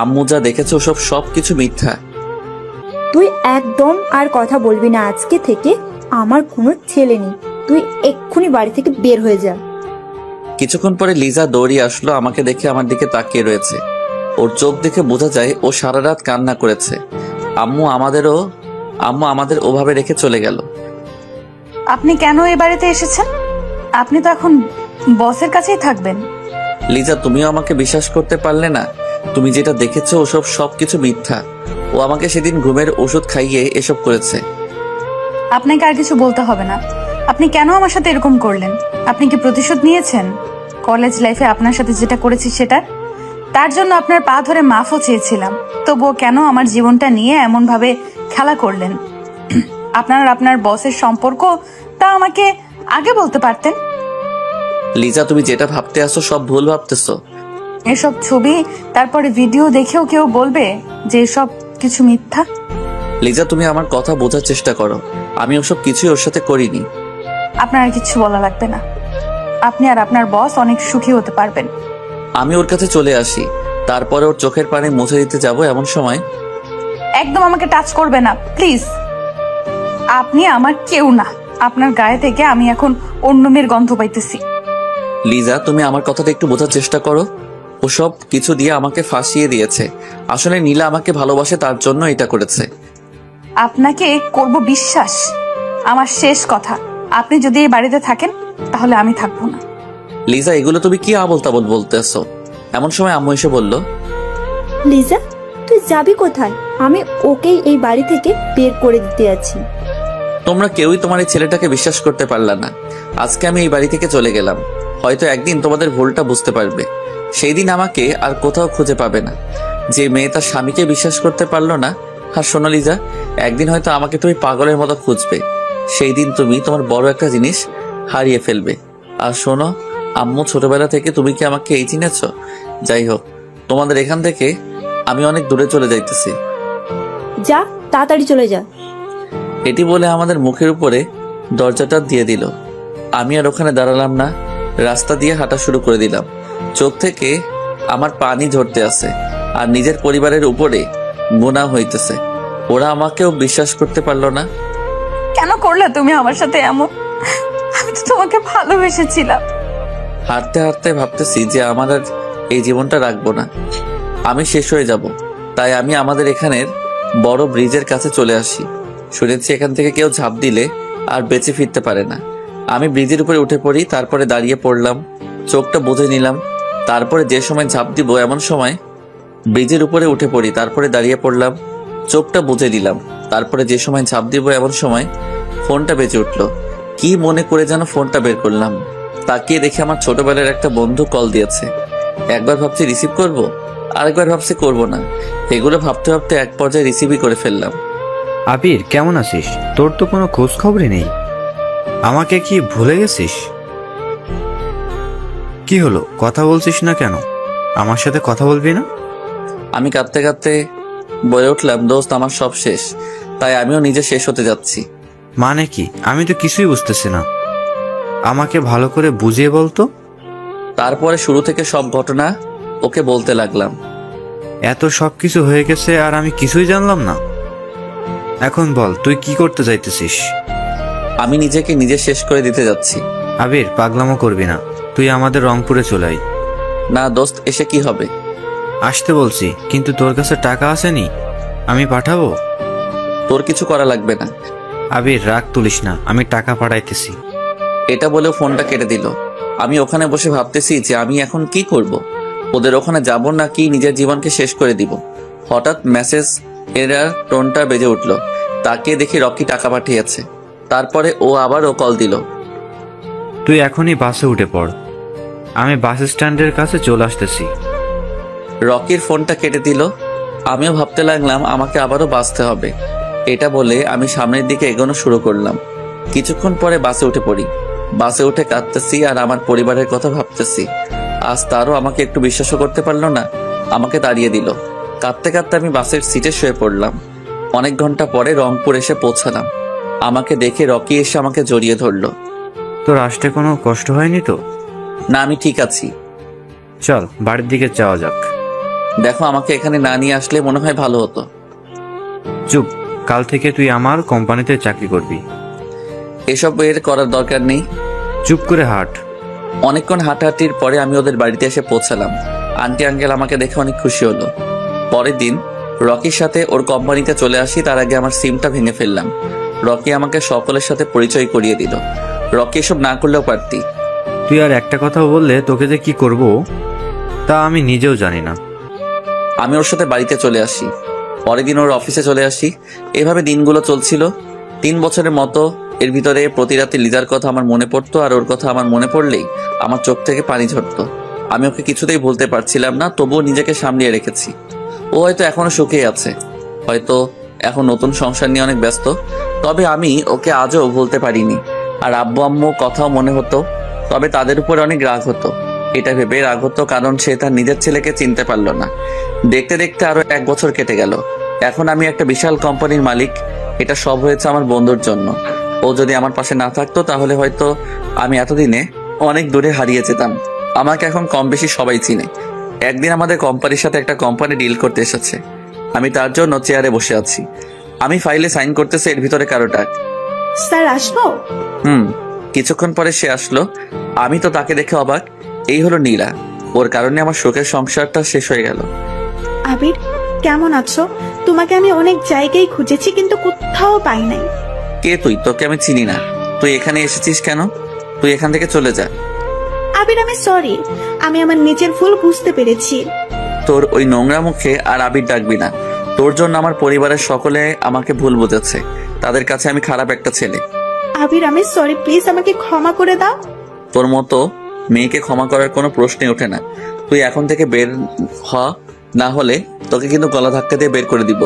আম্মু যা দেখেছো সবকিছু মিথ্যা। তুই একদম আর কথা বলবি না আজকে থেকে। আমার কোনো ছেলে নেই। তুই এক্ষুনি বাড়ি থেকে বের হয়ে যা। কিছুক্ষণ পরে লিজা দৌড়িয়ে আসলো। আমাকে দেখে আমার দিকে তাকিয়ে রয়েছে। ওর চোখ দেখে বোঝা যায় ও সারা রাত কান্না করেছে। আম্মু আমাদের ওভাবে রেখে চলে গেল। আপনি কেন এই বাড়িতে এসেছেন? আপনি তো এখন বসের কাছেই থাকবেন। লিজা, তুমিও আমাকে বিশ্বাস করতে পারলে না? তুমি যেটা দেখেছো সবকিছু মিথ্যা। ও আমাকে সেদিন ঘুমের ওষুধ খাইয়ে এসব করেছে। আপনাকে আর কিছু বলতে হবে না। আপনি কেন আমার সাথে এরকম করলেন? আপনি কি প্রতিশোধ নিয়েছেন কলেজ লাইফে আপনার সাথে যেটা করেছি সেটার? তার জন্য আপনার পা ধরে মাফও চেয়েছিলাম, তবুও কেন আমার জীবনটা নিয়ে এমন ভাবে খেলা করলেন? আপনার বসের সম্পর্ক তা আমাকে আগে বলতে পারতেন। লিজা, তুমি যেটা ভাবতে আসো সব ভুল ভাবতেছো। এসব ছবি তারপরে ভিডিও দেখেও কেউ বলবে যে এসব কিছু মিথ্যা। লিজা, তুমি আমার কথা বোঝার চেষ্টা করো। আমি ওসব কিছুই ওর সাথে করিনি। আপনার আর কিছু বলা লাগবে না। আপনি আর আপনার বস অনেক সুখী হতে পারবেন। আমি ওর কাছে চলে আসি। তারপরে ওর চোখের পানি মুছে দিতে যাব, এমন সময় একদম আমাকে টাচ করবে না প্লিজ। আপনি আমার কেউ না। আপনার গায়ে থেকে আমি এখন অন্য মেয়ের গন্ধ পাইতেছি। লিজা, তুমি আমার কথাটা একটু বোঝার চেষ্টা করো। ওসব কিছু দিয়ে আমাকে ফাঁসিয়ে দিয়েছে। আসলে নীলা আমাকে ভালোবাসে, তার জন্য এটা করেছে। আপনাকে করব বিশ্বাস? আমার শেষ কথা, আপনি যদি এই বাড়িতে থাকেন তাহলে আমি থাকবো না। লিজা, এগুলো তুমি কি আবল তাবল বলতেছো? এমন সময় আম্মু এসে বলল, লিজা, তুই যাবি কোথায়? আমি ওকেই এই বাড়ি থেকে বের করে দিতে আছি। তোমরা কেউই তোমার এই ছেলেটাকে বিশ্বাস করতে পারলা না। আজকে আমি এই বাড়ি থেকে চলে গেলাম। হয়তো একদিন তোমাদের ভুলটা বুঝতে পারবে। সেই দিন আমাকে আর কোথাও খুঁজে পাবে না। যে মেয়ে তার স্বামীকে বিশ্বাস করতে পারলো না। আর শোনো লিজা, একদিন হয়তো আমাকে তুমি পাগলের মতো খুঁজবে। সেই দিন তুমি তোমার বড় একটা জিনিস হারিয়ে ফেলবে। আর শোনো আম্মু, ছোটবেলা থেকে তুমি কি আমাকে এই চিনেছ? যাই হোক, তোমাদের এখান থেকে আমি অনেক দূরে চলে যাইতেছি। যা, তাড়াতাড়ি চলে যা। এটি বলে আমাদের মুখের উপরে দরজাটা দিয়ে দিল। আমি আর ওখানে দাঁড়ালাম না, রাস্তা দিয়ে হাঁটা শুরু করে দিলাম। চোখ থেকে আমার পানি ঝরতে আছে আর নিজের পরিবারের উপরে গুনাহ হইতেছে। ওরা আমাকেও বিশ্বাস করতে পারলো না। কেন করলে তুমি আমার সাথে এমন? আমি তো তোমাকে ভালোবেসেছিলাম। হাঁটতে হাঁটতে ভাবতেছি যে আমার আর এই জীবনটা রাখবো না, আমি শেষ হয়ে যাব। তাই আমি আমাদের এখানের বড় ব্রিজের কাছে চলে আসি। শুনেছি এখান থেকে কেউ ঝাঁপ দিলে আর বেঁচে ফিরতে পারে না। আমি ব্রিজের উপরে উঠে পড়ি, তারপরে দাঁড়িয়ে পড়লাম, চোখটা বুঝে নিলাম। তারপরে যে সময় ঝাঁপ দিব এমন সময় ব্রিজের উপরে উঠে পড়ি, তারপরে দাঁড়িয়ে পড়লাম, চোখটা বুজে দিলাম। তারপরে যে সময় ঝাঁপ দিব এমন সময় ফোনটা বেজে উঠলো। কি মনে করে যেন ফোনটা বের করলাম, তাকিয়ে দেখি আমার ছোটবেলার একটা বন্ধু কল দিয়েছে। একবার ভাবছি রিসিভ করব, আরেকবার ভাবছি করব না। এগুলো ভাবতে ভাবতে এক পর্যায়ে রিসিভই করে ফেললাম। আবির, কেমন আছিস? তোর তো কোনো খোঁজ খবরই নেই। আমাকে কি ভুলে গেছিস? কি হলো, কথা বলছিস না কেন? আমার সাথে কথা বলবি না? আমি কাঁদতে কাঁদতে বলে উঠলাম, দোস্ত আমার সব শেষ, তাই আমিও নিজে শেষ হতে যাচ্ছি। মানে কি? আমি তো কিছুই বুঝতেছি না, আমাকে ভালো করে বুঝিয়ে বলতো। তারপরে শুরু থেকে সব ঘটনা ওকে বলতে লাগলাম। এত সব কিছু হয়ে গেছে আর আমি কিছুই জানলাম না। এখন বল, তুই কি করতে চাইতেছিস? আমি নিজেকে নিজে শেষ করে দিতে যাচ্ছি। আবির, পাগলামো করবি না, তুই আমাদের রংপুরে চলে আয়। না দোস্ত, এসে কি হবে? আসতে বলছি, কিন্তু তোর কাছে টাকা আসেনি, আমি পাঠাবো। তোর কিছু করা লাগবে না। আবির, রাগ তুলিস না, আমি টাকা পাঠাইতেছি। এটা বলেও ফোনটা কেটে দিল। আমি ওখানে বসে ভাবতেছি যে আমি এখন কি করব, ওদের ওখানে যাব না কি নিজের জীবনকে শেষ করে দিব। হঠাৎ মেসেজ এরার টোনটা বেজে উঠল। তাকে দেখি রকি টাকা পাঠিয়েছে। তারপরে ও আবারও কল দিল। তুই এখনই বাসে উঠে পড়, আমি বাস স্ট্যান্ডের কাছে চলে আসতেছি। রকির ফোনটা কেটে দিল। আমিও ভাবতে লাগলাম আমাকে আবারও বাঁচতে হবে। এটা বলে আমি সামনের দিকে এগোনো শুরু করলাম। কিছুক্ষণ পরে বাসে উঠে পড়ি। বাসে উঠে কাঁদতেছি আর আমার পরিবারের কথা ভাবতেছি। আজ তারও আমাকে একটু বিশ্বাসও করতে পারলো না, আমাকে তাড়িয়ে দিল। কাঁদতে কাঁদতে আমি বাসের সিটে শুয়ে পড়লাম। অনেক ঘন্টা পরে রংপুর এসে পৌঁছালাম। আমাকে দেখে রকি এসে আমাকে জড়িয়ে ধরলো। তোর আসতে কোনো কষ্ট হয়নি তো? না, আমি ঠিক আছি। চল বাড়ির দিকে যাওয়া যাক। দেখো, আমাকে এখানে না নিয়ে আসলে মনে হয় ভালো হতো। চুপ, কাল থেকে তুই আমার কোম্পানিতে চাকরি করবি। এসব এর করার দরকার নেই। চুপ করে হাঁট। অনেকক্ষণ হাঁটাহাঁটির পরে আমি ওদের বাড়িতে এসে পৌঁছালাম। আন্টি আঙ্কেল আমাকে দেখে অনেক খুশি হলো। পরের দিন রকির সাথে ওর কোম্পানিতে চলে আসি। তার আগে আমার সিমটা ভেঙে ফেললাম। রকি আমাকে সকলের সাথে পরিচয় করিয়ে দিল। রকি এসব না করলেও পারতি। তুই আর একটা কথা বললে তোকে যে কি করব তা আমি নিজেও জানি না। আমি ওর সাথে বাড়িতে চলে আসি। পরের দিন ওর অফিসে চলে আসি। এভাবে দিনগুলো চলছিল 3 বছরের মতো। এর ভিতরে প্রতি রাতে লিজার কথা আমার মনে পড়তো, আর ওর কথা আমার মনে পড়লেই আমার চোখ থেকে পানি ঝরতো। আমি ওকে কিছুতেই ভুলতে পারছিলাম না, তবুও নিজেকে সামলিয়ে রেখেছি। ও হয়তো এখনো সুখেই আছে, হয়তো এখন নতুন সংসার নিয়ে অনেক ব্যস্ত, তবে আমি ওকে আজও ভুলতে পারিনি। আর আব্বু আম্মু কথাও মনে হতো, তবে তাদের উপরে অনেক রাগ হতো। এটা ভেবে রাগ হতো কারণ সে তার নিজের ছেলেকে চিনতে পারলো না। দেখতে দেখতে আরো 1 বছর কেটে গেল। এখন আমি একটা বিশাল কোম্পানির মালিক। এটা সব হয়েছে আমার বন্ধুর জন্য। ও যদি আমার পাশে না থাকতো তাহলে হয়তো আমি এতদিনে অনেক দূরে হারিয়ে যেতাম। আমাকে এখন কম বেশি সবাই চিনে। একদিন আমাদের কোম্পানির সাথে একটা কোম্পানি ডিল করতে এসেছে। আমি তার জন্য চেয়ারে বসে আছি। আমি ফাইলে সাইন করতেছি, এর ভিতরে কারো ডাক। স্যার আসবো? কিছুক্ষণ পরে সে আসলো। আমি তো তাকে দেখে অবাক। এই হলো নীলা। ওর কারণে আমার শোকের সংসারটা শেষ হয়ে গেল। আবির, কেমন আছো? তোমাকে আমি অনেক জায়গায় খুঁজেছি কিন্তু কোথাও পাই নাই। কে তুই? তোকে আমি চিনি না। তুই এখানে এসেছিস কেন? তুই এখান থেকে চলে যা। আবির, আমি সরি, আমি আমার নিজের ভুল বুঝতে পেরেছি। তোর ওই নোংরা মুখে আর আবির ডাকবি না। তোর জন্য আমার পরিবারের সকলে আমাকে ভুল বুঝেছে। তাদের কাছে আমি খারাপ একটা ছেলে। আবির, আমি সরি, প্লিজ আমাকে ক্ষমা করে দাও। তোর মতো মেয়েকে ক্ষমা করার কোনো প্রশ্নই ওঠে না। তুই এখন থেকে বের হ, না হলে তোকে কিন্তু গলা ধাক্কা দিয়ে বের করে দিব।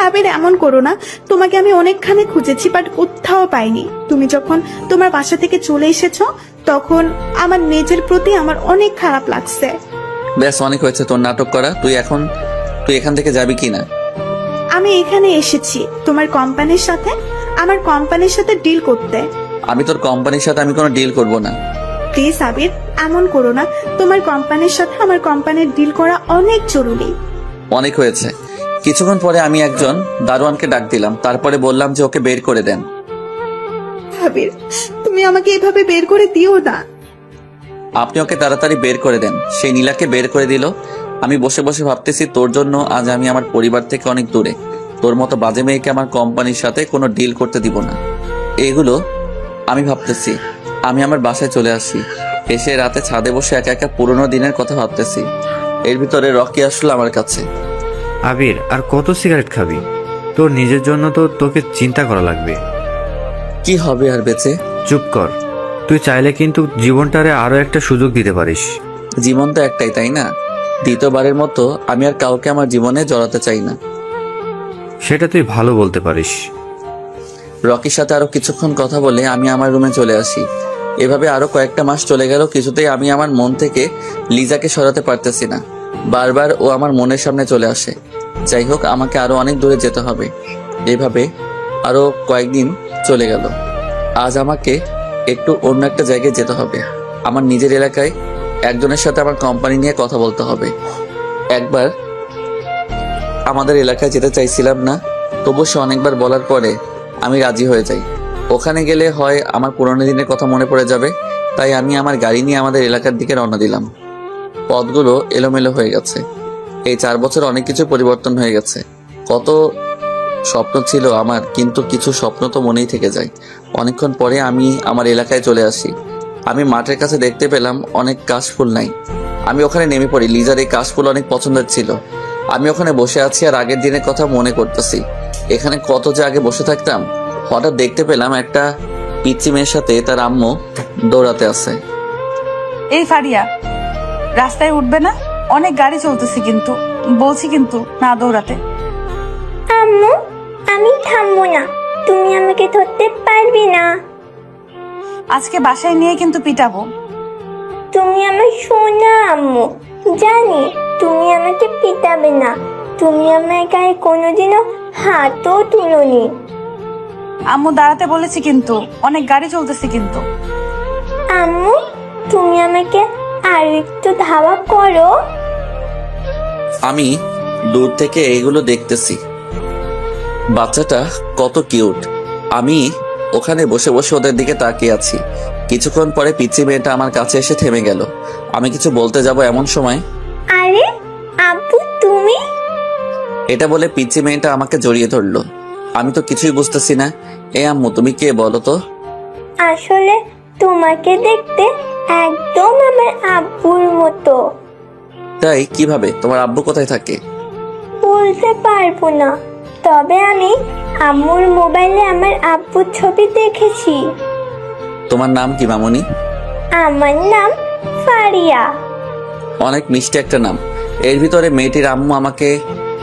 আবির, এমন করো না। তোমাকে আমি অনেকখানি খুঁজেছি বাট কোথাও পাইনি। তুমি যখন তোমার বাসা থেকে চলে এসেছো তখন আমার নিজের প্রতি আমার অনেক খারাপ লাগছে। ব্যাস, অনেক হয়েছে তোর নাটক করা। তুই এখান থেকে যাবি কি না? আমি এখানে এসেছি তোমার কোম্পানির সাথে, আমার কোম্পানির সাথে ডিল করতে। আমি তোর কোম্পানির সাথে আমি কোনো ডিল করব না। প্লিজ আবির, এমন করো না। তোমার কোম্পানির সাথে আমার কোম্পানির ডিল করা অনেক জরুরি। অনেক হয়েছে। কিছুক্ষণ পরে আমি একজন দারোয়ানকে ডাক দিলাম। তারপরে বললাম যে ওকে বের করে দেন। আবির, তুমি আমাকে এভাবে বের করে দিও না। আপনি ওকে তাড়াতাড়ি বের করে দেন। সেই নীলাকে বের করে দিল। আমি বসে বসে ভাবতেছি, তোর জন্য আজ আমি আমার পরিবার থেকে অনেক দূরে। তোর মতো বাজে মেয়েকে আমার কোম্পানির সাথে কোনো ডিল করতে দিব না। এগুলো আমি ভাবতেছি। আমি আমার বাসায় চলে আসি। এসে রাতে ছাদে বসে একা একা পুরোনো দিনের কথা ভাবতেছি। এর ভিতরে রকি আসলো আমার কাছে। আবির, আর কত সিগারেট খাবি? তোর নিজের জন্য তো তোকে চিন্তা করা লাগবে। কি হবে আর বেঁচে? চুপ কর। তুই চাইলে কিন্তু জীবনটারে আরো একটা সুযোগ দিতে পারিস। জীবন তো একটাই, তাই না? দ্বিতীয়বারের মতো আমি আর কাউকে আমার জীবনে জড়াতে চাই না। সেটা তুই ভালো বলতে পারিস। রকির সাথে আরো কিছুক্ষণ কথা বলে আমি আমার রুমে চলে আসি। এভাবে আরো কয়েকটা মাস চলে গেল। কিছুতেই আমি আমার মন থেকে লিজাকে সরাতে পারতেছি না। বারবার ও আমার মনের সামনে চলে আসে। যাই হোক, আমাকে আরো অনেক দূরে যেতে হবে। এভাবে আরো কয়েকদিন চলে গেল। আজ আমাকে একটু অন্য একটা জায়গায় যেতে হবে। আমার নিজের এলাকায় একজনের সাথে আমার কোম্পানি নিয়ে কথা বলতে হবে। একবার আমাদের এলাকায় যেতে চাইছিলাম না, তবু সে অনেকবার বলার পরে আমি রাজি হয়ে যাই। ওখানে গেলে হয় আমার পুরনো দিনের কথা মনে পড়ে যাবে, তাই আমি আমার গাড়ি নিয়ে আমাদের এলাকার দিকে রওনা দিলাম। পথগুলো এলোমেলো হয়ে গেছে। এই 4 বছর অনেক কিছু পরিবর্তন হয়ে গেছে। কত স্বপ্ন ছিল আমার, কিন্তু কিছু স্বপ্ন তো মনেই থেকে যায়। অনেকক্ষণ পরে আমি আমার এলাকায় চলে আসি। আমি মাঠের কাছে দেখতে পেলাম অনেক কাশফুল নাই। আমি ওখানে নেমে পড়ি। লিজার এই কাশফুল অনেক পছন্দের ছিল। আমি ওখানে বসে আছি আর আগের দিনের কথা মনে করতেছি। এখানে কত যে আগে বসে থাকতাম। হঠাৎ দেখতে পেলাম একটা পিচ্চি মেয়ের সাথে তার আম্মু দৌড়াতে আছে। এই ফারিয়া, রাস্তায় উঠবে না? অনেক গাড়ি চলতেছে, কিন্তু বলছি কিন্তু না দৌড়াতে। আম্মু, আমি থামবো না, তুমি আমাকে ধরতে পারবে না। আজকে বাসায় নিয়ে কিন্তু পিটাবো। তুমি আমার সোনা আম্মু, জানি তুমি আমাকে পিটাবে না। তুমি আমার গায়ে কোনোদিনও হাতও তুলোনি। আম্মু দাঁড়াতে বলেছি, কিন্তু অনেক গাড়ি চলতেছে কিন্তু। আম্মু, তুমি আমাকে আর একটু ধাওয়া করো। আমি দূর থেকে এগুলো দেখতেছি। বাচ্চাটা কত কিউট। আমি ওখানে বসে বসে ওদের দিকে তাকিয়ে আছি। কিছুক্ষণ পরে পিচ্চি মেয়েটা আমার কাছে এসে থেমে গেল। আমি কিছু বলতে যাব এমন সময়, আরে আব্বু, তুমি? এটা বলে পিচ্চি মেয়েটা আমাকে জড়িয়ে ধরলো। আমি তো কিছুই বুঝতেছি না। এ আম্মু, তুমি কে বলো তো? আসলে তোমাকে দেখতে একদম আমার আব্বুর মতো। তাই? কিভাবে? তোমার আব্বু কোথায় থাকে? বলতে পারবো না, তবে আমি আম্মুর মোবাইলে আমার আব্বুর ছবি দেখেছি। তোমার নাম কি মামুনি? আমার নাম ফারিয়া। অনেক মিষ্টি একটা নাম। এর ভিতরে মেয়েটির আম্মু আমাকে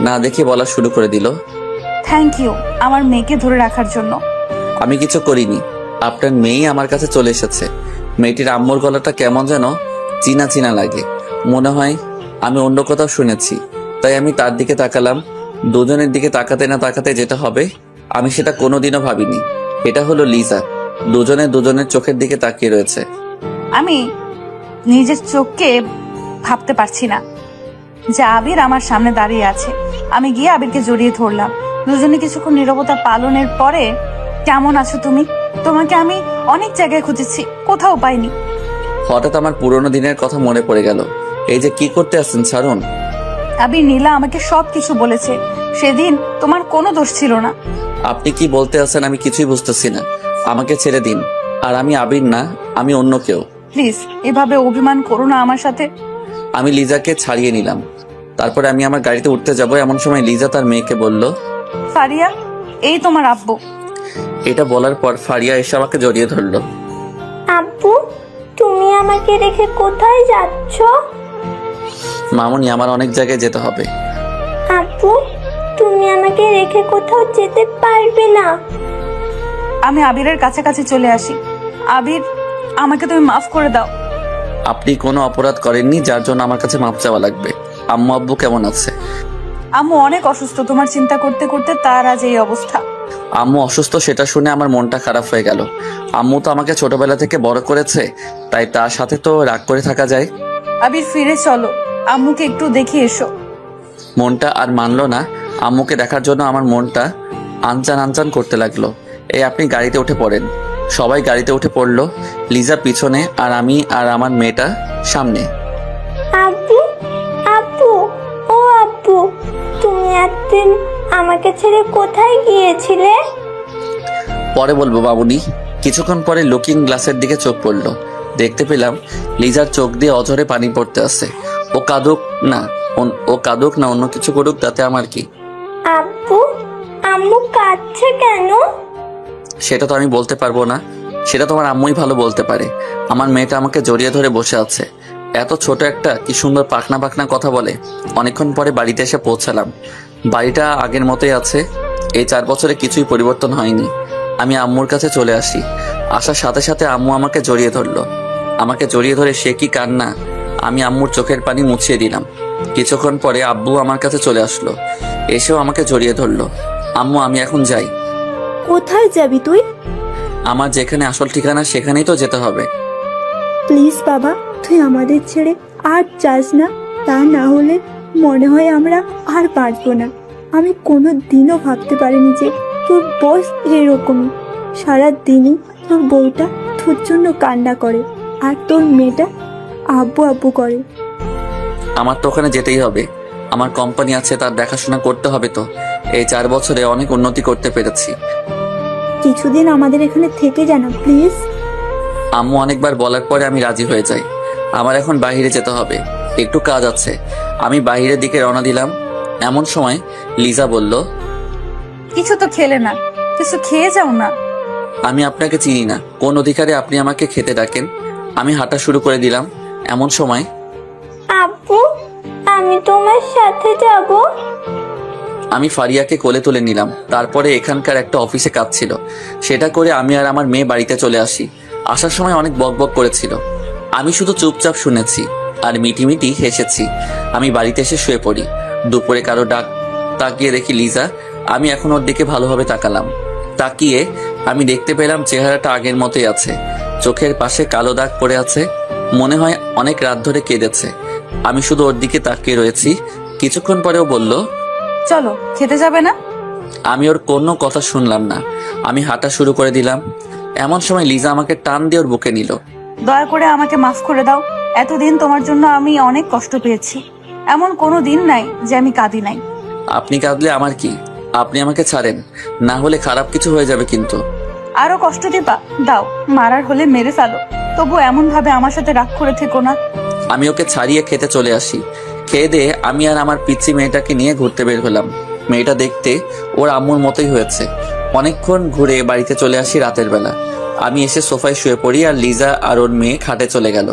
না দেখে বলা শুরু করে দিল, থ্যাংক ইউ আমার মেয়েকে ধরে রাখার জন্য। আমি কিছু করিনি, আপনার মেয়েই আমার কাছে চলে এসেছে। মেয়েটির আম্মুর গলাটা কেমন যেন চিনা চিনা লাগে। মনে হয় আমি অন্য কোথাও শুনেছি। তাই আমি তার দিকে তাকালাম। দুজনের দিকে তাকাতে না তাকাতে যেটা হবে আমি সেটা কোনোদিনও ভাবিনি। এটা হলো লিজা। দুজনে দুজনের চোখের দিকে তাকিয়ে রয়েছে। আমি নিজের চোখকে ভাবতে পারছি না যে আবির আমার সামনে দাঁড়িয়ে আছে। আমি গিয়ে আবিরকে জড়িয়ে ধরলাম। দুজনে কিছুক্ষণ নীরবতা পালনের পরে, কেমন আছো তুমি? তোমাকে আমি অনেক জায়গায় খুঁজেছি, কোথাও পাইনি। হঠাৎ আমার পুরনো দিনের কথা মনে পড়ে গেল। এই যে কি করতে আসছেন, ছাড়ুন। আবির নীলা আমাকে সবকিছু বলেছে। সেদিন তোমার কোনো দোষ ছিল না। আপনি কি বলতে আছেন আমি কিছুই বুঝতেছি না। আমাকে ছেড়ে দিন। আর আমি আবির না, আমি অন্য কেউ। প্লিজ এভাবে অভিমান করো না আমার সাথে। আমি লিজাকে ছাড়িয়ে নিলাম। তারপরে আমি আমার গাড়িতে উঠতে যাব এমন সময় লিজা তার মেয়েকে বলল, ফারিয়া, এই তোমার আব্বু। এটা বলার পর ফারিয়া এসে আমাকে জড়িয়ে ধরলো। আব্বু, তুমি আমাকে রেখে কোথায় যাচ্ছ? মামুনি, আমার অনেক জায়গায় যেতে হবে। আব্বু, তুমি আমাকে রেখে কোথাও যেতে পারবে না। আমি আবিরের কাছাকাছি চলে আসি। আবির, আমাকে তুমি মাফ করে দাও। আপনি কোনো অপরাধ করেননি যার জন্য আমার কাছে মাপ চাওয়া লাগবে। আম্মু আব্বু কেমন আছে? আম্মু অনেক অসুস্থ, তোমার চিন্তা করতে করতে তার আজ এই অবস্থা। আম্মু অসুস্থ সেটা শুনে আমার মনটা খারাপ হয়ে গেল। আম্মু তো আমাকে ছোটবেলা থেকে বড় করেছে, তাই তার সাথে তো রাগ করে থাকা যায়। আবির, ফিরে চলো, আম্মুকে একটু দেখে এসো। মনটা আর মানলো না। আম্মুকে দেখার জন্য আমার মনটা আনচান আনচান করতে লাগলো। এই আপনি গাড়িতে উঠে পড়েন। সবাই গাড়িতে উঠে পড়লো। লিজা পিছনে আর আমি আর আমার মেয়েটা সামনে। আব্বু, আব্বু, ও আব্বু, তুমি একদিন আমাকে ছেড়ে কোথায় গিয়েছিলে? পরে বলবো বাবুনি। কিছুক্ষণ পরে লুকিং গ্লাসের দিকে চোখ পড়লো। দেখতে পেলাম লিজার চোখ দিয়ে অঝরে পানি পড়তে আছে। ও কাঁদুক না অন্য কিছু করুক, তাতে আমার কি? আব্বু, আম্মু কাঁদছে কেন? সেটা তো আমি বলতে পারবো না, সেটা তোমার আম্মুই ভালো বলতে পারে। আমার মেয়েটা আমাকে জড়িয়ে ধরে বসে আছে। এত ছোট একটা কি সুন্দর পাখনা পাখনা কথা বলে। অনেকক্ষণ পরে বাড়িতে এসে পৌঁছালাম। বাড়িটা আগের মতোই আছে। এই 4 বছরে কিছুই পরিবর্তন হয়নি। আমি আম্মুর কাছে চলে আসি। আসার সাথে সাথে আম্মু আমাকে জড়িয়ে ধরলো। আমাকে জড়িয়ে ধরে সে কি কান্না! আমি আম্মুর চোখের পানি মুছিয়ে দিলাম। কিছুক্ষণ পরে আব্বু আমার কাছে চলে আসলো, এসেও আমাকে জড়িয়ে ধরলো। আম্মু, আমি এখন যাই। কোথায় যাবি তুই? আমার যেখানে আসল ঠিকানা সেখানেই তো যেতে হবে। প্লিজ বাবা, তুই আমাদের ছেড়ে আর যাস না। তা না হলে মনে হয় আমরা আর পারবো না। আমি কোনো দিনও ভাবতে পারিনি যে তোর বস এরকমই। সারা দিনই তোর বউটা তোর জন্য কান্না করে আর তোর মেয়েটা আব্বু আব্বু করে। আমার তো ওখানে যেতেই হবে। আমার কোম্পানি আছে, তার দেখাশোনা করতে হবে তো। এই 4 বছরে অনেক উন্নতি করতে পেরেছি। কিছুদিন আমাদের এখানে থেকে যা না প্লিজ। আম্মু অনেকবার বলার পরে আমি রাজি হয়ে যাই। আমার এখন বাইরে যেতে হবে, একটু কাজ আছে। আমি বাইরের দিকে রওনা দিলাম। এমন সময় লিজা বলল, কিছু তো খেলে না, কিছু খেয়ে যাও না। আমি আপনাকে চিনি না, কোন অধিকারে আপনি আমাকে খেতে ডাকেন? আমি হাঁটা শুরু করে দিলাম। এমন সময় আব্বু, আমি তোমার সাথে যাব। আমি ফারিয়াকে কোলে তুলে নিলাম। তারপরে এখানকার একটা অফিসে কাজ ছিল, সেটা করে আমি আর আমার মেয়ে বাড়িতে চলে আসি। আসার সময় অনেক বকবক করেছিল, আমি শুধু চুপচাপ শুনেছি আর মিটিমিটি হেসেছি। আমি বাড়িতে এসে শুয়ে পড়ি। দুপুরে কারো ডাক তাকিয়ে দেখি লিজা। আমি এখন ওর দিকে ভালোভাবে তাকালাম। তাকিয়ে আমি দেখতে পেলাম চেহারাটা আগের মতোই আছে। চোখের পাশে কালো দাগ পড়ে আছে, মনে হয় অনেক রাত ধরে কেঁদেছে। আমি শুধু ওর দিকে তাকিয়ে রয়েছি। কিছুক্ষণ পরেও বলল, চলো, খেতে যাবে না? আমি ওর কোনো কথা শুনলাম না। আমি হাঁটা শুরু করে দিলাম। এমন সময় লিজা আমাকে টান দিয়ে ওর বুকে নিল। দয়া করে আমাকে মাফ করে দাও। এতদিন তোমার জন্য আমি অনেক কষ্ট পেয়েছি। এমন কোনো দিন নাই যে আমি কাঁদি নাই। আপনি কাঁদলে আমার কি? আপনি আমাকে ছাড়েন, না হলে খারাপ কিছু হয়ে যাবে কিন্তু। আরো কষ্ট দিবা? দাও, মারার হলে মেরে ফেলো, তবু এমন ভাবে আমার সাথে রাগ করে থেকো না। আমি ওকে ছাড়িয়ে খেতে চলে আসি। খেয়ে দিয়ে আমি আর আমার পিচ্চি মেয়েটাকে নিয়ে ঘুরতে বের হলাম। মেয়েটা দেখতে ওর আম্মুর মতোই হয়েছে। অনেকক্ষণ ঘুরে বাড়িতে চলে আসি রাতের বেলা। আমি এসে সোফায় শুয়ে পড়ি আর লিজা আর ওর মেয়ে খাটে চলে গেল।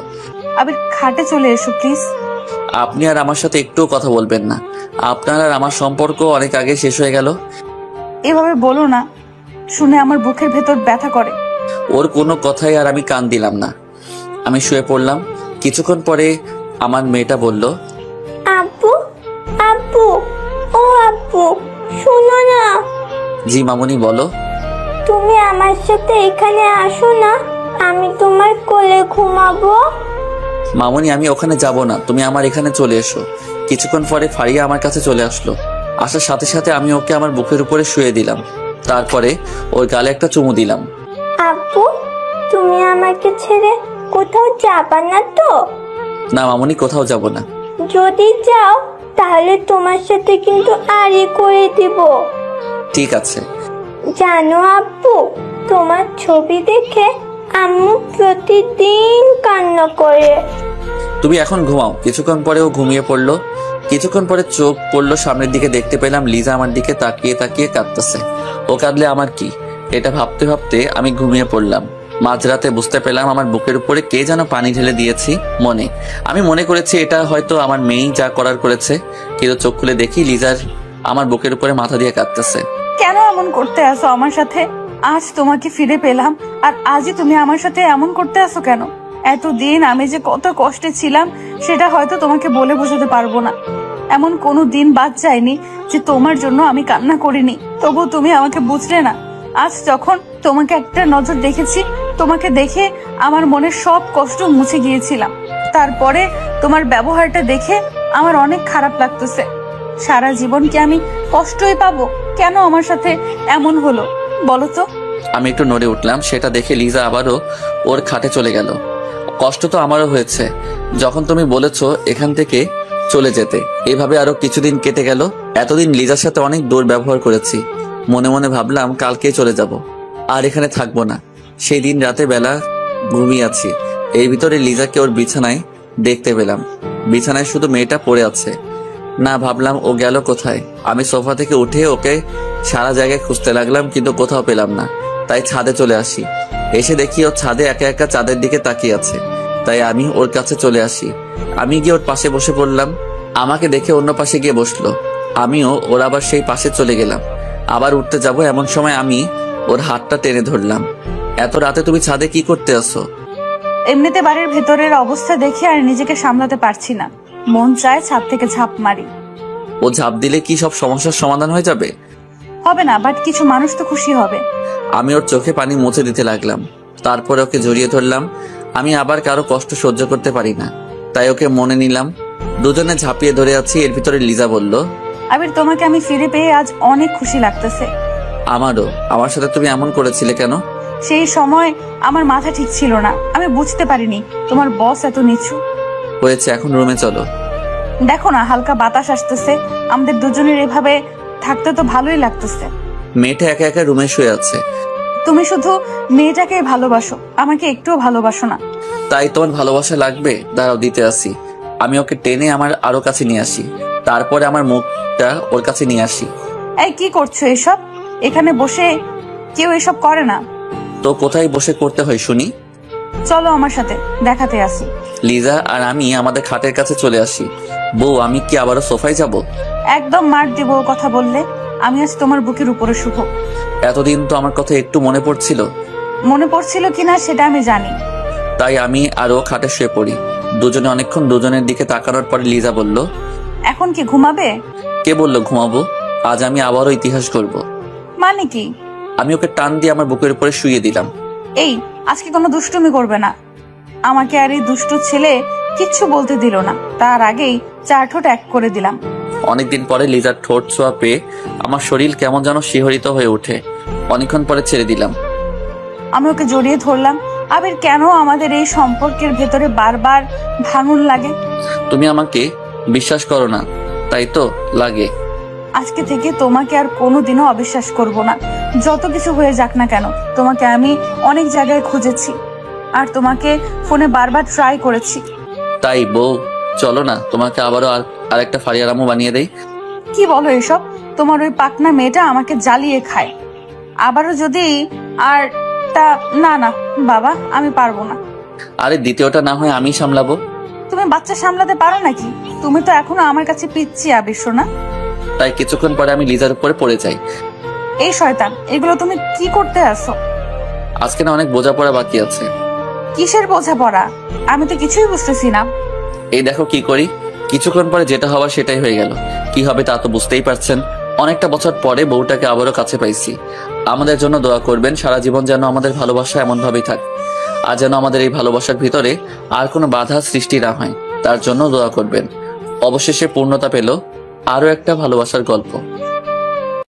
আবির, খাটে চলে এসো প্লিজ। আপনি আর আমার সাথে একটুও কথা বলবেন না? আপনার আর আমার সম্পর্ক অনেক আগে শেষ হয়ে গেল। এভাবে বলো না, শুনে আমার বুকের ভেতর ব্যথা করে। ওর কোনো কথাই আর আমি কান দিলাম না। আমি শুয়ে পড়লাম। কিছুক্ষণ পরে আমার মেয়েটা বলল, আব্বু, আব্বু, ও আব্বু, শোনো না। জি মামুনি, বলো। তুমি আমার সাথে এখানে আসো না, আমি তোমার কোলে ঘুমাবো। মামুনি, আমি ওখানে যাব না, তুমি আমার এখানে চলে এসো। কিছুক্ষণ পরে ফারিয়া আমার কাছে চলে আসলো। আসার সাথে সাথে আমি ওকে আমার বুকের উপরে শুয়ে দিলাম। তারপরে ওর গালে একটা চুমু দিলাম। আব্বু, তুমি আমাকে ছেড়ে কোথাও যাবা না তো? না মামুনি, কোথাও যাব না। যদি যাও তাহলে তোমার সাথে কিন্তু আড়ি করে দিব। ঠিক আছে। জানো আব্বু, তোমার ছবি দেখে আম্মু প্রতিদিন কান্না করে। তুমি এখন ঘুমাও। কিছুক্ষণ পরে ও ঘুমিয়ে পড়লো। কিছুক্ষণ পরে চোখ পড়লো সামনের দিকে, দেখতে পেলাম লিজা আমার দিকে তাকিয়ে তাকিয়ে কাঁদতেছে। ও কাঁদলে আমার কি, এটা ভাবতে ভাবতে আমি ঘুমিয়ে পড়লাম। মাঝরাতে বুঝতে পেলাম আমার বুকের উপরে কে যেন পানি ঢেলে দিয়েছি। আমি মনে করেছি এটা হয়তো আমার মেয়েই যা করার করেছে, কিন্তু চোখ খুলে দেখি লিজার আমার বুকের উপরে মাথা দিয়ে কাঁদতেছে। কেন এমন করতে আসো আমার সাথে? আজ তোমাকে ফিরে পেলাম আর আজই তুমি আমার সাথে এমন করতে আসো কেন? এতদিন আমি যে কত কষ্টে ছিলাম সেটা হয়তো তোমাকে বলে বোঝাতে পারবো না। এমন কোনো দিন বাদ যায়নি যে তোমার জন্য আমি কান্না করিনি, তবু তুমি আমাকে বুঝলে না। আজ যখন তোমাকে একটা নজর দেখেছি, তোমাকে দেখে আমার মনের সব কষ্ট মুছে গিয়েছিলাম। তারপরে তোমার ব্যবহারটা দেখে আমার অনেক খারাপ লাগতেছে। সারা জীবন কি আমি কষ্টই পাবো? কেন আমার সাথে এমন হলো বলো তো? আমি একটু নড়ে উঠলাম। সেটা দেখে লিজা আবারও ওর খাটে চলে গেল। কষ্ট তো আমারও হয়েছে যখন তুমি বলেছো এখান থেকে চলে যেতে। এভাবে আরো কিছুদিন কেটে গেল। এতদিন লিজার সাথে অনেক দুর্ব্যবহার করেছি। মনে মনে ভাবলাম কালকে চলে যাব, আর এখানে থাকবো না। সেই দিন রাতে বেলা ঘুমিয়ে আছি, এর ভিতরে লিজাকে ওর বিছানায় দেখতে পেলাম। বিছানায় শুধু মেয়েটা পড়ে আছে। না, ভাবলাম ও গেল কোথায়। আমি সোফা থেকে উঠে ওকে সারা জায়গায় খুঁজতে লাগলাম, কিন্তু কোথাও পেলাম না। তাই ছাদে চলে আসি। এসে দেখি ও ছাদে একা একা চাঁদের দিকে তাকিয়ে আছে। তাই আমি ওর কাছে চলে আসি। আমি গিয়ে ওর পাশে বসে পড়লাম। আমাকে দেখে অন্য পাশে গিয়ে বসলো। আমিও ওর আবার সেই পাশে চলে গেলাম। আবার উঠতে যাব, এমন সময় আমি ওর হাতটা টেনে ধরলাম। এত রাতে তুমি ছাদে কি করতে আসো? এমনিতে বাড়ির ভেতরের অবস্থা দেখে আর নিজেকে সামলাতে পারছি না, মন চায় ছাদ থেকে ঝাঁপ মারি। ও ঝাঁপ দিলে কি সব সমস্যার সমাধান হয়ে যাবে? হবে না, বাট কিছু মানুষ তো খুশি হবে। আমি ওর চোখে পানি মুছে দিতে লাগলাম। তারপরে ওকে জড়িয়ে ধরলাম। আমি আবার কারো কষ্ট সহ্য করতে পারি না, তাই ওকে মনে নিলাম। দুজনে ঝাঁপিয়ে ধরে আছি। এর ভিতরে লিজা বলল, আবির, তোমাকে আমি ফিরে পেয়ে আজ অনেক খুশি লাগতেছে। আমারও। আমার সাথে তুমি এমন করেছিলে কেন? সেই সময় আমার মাথা ঠিক ছিল না, আমি বুঝতে পারিনি তোমার বস এত নিচু। হয়েছে, এখন রুমে চলো। দেখো না, হালকা বাতাস আসতেছে, আমাদের দুজনের এভাবে থাকতে তো ভালোই লাগতেছে। মেয়েটা একা একা রুমে শুয়ে আছে। তুমি শুধু মেয়েটাকে ভালোবাসো, আমাকে একটুও ভালোবাসো না। তাই তোমার ভালোবাসা লাগবে? দাঁড়াও, দিতে আসি। আমি ওকে টেনে আমার আরো কাছে নিয়ে আসি। তারপরে আমার মুখটা ওর কাছে নিয়ে আসি। এই কি করছো এসব? এখানে বসে কেউ এসব করে না। তো কোথায় বসে করতে হয় শুনি? চলো আমার সাথে, দেখাতে আসি। লিজা আর আমি আমাদের খাটের কাছে চলে আসি। বউ, আমি কি আবারও সোফায় যাব? একদম মার দিব ও কথা বললে। আমি আজ তোমার বুকের উপরে শুভ। এতদিন তো আমার কথা একটু মনে পড়ছিল। মনে পড়ছিল কিনা সেটা আমি জানি। তাই আমি আরো খাটে শুয়ে পড়ি। দুজনে অনেকক্ষণ দুজনের দিকে তাকানোর পরে লিজা বলল, এখন কি ঘুমাবে? কে বললো ঘুমাবো? আজ আমি আবারও ইতিহাস করব। মানে কি? আমি ওকে টান দিয়ে আমার বুকের উপরে শুইয়ে দিলাম। এই, আজকে কোনো দুষ্টুমি করবে না। আমাকে আর এই দুষ্টু ছেলে কিচ্ছু বলতে দিল না, তার আগেই চার ঠোঁট এক করে দিলাম। অনেকদিন পরে লিজার ঠোঁট ছোঁয়া পেয়ে আমার শরীর কেমন যেন শিহরিত হয়ে ওঠে। অনেকক্ষণ পরে ছেড়ে দিলাম। আমি ওকে জড়িয়ে ধরলাম। আবির, কেন আমাদের এই সম্পর্কের ভেতরে বারবার ভাঙন লাগে? তুমি আমাকে বিশ্বাস করো না, তাই তো লাগে। আজকে থেকে তোমাকে আর কোনোদিনও অবিশ্বাস করব না। যত কিছু হয়ে যাক না কেন, তোমাকে আমি অনেক জায়গায় খুঁজেছি আর তোমাকে ফোনে বারবার ট্রাই করেছি। তাই বউ, চলো না, তোমাকে আবারও আরেকটা ফারিয়ারামও বানিয়ে দেই। কি বলো এসব? তোমার ওই পাকনা মেয়েটা আমাকে জ্বালিয়ে খায়। আবারও যদি আর তা না না বাবা, আমি পারবো না। আরে দ্বিতীয়টা না হয় আমি সামলাবো। তুমি বাচ্চা সামলাতে পারো নাকি? তুমি তো এখনো আমার কাছে পিচ্ছি আবির সোনা। তাই কিছুক্ষণ পরে আমি লিজার উপরে পড়ে যাই। এই শয়তান, এগুলো তুমি কি করতে আসো? আজকে না অনেক বোঝাপড়া বাকি আছে। কিসের বোঝাপড়া? আমি তো কিছুই বুঝতেছি না। এই দেখো কি করি। কিছুক্ষণ পরে যেটা হওয়ার সেটাই হয়ে গেল। কি হবে তা তো বুঝতেই পারছেন। অনেকটা বছর পরে বউটাকে আবারও কাছে পাইছি। আমাদের জন্য দোয়া করবেন, সারা জীবন যেন আমাদের ভালোবাসা এমন ভাবেই থাকে। আর যেন আমাদের এই ভালোবাসার ভিতরে আর কোনো বাধা সৃষ্টি না হয়, তার জন্য দোয়া করবেন। অবশেষে পূর্ণতা পেল আরো একটা ভালোবাসার গল্প।